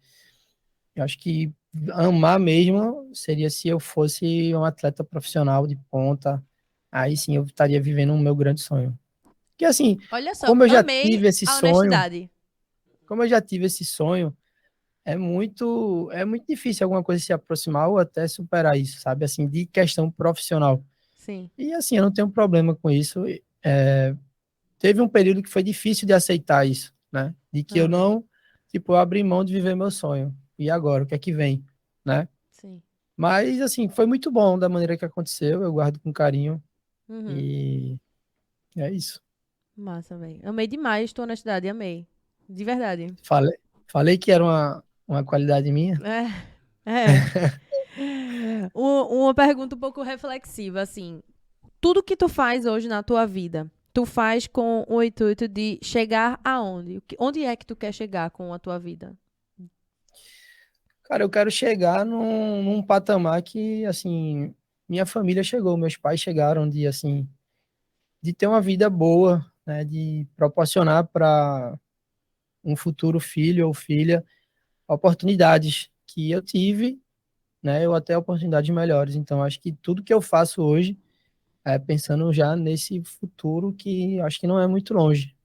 Eu acho que amar mesmo seria se eu fosse um atleta profissional de ponta. Aí sim eu estaria vivendo o meu grande sonho. Porque assim, Olha só, como eu já amei tive esse a sonho, honestidade. como eu já tive esse sonho, é muito difícil alguma coisa se aproximar ou até superar isso, sabe? Assim, de questão profissional. Sim. E assim, eu não tenho problema com isso. Teve um período que foi difícil de aceitar isso, né? De que eu Aham. não, tipo, eu abri mão de viver meu sonho. E agora, o que é que vem, né? Sim. Mas, assim, foi muito bom da maneira que aconteceu, eu guardo com carinho Uhum. e é isso. Massa, velho. Amei demais tua honestidade, amei. De verdade. Falei, falei que era uma qualidade minha. É. Uma pergunta um pouco reflexiva, assim. Tudo que tu faz hoje na tua vida, tu faz com o intuito de chegar aonde? Onde é que tu quer chegar com a tua vida? Cara, eu quero chegar num patamar que, assim, minha família chegou, meus pais chegaram de, assim, de ter uma vida boa, né? De proporcionar para um futuro filho ou filha oportunidades que eu tive, né? Ou até oportunidades melhores. Então, acho que tudo que eu faço hoje é pensando já nesse futuro que acho que não é muito longe.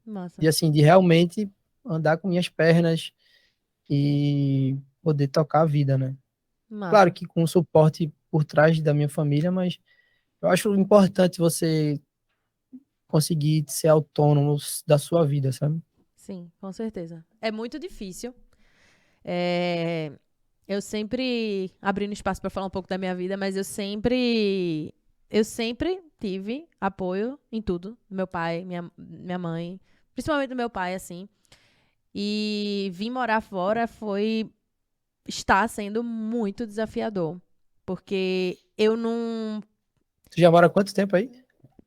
E Massa. assim, de realmente andar com minhas pernas e poder tocar a vida, né? Claro Massa. que com suporte por trás da minha família, mas eu acho importante você conseguir ser autônomo da sua vida, sabe? Sim, com certeza. É muito difícil. É, eu sempre, abrindo espaço para falar um pouco da minha vida, mas eu sempre tive apoio em tudo. Meu pai, minha mãe, principalmente do meu pai, assim. E vir morar fora está sendo muito desafiador. Porque eu não, Tu já mora há quanto tempo aí?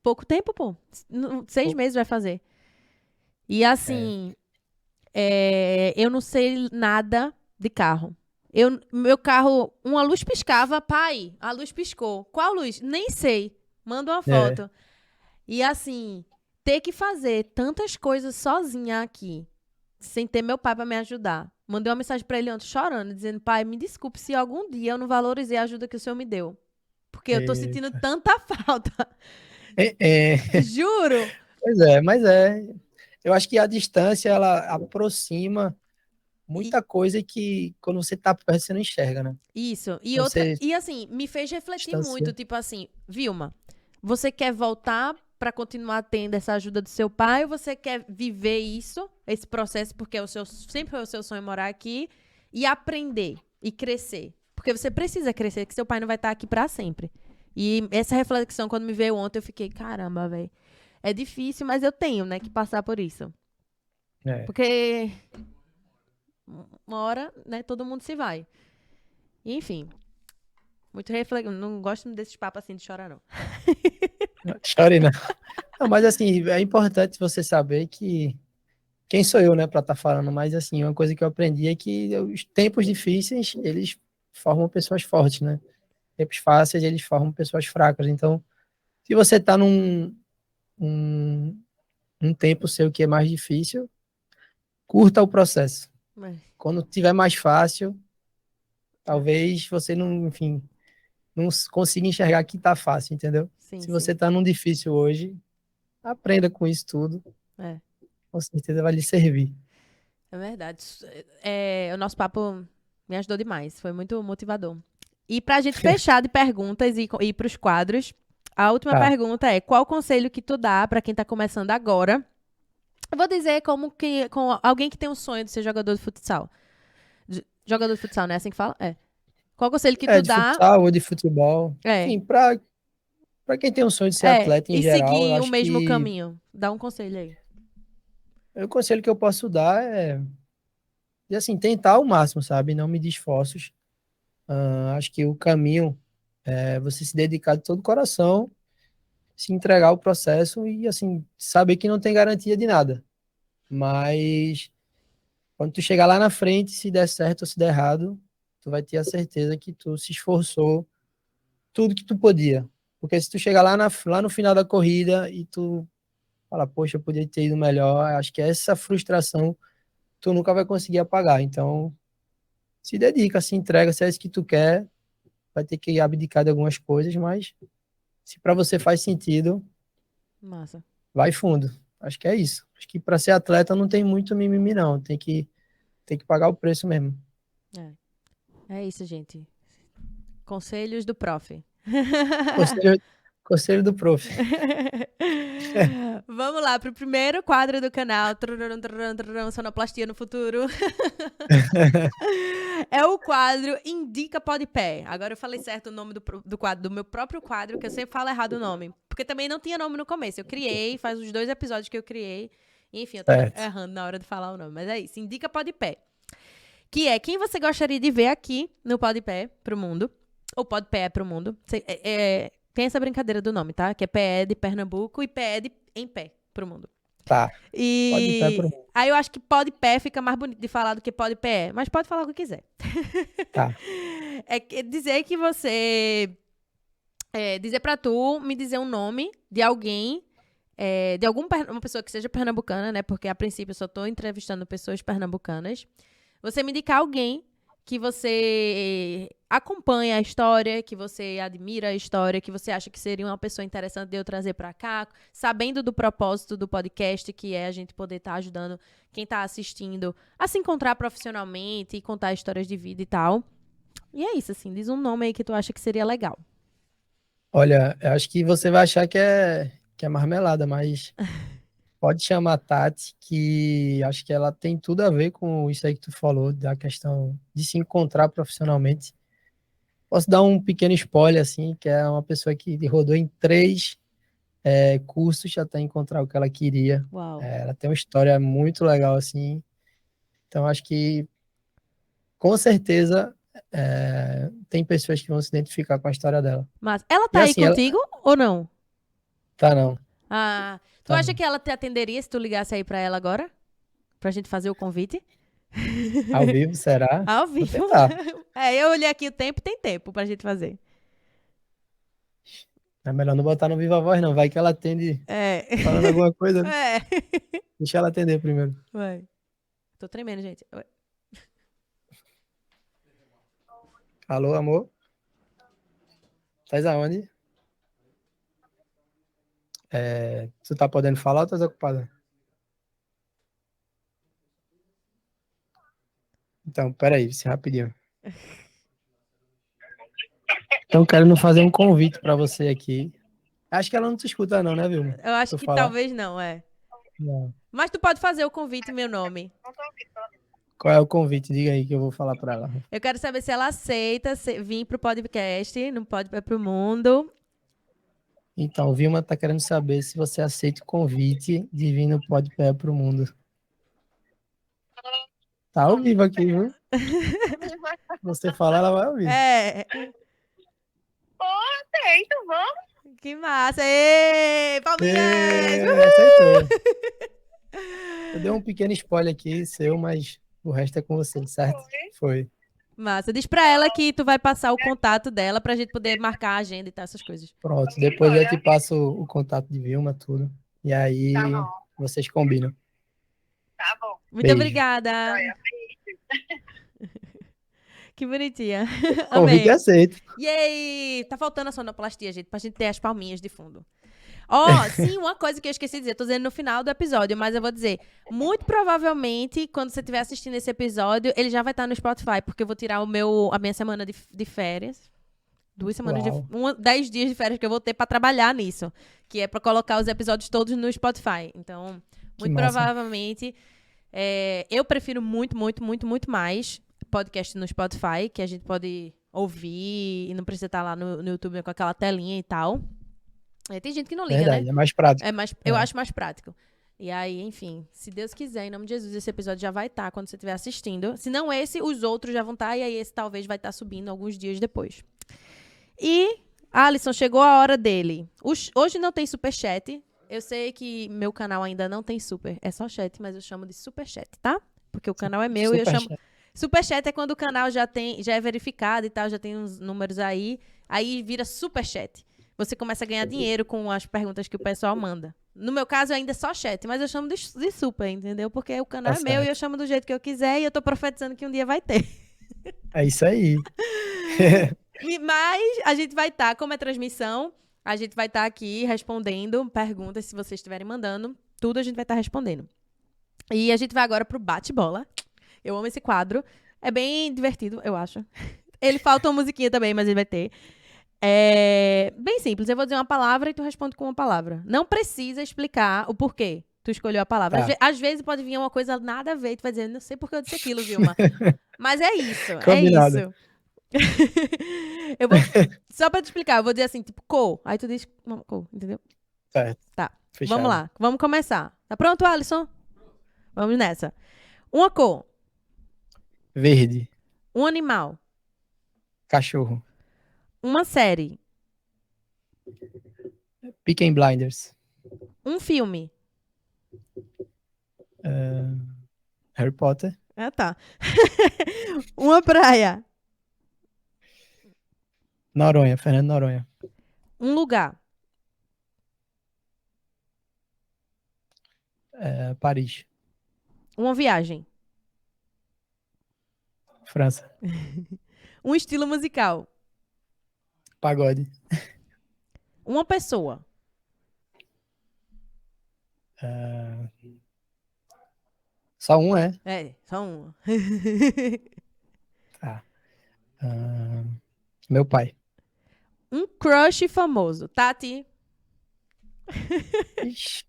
pouco tempo, pô. 6 meses vai fazer. E É, assim, eu não sei nada de carro. Meu carro, uma luz piscava, pai, a luz piscou. Qual luz? Nem sei. Manda uma é, foto. E assim, ter que fazer tantas coisas sozinha aqui, sem ter meu pai pra me ajudar. Mandei uma mensagem pra ele ontem chorando, dizendo: pai, me desculpe se algum dia eu não valorizei a ajuda que o senhor me deu. Porque eu tô sentindo eita. tanta falta. É, é, Juro. pois é, mas é. Eu acho que a distância ela aproxima E muita coisa que quando você tá perto você não enxerga, né? isso. E Quando outra, você e assim, me fez refletir muito, distancia. tipo assim, Vilma, você quer voltar pra continuar tendo essa ajuda do seu pai ou você quer viver isso, esse processo, porque sempre foi o seu sonho morar aqui e aprender e crescer? Porque você precisa crescer, que seu pai não vai estar aqui pra sempre. E essa reflexão, quando me veio ontem, eu fiquei, caramba, velho. É difícil, mas eu tenho, né, que passar por isso. É. Porque uma hora, né, todo mundo se vai. Enfim, muito reflexão. Não gosto desses papos assim de chorar, não. Chore não. Não, mas assim, é importante você saber que quem sou eu, né, para estar falando, mas assim, uma coisa que eu aprendi é que os tempos difíceis, eles formam pessoas fortes, né? Tempos fáceis, eles formam pessoas fracas. Então, se você tá um, um tempo seu que é mais difícil, curta o processo. Mas, Quando tiver mais fácil, talvez você não, enfim, não consiga enxergar que tá fácil, entendeu? sim, Se você sim. tá num difícil hoje, aprenda com isso tudo, É, com certeza vai lhe servir. é verdade. O nosso papo me ajudou demais. Foi muito motivador. E pra gente fechar de perguntas e ir pros quadros, a última Tá. pergunta é: qual conselho que tu dá pra quem tá começando agora? Eu vou dizer como que com alguém que tem um sonho de ser jogador de futsal. Jogador de futsal, né? Assim que fala? É. Qual conselho que É, tu de dá? futsal ou de futebol. É. Enfim, para quem tem um sonho de ser atleta em E geral, eu seguir o acho mesmo que caminho. Dá um conselho aí. o conselho que eu posso dar é, assim, tentar ao máximo, sabe? Não medir esforços. Acho que o caminho é você se dedicar de todo o coração, se entregar ao processo e, assim, saber que não tem garantia de nada. Mas quando tu chegar lá na frente, se der certo ou se der errado, tu vai ter a certeza que tu se esforçou tudo que tu podia. Porque se tu chegar lá no final da corrida e tu fala, poxa, eu podia ter ido melhor, acho que essa frustração tu nunca vai conseguir apagar. Então, se dedica, se entrega, se é isso que tu quer, vai ter que abdicar de algumas coisas, mas se para você faz sentido, Massa. vai fundo. Acho que é isso. Acho que para ser atleta não tem muito mimimi, não. Tem que pagar o preço mesmo. É isso, gente. Conselhos do prof. Conselho do prof. Vamos lá pro primeiro quadro do canal. Trurum, trurum, trurum, sonoplastia no futuro. É o quadro Indica Podpé. Agora eu falei certo o nome do quadro, do meu próprio quadro, que eu sempre falo errado o nome. Porque também não tinha nome no começo. Eu criei, faz uns 2 episódios que eu criei. Enfim, eu tava Certo. errando na hora de falar o nome. Mas é isso, Indica Podpé. Que é quem você gostaria de ver aqui no Podpé pro mundo. Ou Podpé pro mundo. Tem essa brincadeira do nome, tá? Que é PE de Pernambuco e PE de em pé pro mundo. Tá. E Podpé pro mundo. aí eu acho que Podpé fica mais bonito de falar do que Podpé, mas pode falar o que quiser. Tá. Dizer que você... dizer pra tu me dizer um nome de alguém, de uma pessoa que seja pernambucana, né? Porque a princípio eu só tô entrevistando pessoas pernambucanas. Você me indicar alguém que você acompanha a história, que você admira a história, que você acha que seria uma pessoa interessante de eu trazer pra cá, sabendo do propósito do podcast, que é a gente poder estar ajudando quem tá assistindo a se encontrar profissionalmente e contar histórias de vida e tal. E é isso, assim, diz um nome aí que tu acha que seria legal. Olha, eu acho que você vai achar que é marmelada, mas pode chamar a Tati, que acho que ela tem tudo a ver com isso aí que tu falou, da questão de se encontrar profissionalmente. Posso dar um pequeno spoiler, assim, que é uma pessoa que rodou em 3 cursos até encontrar o que ela queria. Uau. Ela tem uma história muito legal, assim. Então, acho que, com certeza, tem pessoas que vão se identificar com a história dela. Mas ela E tá aí assim, ela... contigo ou não? Tá, não. Ah, tu Tá acha não. que ela te atenderia se tu ligasse aí pra ela agora? Pra gente fazer o convite? Ao vivo, será? Ao Vou vivo. tentar. Eu olhei aqui o tempo, tem tempo pra gente fazer. É melhor não botar no Viva Voz, não. Vai que ela atende falando É. alguma coisa, né? É. Deixa ela atender primeiro. Vai. Tô tremendo, gente. Oi. Alô, amor? Estás aonde? Tu tá podendo falar ou estás ocupada? Então, peraí, você rapidinho. Então, quero fazer um convite para você aqui. Acho que ela não te escuta não, né, Vilma? Eu acho Tu que falar. talvez não, é. Não. Mas tu pode fazer o convite em meu nome. Qual é o convite? Diga aí que eu vou falar para ela. Eu quero saber se ela aceita vir pro podcast, no Podpé pro Mundo. Então, Vilma tá querendo saber se você aceita o convite de vir no Podpé pro Mundo. Tá ao vivo aqui, viu? Você falar, ela vai ouvir. Aceito, vamos. Que massa! Ê, palminhas! Aceitou. Eu dei um pequeno spoiler aqui, seu, mas o resto é com você, certo? Foi. Massa. Diz pra ela que tu vai passar o contato dela pra gente poder marcar a agenda e tal, essas coisas. Pronto, depois eu te passo o contato de Vilma, tudo. E aí Tá bom. vocês combinam. Tá bom. Muito Beijo. obrigada. Joia. Que bonitinha. Convite Amei. aceito. Yay! Tá faltando a sonoplastia, gente, pra gente ter as palminhas de fundo. Sim, uma coisa que eu esqueci de dizer, tô dizendo no final do episódio, mas eu vou dizer, muito provavelmente, quando você estiver assistindo esse episódio, ele já vai estar no Spotify, porque eu vou tirar a minha semana de férias. 2 semanas Uau. 10 dias de férias que eu vou ter pra trabalhar nisso, que é pra colocar os episódios todos no Spotify. Então, muito massa. provavelmente, eu prefiro muito, muito, muito, muito mais podcast no Spotify, que a gente pode ouvir e não precisa estar lá no YouTube com aquela telinha e tal. Tem gente que não liga, Verdade, né? é mais prático. Eu acho mais prático. E aí, enfim, se Deus quiser, em nome de Jesus, esse episódio já vai estar quando você estiver assistindo. Se não esse, os outros já vão estar, e aí esse talvez vai estar subindo alguns dias depois. E, Alisson, chegou a hora dele. Hoje não tem superchat. Eu sei que meu canal ainda não tem super. É só chat, mas eu chamo de superchat, tá? Porque o canal é meu e eu chamo... Superchat. Superchat é quando o canal já é verificado e tal, já tem uns números aí vira superchat. Você começa a ganhar dinheiro com as perguntas que o pessoal manda. No meu caso, ainda é só chat, mas eu chamo de super, entendeu? Porque o canal Tá é meu e eu certo. chamo do jeito que eu quiser e eu tô profetizando que um dia vai ter. É isso aí. Mas a gente vai estar, como é transmissão, a gente vai estar aqui respondendo perguntas, se vocês estiverem mandando. Tudo a gente vai estar respondendo. E a gente vai agora pro bate-bola. Eu amo esse quadro. É bem divertido, eu acho. Ele falta uma musiquinha também, mas ele vai ter. É bem simples. Eu vou dizer uma palavra e tu responde com uma palavra. Não precisa explicar o porquê tu escolheu a palavra. Tá. Às vezes pode vir uma coisa nada a ver e tu vai dizer, não sei por que eu disse aquilo, Vilma. Mas é isso, é Combinado. isso. Eu vou, só pra te explicar, eu vou dizer assim, tipo, cor. Aí tu diz uma cor, entendeu? Certo. Tá. Fechado. Vamos lá, vamos começar. Tá pronto, Alisson? Vamos nessa. Uma cor, Verde. um animal, Cachorro. uma série, Peaky Blinders. um filme. Harry Potter. Ah, tá. Uma praia, Noronha. Fernando Noronha. um lugar, Paris. uma viagem, França. um estilo musical, Pagode. uma pessoa, Só um, é? só uma. Tá. Ah, meu pai. Um crush famoso. Tati, Ixi.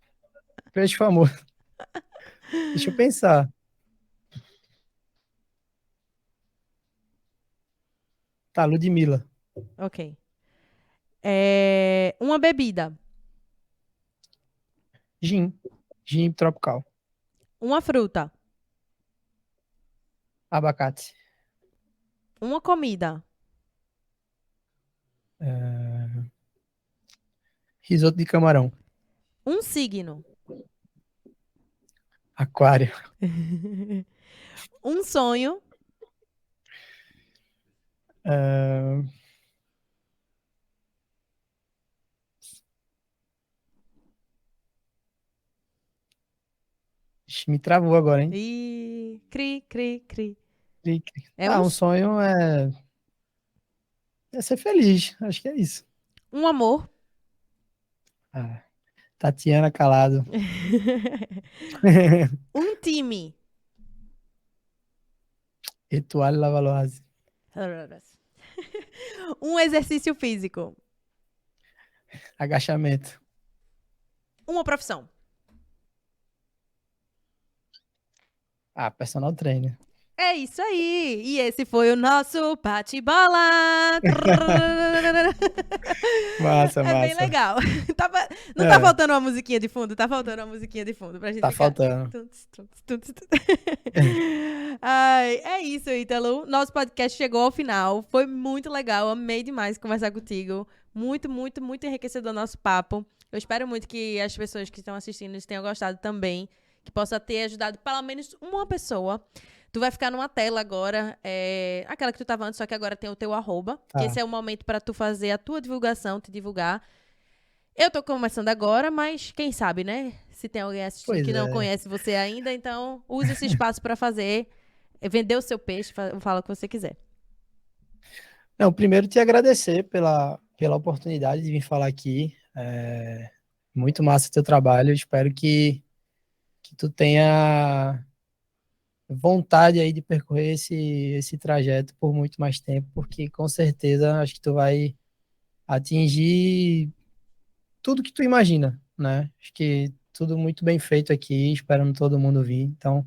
Peixe famoso. Deixa eu pensar. Tá, Ludmilla. ok. Uma bebida, Gin. Gin tropical. uma fruta, Abacate. uma comida, Risoto de camarão. um signo, Aquário. um sonho, Ah, ixi, me travou agora, hein? e cri, cri, cri. Cri, cri. É Um sonho é ser feliz. Acho que é isso. um amor, Ah, Tatiana Calado. um time. Etoile Lavaloise. Um exercício físico. Agachamento. Uma profissão. Personal trainer. É isso aí. E esse foi o nosso bate-bola. Massa, É bem massa. legal. Não É. tá faltando uma musiquinha de fundo? Tá faltando uma musiquinha de fundo pra gente Tá ficar... faltando. Tuts, tuts, tuts, tuts. Ai, é isso, Ítalo. Nosso podcast chegou ao final. Foi muito legal. Amei demais conversar contigo. Muito, muito, muito enriquecedor nosso papo. Eu espero muito que as pessoas que estão assistindo tenham gostado também. Que possa ter ajudado pelo menos uma pessoa. Tu vai ficar numa tela agora, aquela que tu tava antes, só que agora tem o teu arroba. Tá. Que esse é o momento pra tu fazer a tua divulgação, te divulgar. Eu tô começando agora, mas quem sabe, né? Se tem alguém assistindo Pois que não é. conhece você ainda, então use esse espaço pra fazer, vender o seu peixe, fala o que você quiser. Não, primeiro te agradecer pela oportunidade de vir falar aqui. Muito massa o teu trabalho. Espero que tu tenha vontade aí de percorrer esse trajeto por muito mais tempo, porque com certeza acho que tu vai atingir tudo que tu imagina, né? Acho que tudo muito bem feito aqui, esperando todo mundo vir. Então,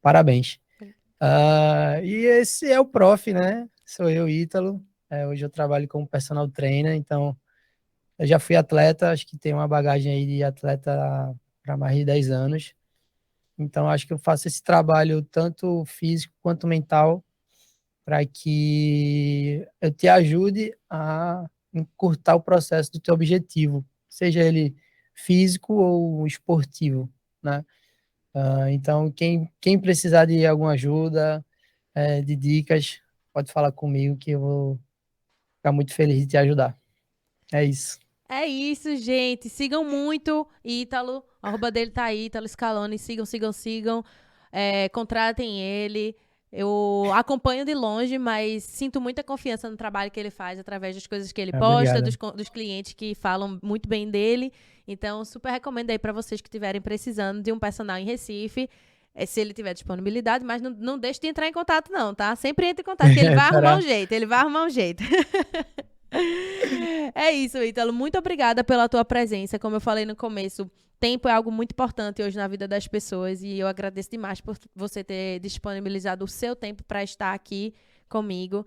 parabéns. E esse é o Prof, né? Sou eu, Ítalo. Hoje eu trabalho como personal trainer, então eu já fui atleta, acho que tenho uma bagagem aí de atleta para mais de 10 anos. Então, acho que eu faço esse trabalho tanto físico quanto mental para que eu te ajude a encurtar o processo do teu objetivo, seja ele físico ou esportivo, né? Então, quem precisar de alguma ajuda, de dicas, pode falar comigo que eu vou ficar muito feliz de te ajudar. É isso. É isso, gente. Sigam muito Ítalo. A arroba dele tá aí, Ítalo Scaloni. Sigam, sigam, sigam. Contratem ele. Eu acompanho de longe, mas sinto muita confiança no trabalho que ele faz através das coisas que ele posta, Obrigado. dos clientes que falam muito bem dele. Então, super recomendo aí para vocês que estiverem precisando de um personal em Recife, se ele tiver disponibilidade, mas não deixe de entrar em contato não, tá? Sempre entre em contato, que ele vai arrumar um Será? jeito, ele vai arrumar um jeito. É isso, Ítalo. Muito obrigada pela tua presença. Como eu falei no começo, tempo é algo muito importante hoje na vida das pessoas e eu agradeço demais por você ter disponibilizado o seu tempo para estar aqui comigo.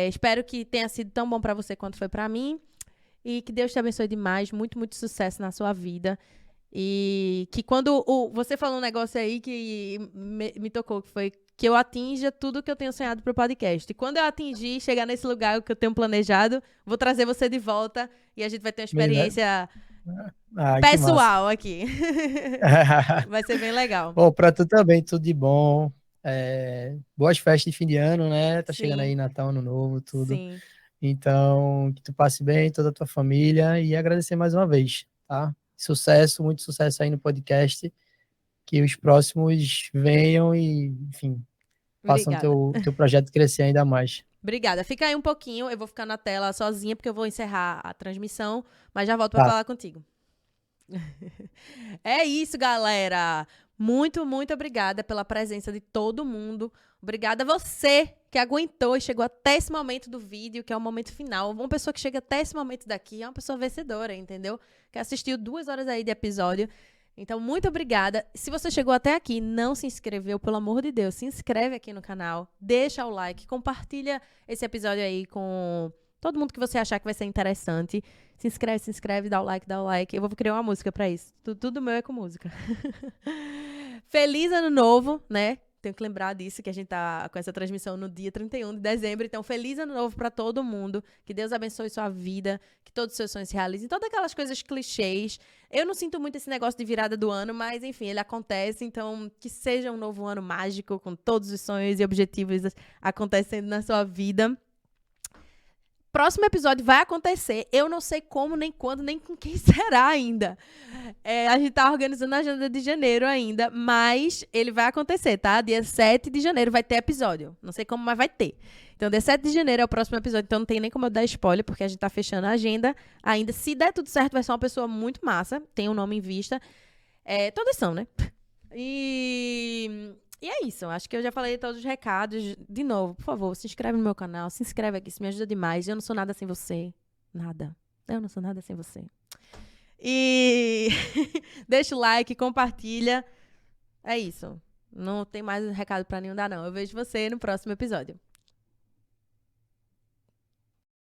Espero que tenha sido tão bom para você quanto foi para mim e que Deus te abençoe demais. Muito, muito sucesso na sua vida. E que quando você falou um negócio aí que me tocou, que foi que eu atinja tudo que eu tenho sonhado pro podcast. E quando eu atingir, chegar nesse lugar que eu tenho planejado, vou trazer você de volta e a gente vai ter uma Beleza. experiência Ai, que massa. pessoal aqui. Vai ser bem legal. Bom, pra tu também, tudo de bom. Boas festas de fim de ano, né? Tá chegando Sim, aí Natal, Ano Novo, tudo. sim. Então, que tu passe bem, toda a tua família e agradecer mais uma vez, tá? Sucesso, muito sucesso aí no podcast. Que os próximos venham e, enfim, façam Obrigada. teu projeto crescer ainda mais. Obrigada. Fica aí um pouquinho, eu vou ficar na tela sozinha porque eu vou encerrar a transmissão, mas já volto para Tá. falar contigo. É isso, galera. Muito, muito obrigada pela presença de todo mundo. Obrigada a você que aguentou e chegou até esse momento do vídeo, que é o momento final. Uma pessoa que chega até esse momento daqui é uma pessoa vencedora, entendeu? Que assistiu 2 horas aí de episódio. Então, muito obrigada. Se você chegou até aqui e não se inscreveu, pelo amor de Deus, se inscreve aqui no canal, deixa o like, compartilha esse episódio aí com todo mundo que você achar que vai ser interessante. Se inscreve, dá o like. Eu vou criar uma música pra isso. Tudo meu é com música. Feliz ano novo, né? Tenho que lembrar disso, que a gente tá com essa transmissão no dia 31 de dezembro. Então, feliz ano novo pra todo mundo. Que Deus abençoe sua vida, que todos os seus sonhos se realizem. Todas aquelas coisas clichês. Eu não sinto muito esse negócio de virada do ano, mas, enfim, ele acontece. Então, que seja um novo ano mágico, com todos os sonhos e objetivos acontecendo na sua vida. Próximo episódio vai acontecer. Eu não sei como, nem quando, nem com quem será ainda. A gente tá organizando a agenda de janeiro ainda, mas ele vai acontecer, tá? Dia 7 de janeiro vai ter episódio. Não sei como, mas vai ter. Então, dia 7 de janeiro é o próximo episódio, então não tem nem como eu dar spoiler, porque a gente tá fechando a agenda ainda. Se der tudo certo, vai ser uma pessoa muito massa. Tem um nome em vista. Todas são, né? E é isso, acho que eu já falei todos os recados. De novo, por favor, se inscreve no meu canal, se inscreve aqui, isso me ajuda demais. Eu não sou nada sem você. Nada. Eu não sou nada sem você. E deixa o like, compartilha. É isso. Não tem mais recado pra nenhum dar, não. Eu vejo você no próximo episódio.